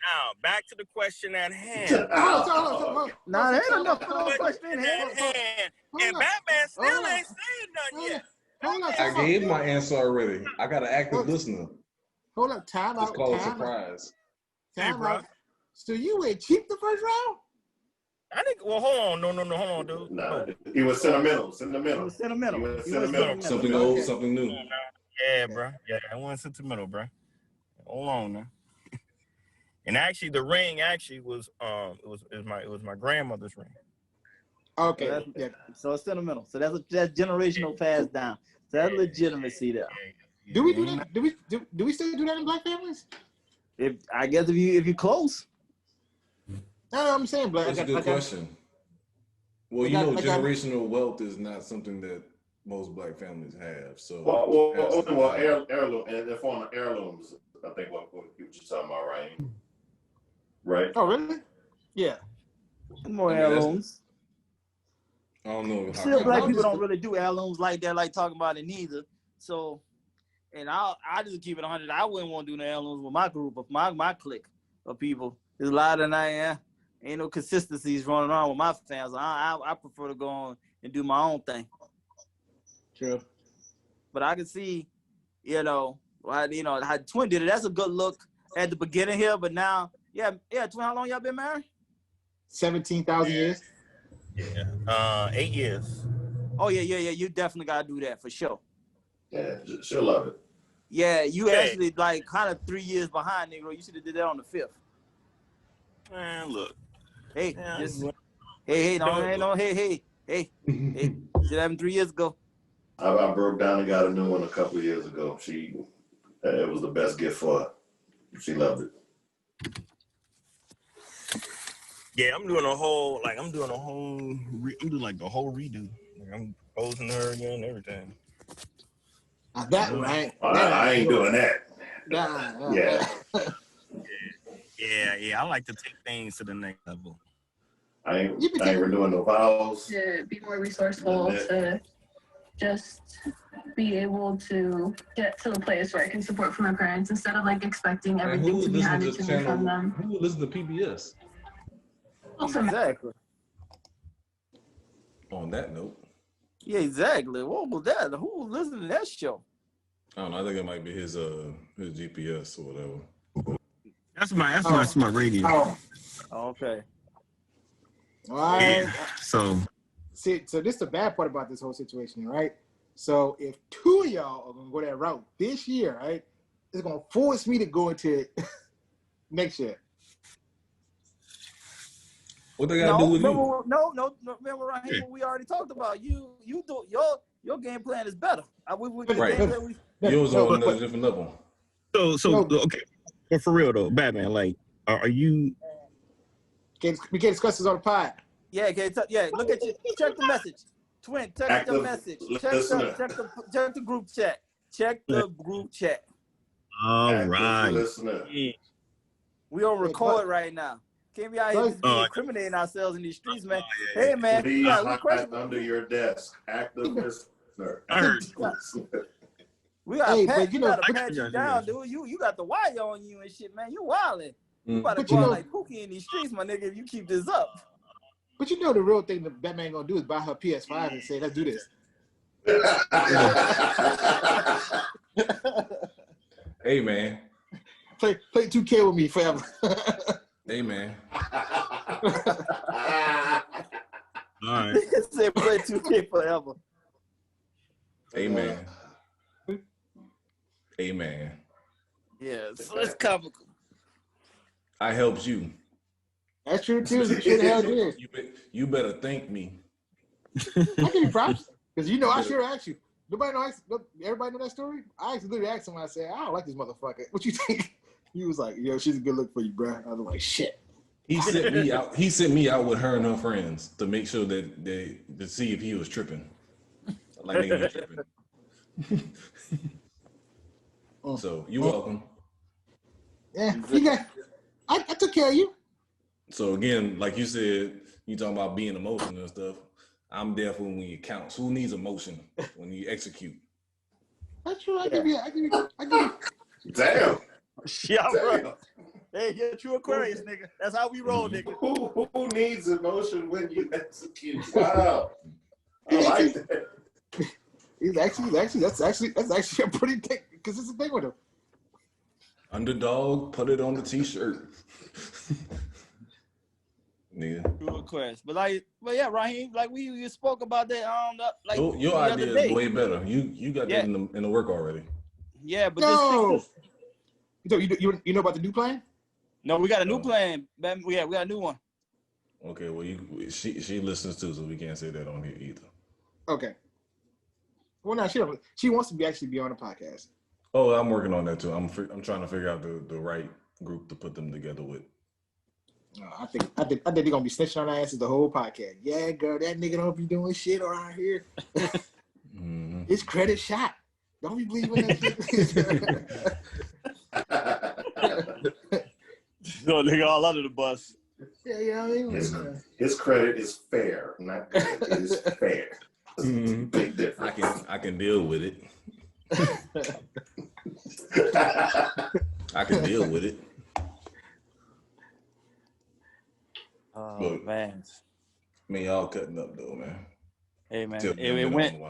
Now, back to the question at hand. Nah, there ain't enough for the question at hand. And Batman still ain't saying nothing yet. I gave my answer already. I got an active listener. Hold up, time out. It's called a surprise. Time out. So you went cheap the first round? I think. Well, hold on. No, hold on, dude. Nah, he was sentimental. He was sentimental. Something old, something new. Yeah, bro. Yeah, I wasn't sentimental, bro. Hold on now. And actually, the ring was it was my grandmother's ring. Okay. So it's sentimental. So that's generational passed down. So that's legitimacy there. Do we do that? Do we still do that in black families? If you close. No, I'm saying black. That's a good question. Well, generational wealth is not something that most black families have. So heirloom, and if on the heirlooms, I think what you're talking about, right? Right. Oh, really? Yeah. More heirlooms. I don't know. Still, black people don't really do heirlooms like that, like talking about it neither. So, and I just keep it 100. I wouldn't want to do no heirlooms with my group of my clique of people. There's a lot of ain't no consistencies running around with my fans. So I prefer to go on and do my own thing. True. But I can see, how Twin did it. That's a good look at the beginning here, but now, Twin, how long y'all been married? 17,000 years. Yeah. 8 years. Oh, yeah. You definitely got to do that for sure. Yeah, she'll love it. Yeah, you actually like kind of 3 years behind, Negro. You should have did that on the 5th. Man, look. Hey, hey. Should have happened 3 years ago. I broke down and got a new one a couple of years ago. It was the best gift for her. She loved it. Yeah, I'm doing the whole redo. Like, I'm proposing to her again and everything. That right? I ain't doing that. Yeah. Yeah. I like to take things to the next level. I ain't doing no vows. To be more resourceful, to just be able to get to the place where I can support from my parents instead of like expecting everything to be handed to me from them. Who would listen to PBS? Exactly. On that note. Yeah, exactly. What was that? Who was listening to that show? I don't know. I think it might be his GPS or whatever. That's my radio. Oh, okay. All right. Yeah. So this is the bad part about this whole situation, right? So if two of y'all are gonna go that route this year, right, it's gonna force me to go into it next year. What they gotta do with you? No. Remember, Raheem, what we already talked about. You do your game plan is better. Right. Yours on a different level. So okay. But for real though, Batman, like, are you? We can't discuss this on the pod. Yeah, look at you. Check the message. Twin, check the message. Check the group chat. Check the group chat. All right. We on record right now. Can't be out here just incriminating ourselves in these streets, man. Hey, man. Please hide under your desk. Active listener. I heard. We got pat you down, dude. You got the wire on you and shit, man. You wildin'. You about to go out like Pookie in these streets, my nigga, if you keep this up. But you know the real thing that Batman gonna do is buy her PS5 and say, let's do this. Hey, man. Play 2K with me forever. Hey, man. All right. Say play 2K forever. Amen. Amen. Yeah, so it's comical. I helped you. That's true too. You should have did. You better thank me. I give you props because I sure asked you. Everybody know that story? I actually literally asked him. I said, I don't like this motherfucker. What you think? He was like, yo, she's a good look for you, bro. I was like, shit. He sent me out. He sent me out with her and her friends to make sure that to see if he was tripping. Like nigga was tripping. So you're welcome. Yeah, I took care of you. So again, like you said, you talking about being emotional and stuff. I'm there for when it counts. Who needs emotion when you execute? That's true. I give you. Damn. Yeah, bro. Hey, you're a true Aquarius, nigga. That's how we roll, nigga. Who needs emotion when you execute? Wow. I like that. That's actually a pretty thing because it's a thing with him. Underdog, put it on the t-shirt. Nigga. True Aquarius. But yeah, Raheem, like we spoke about that your idea is way better. You got that in the work already. Yeah, but you know about the new plan? No, we got a new plan. We got a new one. Okay, well she listens too, so we can't say that on here either. Okay. Well, no, she wants to actually be on the podcast. Oh, I'm working on that too. I'm trying to figure out the right group to put them together with. I think they're gonna be snitching on our asses the whole podcast. Yeah, girl, that nigga don't be doing shit around here. Mm-hmm. His credit shot. Don't be believing that shit. So nigga all under the bus. Yeah, you know what I mean? His credit is fair, not good. It is fair. Mm-hmm. Big difference. I can deal with it. I can deal with it. Oh, but, man. Y'all cutting up though, man. Hey, man. It went.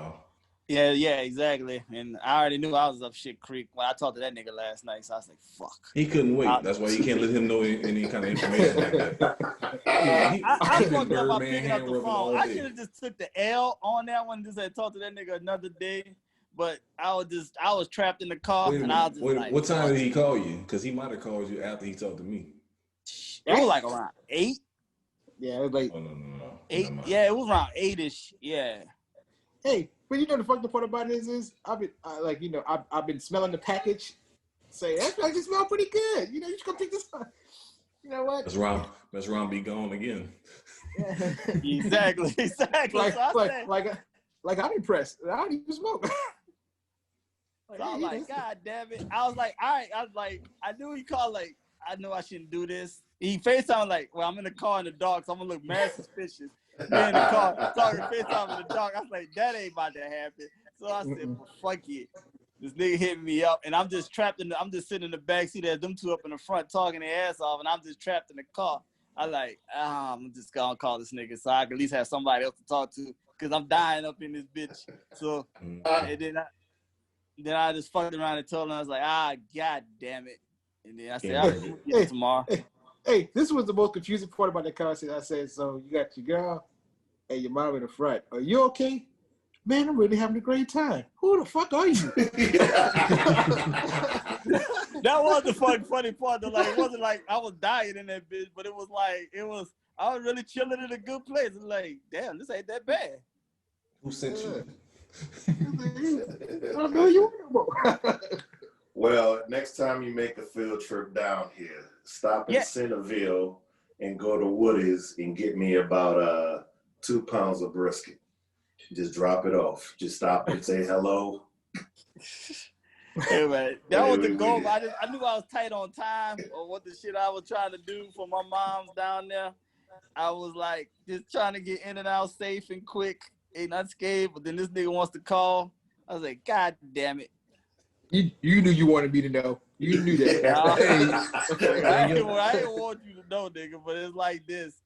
Yeah, exactly. And I already knew I was up shit creek when I talked to that nigga last night. So I was like, fuck. He couldn't wait. That's why you can't let him know any kind of information like that. I fucked up by picking up the phone. I should have just took the L on that one and just had talked to that nigga another day. But I was trapped in the car. What time did he call you? Because he might have called you after he talked to me. It was like around 8. Yeah, it was like no. 8. Yeah, it was around 8-ish. Yeah. Hey, But you know the fucked part about this is I've been smelling the package. Say that actually smell pretty good. You know, you should come take this. You know what? That's round be gone again. Exactly. Like I'm impressed. I don't even smoke. So I was like, God damn it. I was like, all right. I was like, I knew he called like, I knew I shouldn't do this. He FaceTime like, well, I'm in the car in the dark, so I'm gonna look mad suspicious. Me in the car talking FaceTime in the dark. I was like, that ain't about to happen. So I said, well, fuck it. This nigga hit me up, and I'm just sitting in the back seat. There's them two up in the front talking their ass off, and I'm just trapped in the car. I like, I'm just gonna call this nigga so I can at least have somebody else to talk to, because I'm dying up in this bitch. So, and then I just fucked around and told him, I was like, God damn it. And then I said, I'll get it tomorrow. Hey, this was the most confusing part about the conversation. I said, so you got your girl and your mom in the front. Are you okay? Man, I'm really having a great time. Who the fuck are you? That was the funny part. Though. Like, it wasn't like I was dying in that bitch, but it was like, I was really chilling in a good place. It's like, damn, this ain't that bad. Who sent you? I don't know you anymore. Well, next time you make a field trip down here, stop in Centerville and go to Woody's and get me about 2 pounds of brisket. Just drop it off. Just stop and say hello. Hey, man, that was the goal. I knew I was tight on time or what the shit I was trying to do for my mom's down there. I was like just trying to get in and out safe and quick, ain't unscathed. But then this nigga wants to call. I was like, God damn it. You knew you wanted me to know. You knew that. I didn't want you to know, nigga, but it's like this.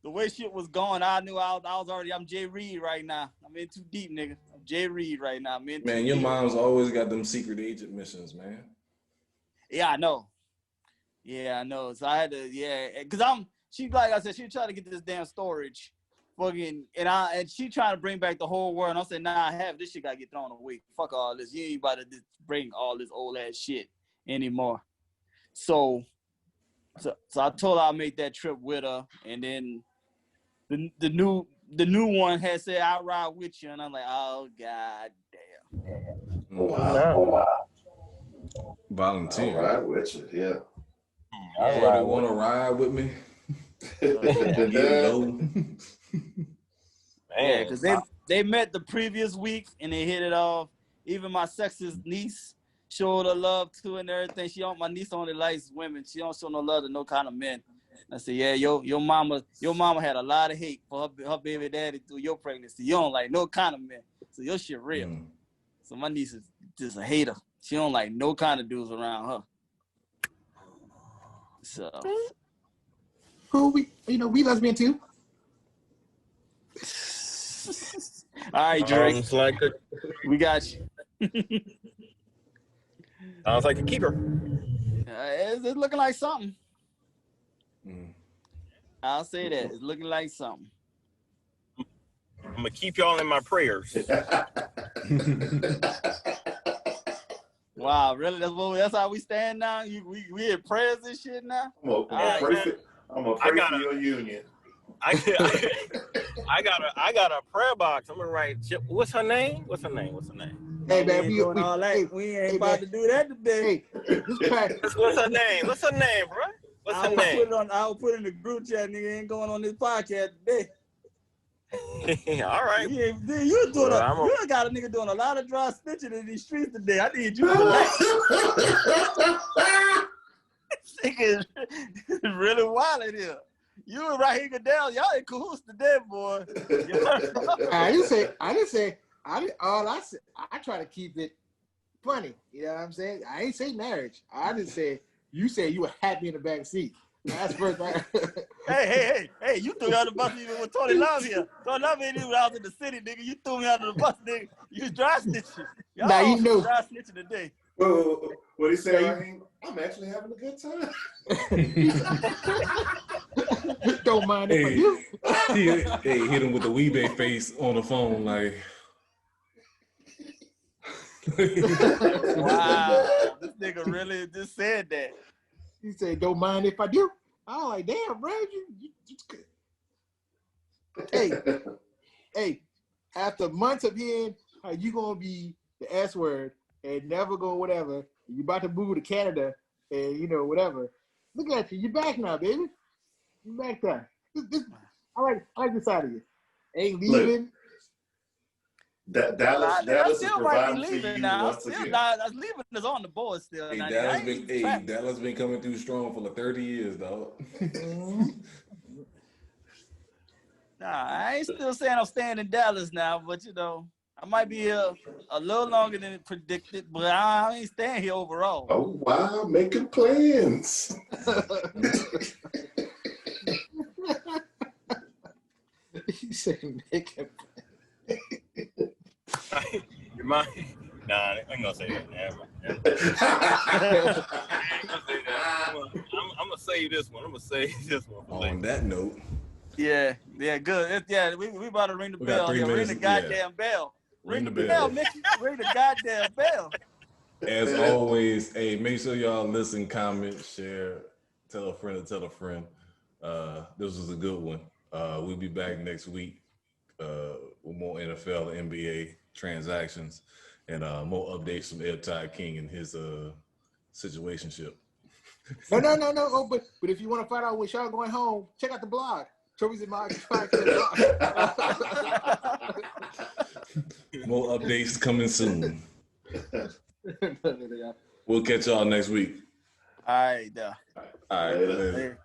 The way shit was going, I knew I'm Jay Reed right now. I'm in too deep, nigga. I'm Jay Reed right now. Man, your mom's always got them secret agent missions, man. Yeah, I know. Yeah, I know. So I had to, because she, like I said, she trying to get this damn storage. Fucking, and she trying to bring back the whole world. And I said, nah, this shit gotta get thrown away. Fuck all this. You ain't about to just bring all this old ass shit anymore. So I told her I'll make that trip with her, and then the new one had said I'll ride with you, and I'm like, oh god damn. Wow. Volunteer. I'll ride with you, yeah. Everybody want to ride with me? Get low. Yeah, because they met the previous week and they hit it off. Even my sexist niece showed her love to and everything. My niece only likes women. She don't show no love to no kind of men. I said, yeah, your mama had a lot of hate for her baby daddy through your pregnancy. You don't like no kind of men. So your shit real. So my niece is just a hater. She don't like no kind of dudes around her. So who we lesbian too. All right, Drake. We got you. Sounds like a keeper. It's looking like something. I'll say that. It's looking like something. I'm going to keep y'all in my prayers. Wow, really? That's how we stand now? We in prayers and shit now? I'm gonna pray for your union. I got a prayer box. I'm gonna write. What's her name? Hey man, we ain't about to do that today. What's her name? What's her name, bro? What's her name? I'll put it in the group chat. Nigga ain't going on this podcast today. All right. You got a nigga doing a lot of dry snitching in these streets today. I need you to relax. This nigga is really wild in here. You and Raheem Goodell, y'all in cahoots today, boy. I didn't say. I try to keep it funny. You know what I'm saying? I ain't say marriage. I just said you said you were happy in the back seat. That's first. Hey! You threw me out the bus even with Tony Love here. Tony Love ain't even out in the city, nigga. You threw me out of the bus, nigga. You dry snitching. Y'all now you know. Dry snitching today. What he said? I'm actually having a good time. Don't mind if I do. Hey, hit him with the Weezy face on the phone, like. Wow, this nigga really just said that. He said, "Don't mind if I do." I'm like, "Damn, bro, you Hey, after months of hearing how you gonna be the S word and never go whatever. You about to move to Canada and whatever. Look at you. You're back now, baby. You're back there. I like this side of you. Ain't leaving. Dallas still is might be providing for leaving you now. once Still again. leaving is on the board still. Hey, now, Dallas been coming through strong for like 30 years, dog. Nah, I ain't still saying I'm staying in Dallas now, but I might be here a little longer than predicted, but I ain't staying here overall. Oh wow, making plans. You say making plans. You mind? Nah, I ain't gonna say that. Never. I'm gonna save this one. On that note. Yeah, good. We about to ring the bell. Ring the goddamn bell. Ring the bell, Mickey. Ring the goddamn bell. As always, hey, make sure y'all listen, comment, share, tell a friend to tell a friend. This was a good one. We'll be back next week with more NFL and NBA transactions and more updates from TideKing and his situationship. No. Oh, but if you want to find out when y'all going home, check out the blog. Trophyz and my podcast blog. More updates coming soon. We'll catch y'all next week. All right. All right. Later.